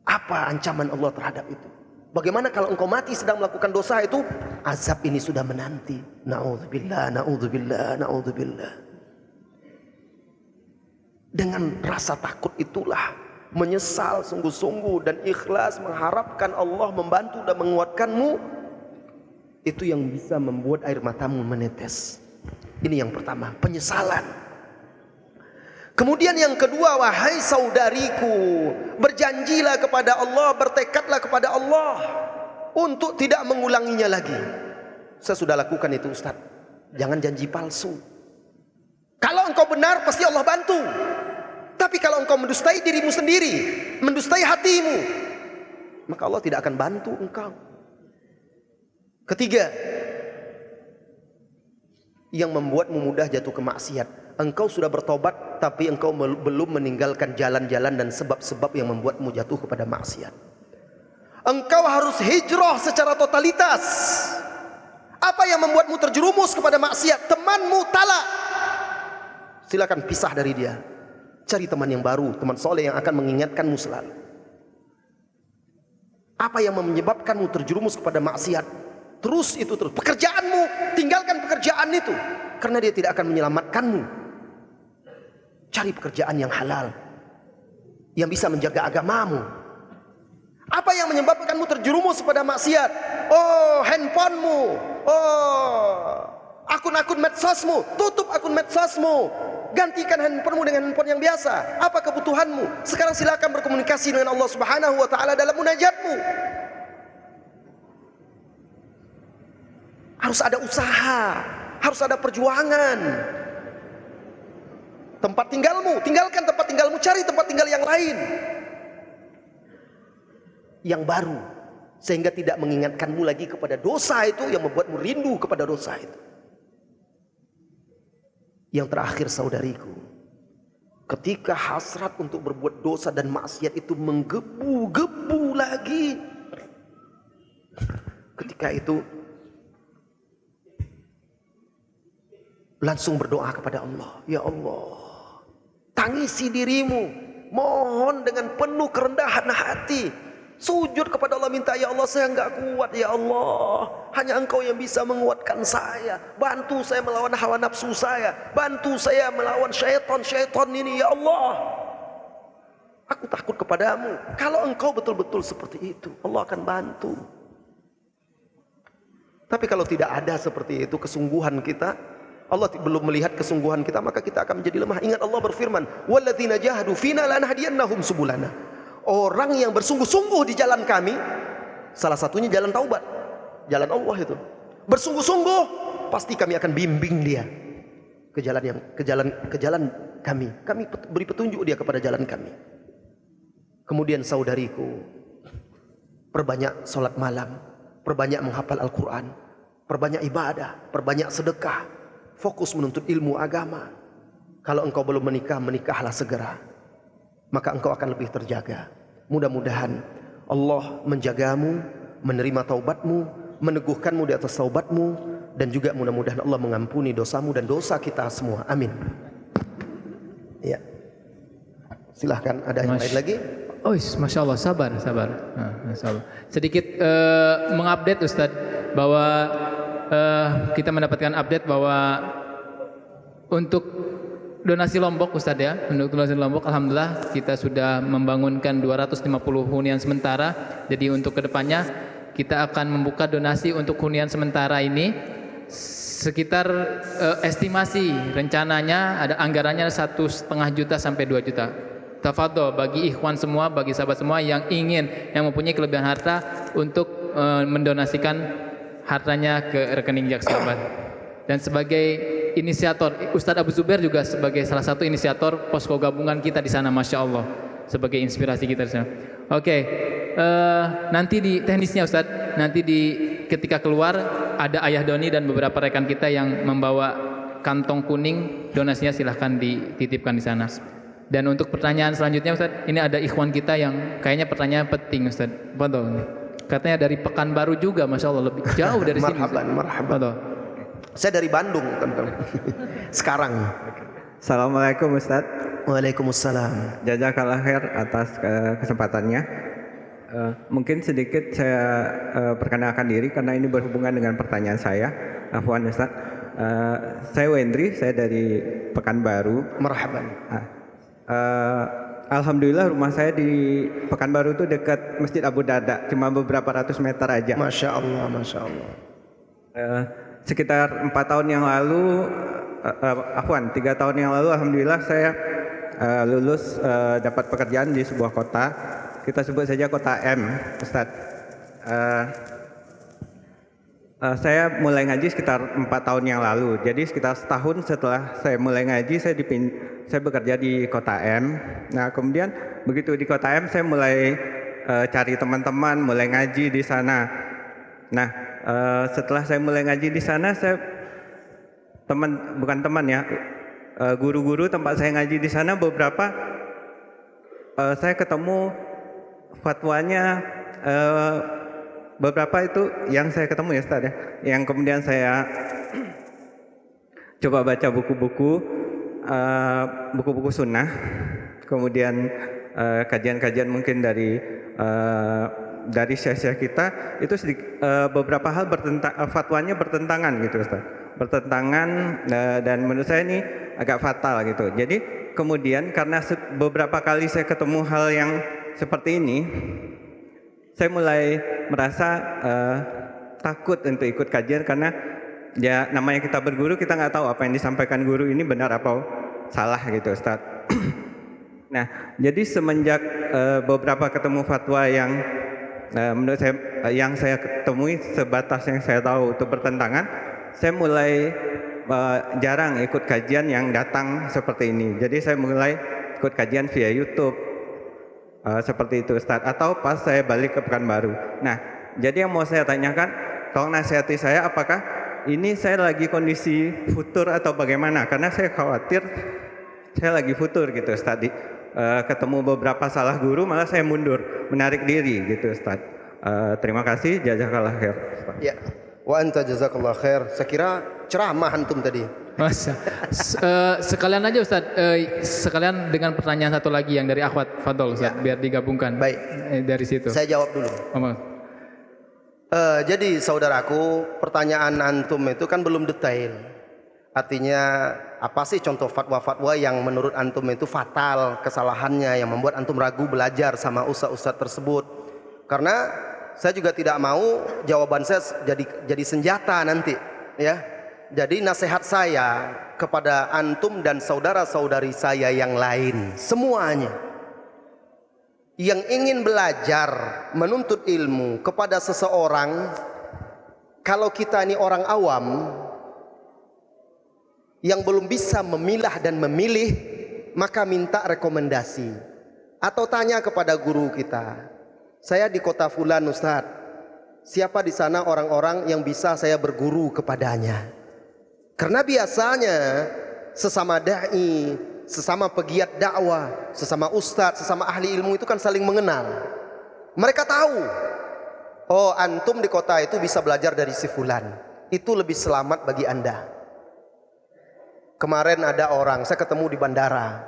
Apa ancaman Allah terhadap itu? Bagaimana kalau engkau mati sedang melakukan dosa itu? Azab ini sudah menanti. Na'udzubillah, na'udzubillah, na'udzubillah. Dengan rasa takut itulah, menyesal sungguh-sungguh dan ikhlas mengharapkan Allah membantu dan menguatkanmu, itu yang bisa membuat air matamu menetes. Ini yang pertama, penyesalan. Kemudian yang kedua, wahai saudariku, berjanjilah kepada Allah, bertekadlah kepada Allah untuk tidak mengulanginya lagi. Saya sudah lakukan itu Ustaz. Jangan janji palsu. Kalau engkau benar pasti Allah bantu. Tapi kalau engkau mendustai dirimu sendiri, mendustai hatimu, maka Allah tidak akan bantu engkau. Ketiga, yang membuatmu mudah jatuh ke maksiat. Engkau sudah bertobat, tapi engkau belum meninggalkan jalan-jalan dan sebab-sebab yang membuatmu jatuh kepada maksiat. Engkau harus hijrah secara totalitas. Apa yang membuatmu terjerumus kepada maksiat? Temanmu talak. Silakan pisah dari dia. Cari teman yang baru, teman soleh yang akan mengingatkanmu selalu. Apa yang menyebabkanmu terjerumus kepada maksiat? Terus. Pekerjaanmu, tinggalkan pekerjaan itu, karena dia tidak akan menyelamatkanmu. Cari pekerjaan yang halal, yang bisa menjaga agamamu. Apa yang menyebabkanmu terjerumus pada maksiat? Oh, handphonemu. Oh, akun-akun medsosmu. Tutup akun medsosmu. Gantikan handphonemu dengan handphone yang biasa. Apa kebutuhanmu? Sekarang silakan berkomunikasi dengan Allah Subhanahu wa taala dalam munajatmu. Harus ada usaha, harus ada perjuangan. Tempat tinggalmu, tinggalkan tempat tinggalmu, cari tempat tinggal yang lain, yang baru, sehingga tidak mengingatkanmu lagi kepada dosa itu, yang membuatmu rindu kepada dosa itu. Yang terakhir saudariku, ketika hasrat untuk berbuat dosa dan maksiat itu menggebu-gebu lagi, ketika itu langsung berdoa kepada Allah. Ya Allah, tangisi dirimu, mohon dengan penuh kerendahan hati, sujud kepada Allah, minta, ya Allah saya enggak kuat, ya Allah hanya Engkau yang bisa menguatkan saya, bantu saya melawan hawa nafsu saya, bantu saya melawan syaitan ini, ya Allah aku takut kepadamu. Kalau Engkau betul-betul seperti itu, Allah akan bantu. Tapi kalau tidak ada seperti itu kesungguhan kita, Allah belum melihat kesungguhan kita, maka kita akan menjadi lemah. Ingat Allah berfirman, walladzina jahadu fina lanahdiyannahum subulana. Orang yang bersungguh-sungguh di jalan kami, salah satunya jalan taubat, jalan Allah itu. Bersungguh-sungguh, pasti kami akan bimbing dia ke jalan kami. Kami beri petunjuk dia kepada jalan kami. Kemudian saudariku, perbanyak salat malam, perbanyak menghafal Al-Quran, perbanyak ibadah, perbanyak sedekah, fokus menuntut ilmu agama. Kalau engkau belum menikah, menikahlah segera. Maka engkau akan lebih terjaga. Mudah-mudahan Allah menjagamu, menerima taubatmu, meneguhkanmu di atas taubatmu, dan juga mudah-mudahan Allah mengampuni dosamu dan dosa kita semua. Amin. Ya. Silahkan, ada yang lain lagi? Oh, Masya Allah, sabar. Nah, Masya Allah. Sedikit mengupdate Ustadz, bahwa kita mendapatkan update bahwa untuk donasi Lombok Ustadz ya, untuk donasi Lombok alhamdulillah kita sudah membangunkan 250 hunian sementara. Jadi untuk kedepannya kita akan membuka donasi untuk hunian sementara ini sekitar estimasi rencananya ada anggarannya 1,5 juta sampai 2 juta. Tafadhol bagi ikhwan semua, bagi sahabat semua yang mempunyai kelebihan harta untuk mendonasikan hartanya ke rekening Jaksabat. Dan sebagai inisiator, Ustadz Abu Zubair juga sebagai salah satu inisiator posko gabungan kita di sana, Masya Allah, sebagai inspirasi kita di sana. Oke, nanti di teknisnya Ustadz, nanti ketika keluar ada Ayah Doni dan beberapa rekan kita yang membawa kantong kuning, donasinya silahkan dititipkan di sana. Dan untuk pertanyaan selanjutnya Ustadz, ini ada ikhwan kita yang kayaknya pertanyaan penting Ustadz. Betul. Katanya dari Pekanbaru juga, Masya Allah, lebih jauh dari sini. Marhaban. Betul. Saya dari Bandung, teman-teman. Sekarang. Assalamualaikum Ustadz. Waalaikumsalam. Jazakallah khair atas kesempatannya. Mungkin sedikit saya perkenalkan diri karena ini berhubungan dengan pertanyaan saya. Afwan Ustadz. Saya Wendri, saya dari Pekanbaru. Marhaban. Alhamdulillah rumah saya di Pekanbaru itu dekat Masjid Abu Darda, cuma beberapa ratus meter aja. Masya Allah, Masya Allah. Sekitar 4 tahun yang lalu, 3 tahun yang lalu, alhamdulillah saya lulus dapat pekerjaan di sebuah kota. Kita sebut saja kota M, Ustadz. Saya mulai ngaji sekitar 4 tahun yang lalu. Jadi sekitar setahun setelah saya mulai ngaji, saya bekerja di kota M. Nah kemudian begitu di kota M, saya mulai cari teman-teman, mulai ngaji di sana. Nah setelah saya mulai ngaji di sana, guru-guru tempat saya ngaji di sana beberapa saya ketemu fatwanya. Beberapa itu yang saya ketemu ya Ustaz ya, yang kemudian saya coba baca buku-buku sunnah, kemudian kajian-kajian mungkin dari syekh-syekh kita, itu beberapa hal fatwanya bertentangan gitu Ustaz, bertentangan, dan menurut saya ini agak fatal gitu. Jadi kemudian karena beberapa kali saya ketemu hal yang seperti ini, saya mulai merasa takut untuk ikut kajian karena ya namanya kita berguru, kita nggak tahu apa yang disampaikan guru ini benar apa salah gitu Ustaz. Nah jadi semenjak beberapa ketemu fatwa yang menurut saya yang saya temui sebatas yang saya tahu itu bertentangan, saya mulai jarang ikut kajian yang datang seperti ini. Jadi saya mulai ikut kajian via YouTube. Seperti itu Ustadz, atau pas saya balik ke Pekanbaru. Nah, jadi yang mau saya tanyakan, tolong nasihati saya, apakah ini saya lagi kondisi futur atau bagaimana? Karena saya khawatir saya lagi futur gitu Ustadz. Ketemu beberapa salah guru, malah saya mundur, menarik diri gitu Ustadz. Terima kasih, jazakallah khair. Ya, wa anta jazakallah khair. Saya kira ceramah antum tadi. Masa. Sekalian aja Ustadz, sekalian dengan pertanyaan satu lagi yang dari akhwat Fadol Ustadz, biar digabungkan. Baik. Dari situ. Saya jawab dulu. Jadi saudaraku, pertanyaan antum itu kan belum detail. Artinya apa sih contoh fatwa-fatwa yang menurut antum itu fatal kesalahannya, yang membuat antum ragu belajar sama ustaz-ustaz tersebut. Karena saya juga tidak mau jawaban saya jadi senjata nanti, ya. Jadi nasihat saya kepada antum dan saudara-saudari saya yang lain, semuanya yang ingin belajar menuntut ilmu kepada seseorang, kalau kita ini orang awam yang belum bisa memilah dan memilih, maka minta rekomendasi atau tanya kepada guru kita. Saya di kota fulan Ustadz, siapa di sana orang-orang yang bisa saya berguru kepadanya. Karena biasanya sesama dai, sesama pegiat dakwah, sesama ustadz, sesama ahli ilmu itu kan saling mengenal. Mereka tahu, oh antum di kota itu bisa belajar dari si fulan, itu lebih selamat bagi anda. Kemarin ada orang, saya ketemu di bandara,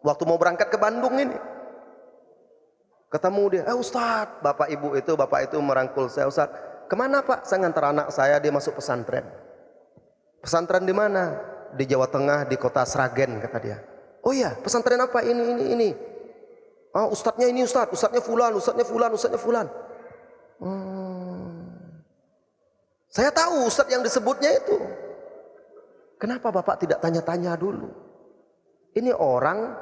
waktu mau berangkat ke Bandung ini, ketemu dia, ustadz, bapak itu merangkul saya, ustadz, kemana pak? Saya ngantar anak saya, dia masuk pesantren. Pesantren di mana? Di Jawa Tengah, di kota Sragen, kata dia. Oh iya, pesantren apa? Ini. Oh, ustadznya ini ustadznya fulan. Saya tahu ustadz yang disebutnya itu. Kenapa bapak tidak tanya-tanya dulu? Ini orang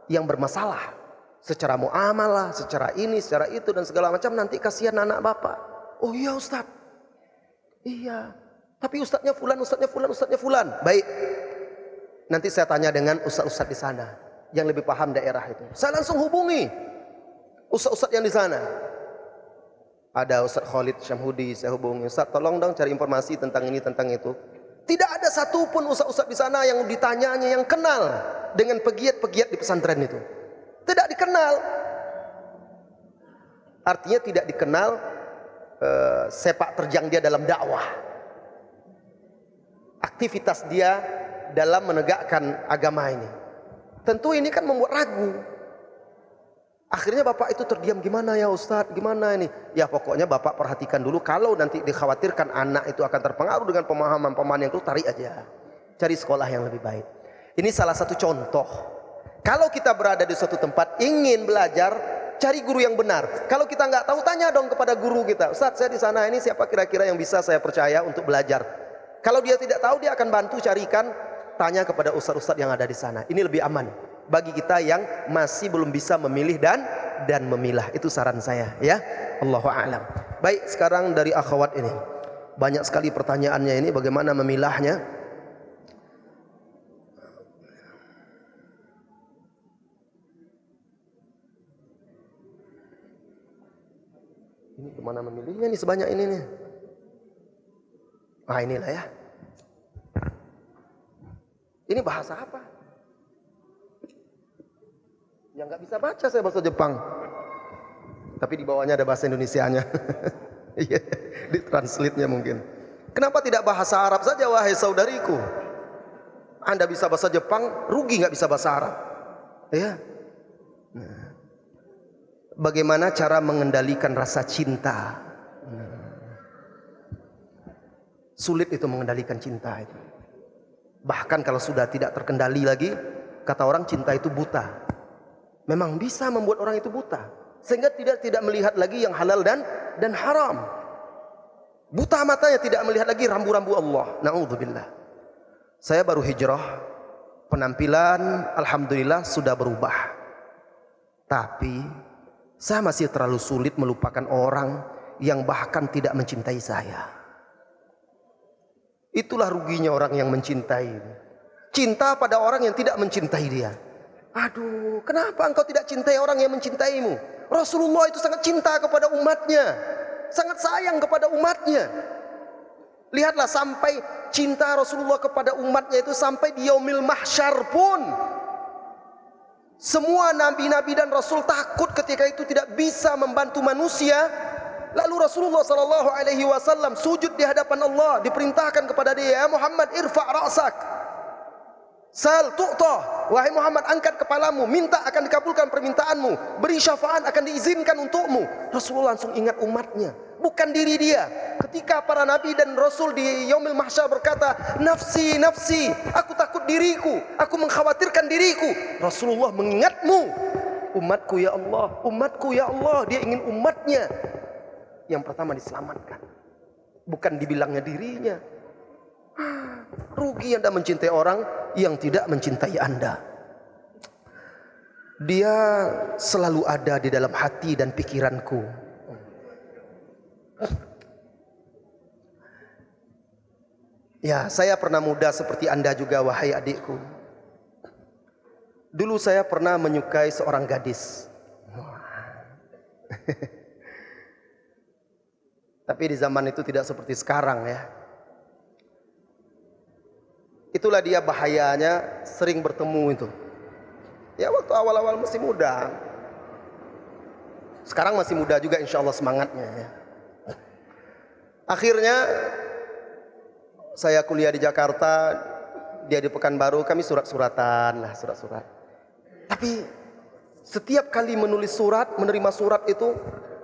yang bermasalah secara muamalah, secara ini, secara itu dan segala macam. Nanti kasihan anak bapak. Oh iya ustadz. Iya. Tapi ustadznya fulan. Baik. Nanti saya tanya dengan ustadz-ustadz di sana yang lebih paham daerah itu. Saya langsung hubungi ustadz-ustadz yang di sana. Ada Ustadz Khalid Syamhudi, saya hubungi. Ustadz, tolong dong cari informasi tentang ini, tentang itu. Tidak ada satupun ustadz-ustadz di sana yang ditanyanya yang kenal dengan pegiat-pegiat di pesantren itu. Tidak dikenal. Artinya tidak dikenal sepak terjang dia dalam dakwah. Aktivitas dia dalam menegakkan agama ini. Tentu ini kan membuat ragu. Akhirnya bapak itu terdiam, gimana ya Ustadz, gimana ini? Ya pokoknya bapak perhatikan dulu, kalau nanti dikhawatirkan anak itu akan terpengaruh dengan pemahaman yang itu, tarik aja. Cari sekolah yang lebih baik. Ini salah satu contoh. Kalau kita berada di suatu tempat, ingin belajar, cari guru yang benar. Kalau kita nggak tahu, tanya dong kepada guru kita. Ustadz, saya di sana ini siapa kira-kira yang bisa saya percaya untuk belajar? Kalau dia tidak tahu, dia akan bantu carikan, tanya kepada ustadz-ustadz yang ada di sana. Ini lebih aman bagi kita yang masih belum bisa memilih dan memilah. Itu saran saya, ya. Allahu a'lam. Baik, sekarang dari akhwat ini. Banyak sekali pertanyaannya ini, bagaimana memilahnya. Ini kemana memilihnya nih sebanyak ini nih? Nah inilah ya. Ini bahasa apa? Yang nggak bisa baca saya bahasa Jepang. Tapi di bawahnya ada bahasa Indonesianya. Iya, ditranslate-nya mungkin. Kenapa tidak bahasa Arab saja wahai saudariku? Anda bisa bahasa Jepang, rugi nggak bisa bahasa Arab. Ya. Nah. Bagaimana cara mengendalikan rasa cinta? Sulit itu mengendalikan cinta itu. Bahkan kalau sudah tidak terkendali lagi, kata orang cinta itu buta. Memang bisa membuat orang itu buta, sehingga tidak melihat lagi yang halal dan haram. Buta matanya, tidak melihat lagi rambu-rambu Allah. Na'udzubillah. Saya baru hijrah, penampilan alhamdulillah sudah berubah. Tapi saya masih terlalu sulit melupakan orang yang bahkan tidak mencintai saya. Itulah ruginya orang yang mencintai. Cinta pada orang yang tidak mencintai dia. Aduh, kenapa engkau tidak cintai orang yang mencintaimu? Rasulullah itu sangat cinta kepada umatnya, sangat sayang kepada umatnya. Lihatlah, sampai cinta Rasulullah kepada umatnya itu sampai di yaumil mahsyar pun. Semua nabi-nabi dan rasul takut ketika itu tidak bisa membantu manusia. Lalu Rasulullah SAW sujud di hadapan Allah, diperintahkan kepada dia, ya Muhammad, irfa' ra'sak, sal tu'ta, wahai Muhammad, angkat kepalamu, minta akan dikabulkan permintaanmu, beri syafaat akan diizinkan untukmu. Rasulullah langsung ingat umatnya, bukan diri dia. Ketika para nabi dan rasul di yaumil mahsyar berkata, nafsi, nafsi, aku takut diriku, aku mengkhawatirkan diriku, Rasulullah mengingatmu, umatku ya Allah, umatku ya Allah. Dia ingin umatnya yang pertama diselamatkan, bukan dibilangnya dirinya. Rugi Anda mencintai orang yang tidak mencintai Anda. Dia selalu ada di dalam hati dan pikiranku. Ya, saya pernah muda seperti Anda juga, wahai adikku. Dulu saya pernah menyukai seorang gadis. Tapi di zaman itu tidak seperti sekarang ya. Itulah dia bahayanya sering bertemu itu. Ya waktu awal-awal masih muda. Sekarang masih muda juga insya Allah semangatnya ya. Akhirnya saya kuliah di Jakarta, dia di Pekanbaru, kami surat-suratan lah, surat-surat. Tapi setiap kali menulis surat, menerima surat itu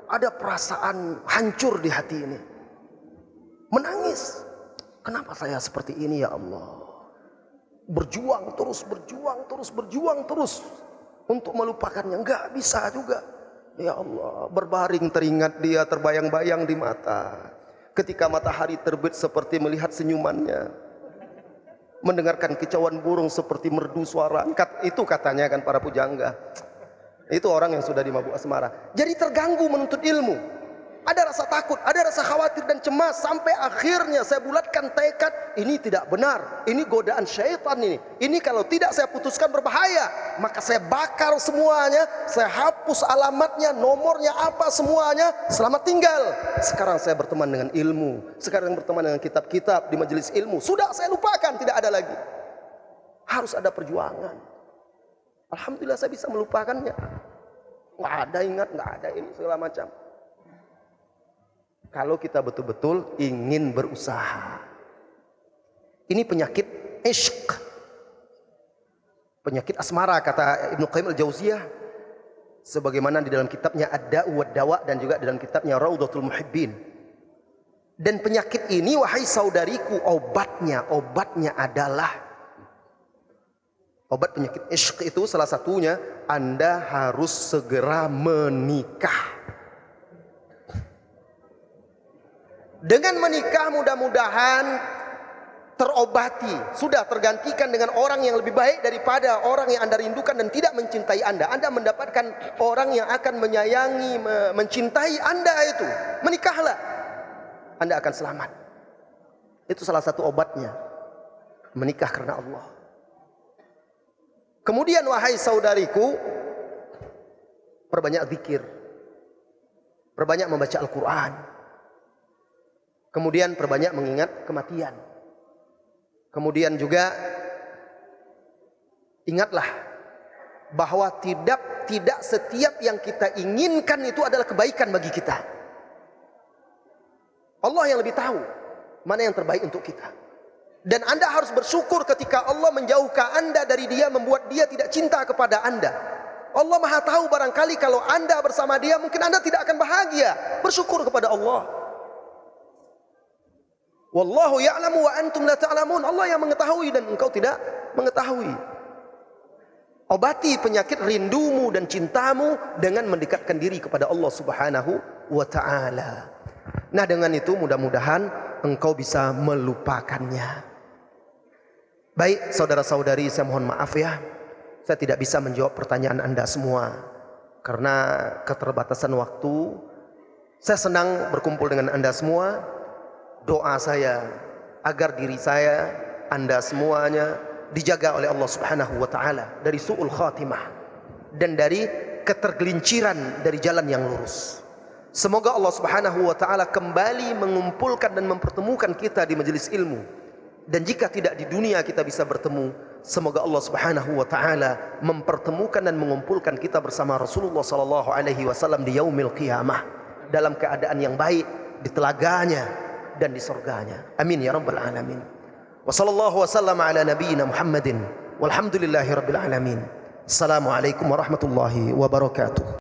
ada perasaan hancur di hati ini. Menangis. Kenapa saya seperti ini ya Allah? Berjuang terus untuk melupakannya, enggak bisa juga. Ya Allah, berbaring teringat dia terbayang-bayang di mata. Ketika matahari terbit seperti melihat senyumannya. Mendengarkan kicauan burung seperti merdu suara. Itu katanya kan para pujangga. Itu orang yang sudah di mabuk asmara. Jadi terganggu menuntut ilmu. Ada rasa takut, ada rasa khawatir dan cemas. Sampai akhirnya saya bulatkan tekad, ini tidak benar. Ini godaan syaitan ini. Ini kalau tidak saya putuskan berbahaya. Maka saya bakar semuanya. Saya hapus alamatnya, nomornya apa semuanya. Selamat tinggal. Sekarang saya berteman dengan ilmu. Sekarang berteman dengan kitab-kitab di majelis ilmu. Sudah saya lupakan, tidak ada lagi. Harus ada perjuangan. Alhamdulillah saya bisa melupakannya. Nggak ada ingat, nggak ada ini segala macam. Kalau kita betul-betul ingin berusaha. Ini penyakit ishq. Penyakit asmara kata Ibnu Qayyim al-Jauziyah. Sebagaimana di dalam kitabnya Ad-Da'u wad-Dawa dan juga di dalam kitabnya Raudatul Muhibbin. Dan penyakit ini wahai saudariku, obatnya adalah obat penyakit ishq itu salah satunya Anda harus segera menikah. Dengan menikah mudah-mudahan terobati, sudah tergantikan dengan orang yang lebih baik daripada orang yang Anda rindukan dan tidak mencintai Anda. Anda mendapatkan orang yang akan menyayangi, mencintai Anda itu. Menikahlah, Anda akan selamat. Itu salah satu obatnya, menikah karena Allah. Kemudian wahai saudariku, perbanyak zikir, perbanyak membaca Al-Quran. Kemudian perbanyak mengingat kematian. Kemudian juga ingatlah bahwa tidak setiap yang kita inginkan itu adalah kebaikan bagi kita. Allah yang lebih tahu mana yang terbaik untuk kita. Dan Anda harus bersyukur ketika Allah menjauhkan Anda dari Dia, membuat Dia tidak cinta kepada Anda. Allah Maha tahu, barangkali kalau Anda bersama Dia mungkin Anda tidak akan bahagia. Bersyukur kepada Allah. Wallahu ya'lamu wa antum la ta'lamun. Allah yang mengetahui dan engkau tidak mengetahui. Obati penyakit rindumu dan cintamu dengan mendekatkan diri kepada Allah Subhanahu wa ta'ala. Nah, dengan itu mudah-mudahan engkau bisa melupakannya. Baik, saudara-saudari, saya mohon maaf ya. Saya tidak bisa menjawab pertanyaan Anda semua karena keterbatasan waktu. Saya senang berkumpul dengan Anda semua. Doa saya agar diri saya, Anda semuanya dijaga oleh Allah Subhanahu wa taala dari su'ul khatimah dan dari ketergelinciran dari jalan yang lurus. Semoga Allah Subhanahu wa taala kembali mengumpulkan dan mempertemukan kita di majelis ilmu. Dan jika tidak di dunia kita bisa bertemu, semoga Allah Subhanahu wa taala mempertemukan dan mengumpulkan kita bersama Rasulullah sallallahu alaihi wasallam di yaumil qiyamah dalam keadaan yang baik di telaganya dan di surganya. Amin ya rabbal alamin. Wa sallallahu wasallam ala nabiyyina Muhammadin walhamdulillahi rabbil alamin. Assalamualaikum warahmatullahi wabarakatuh.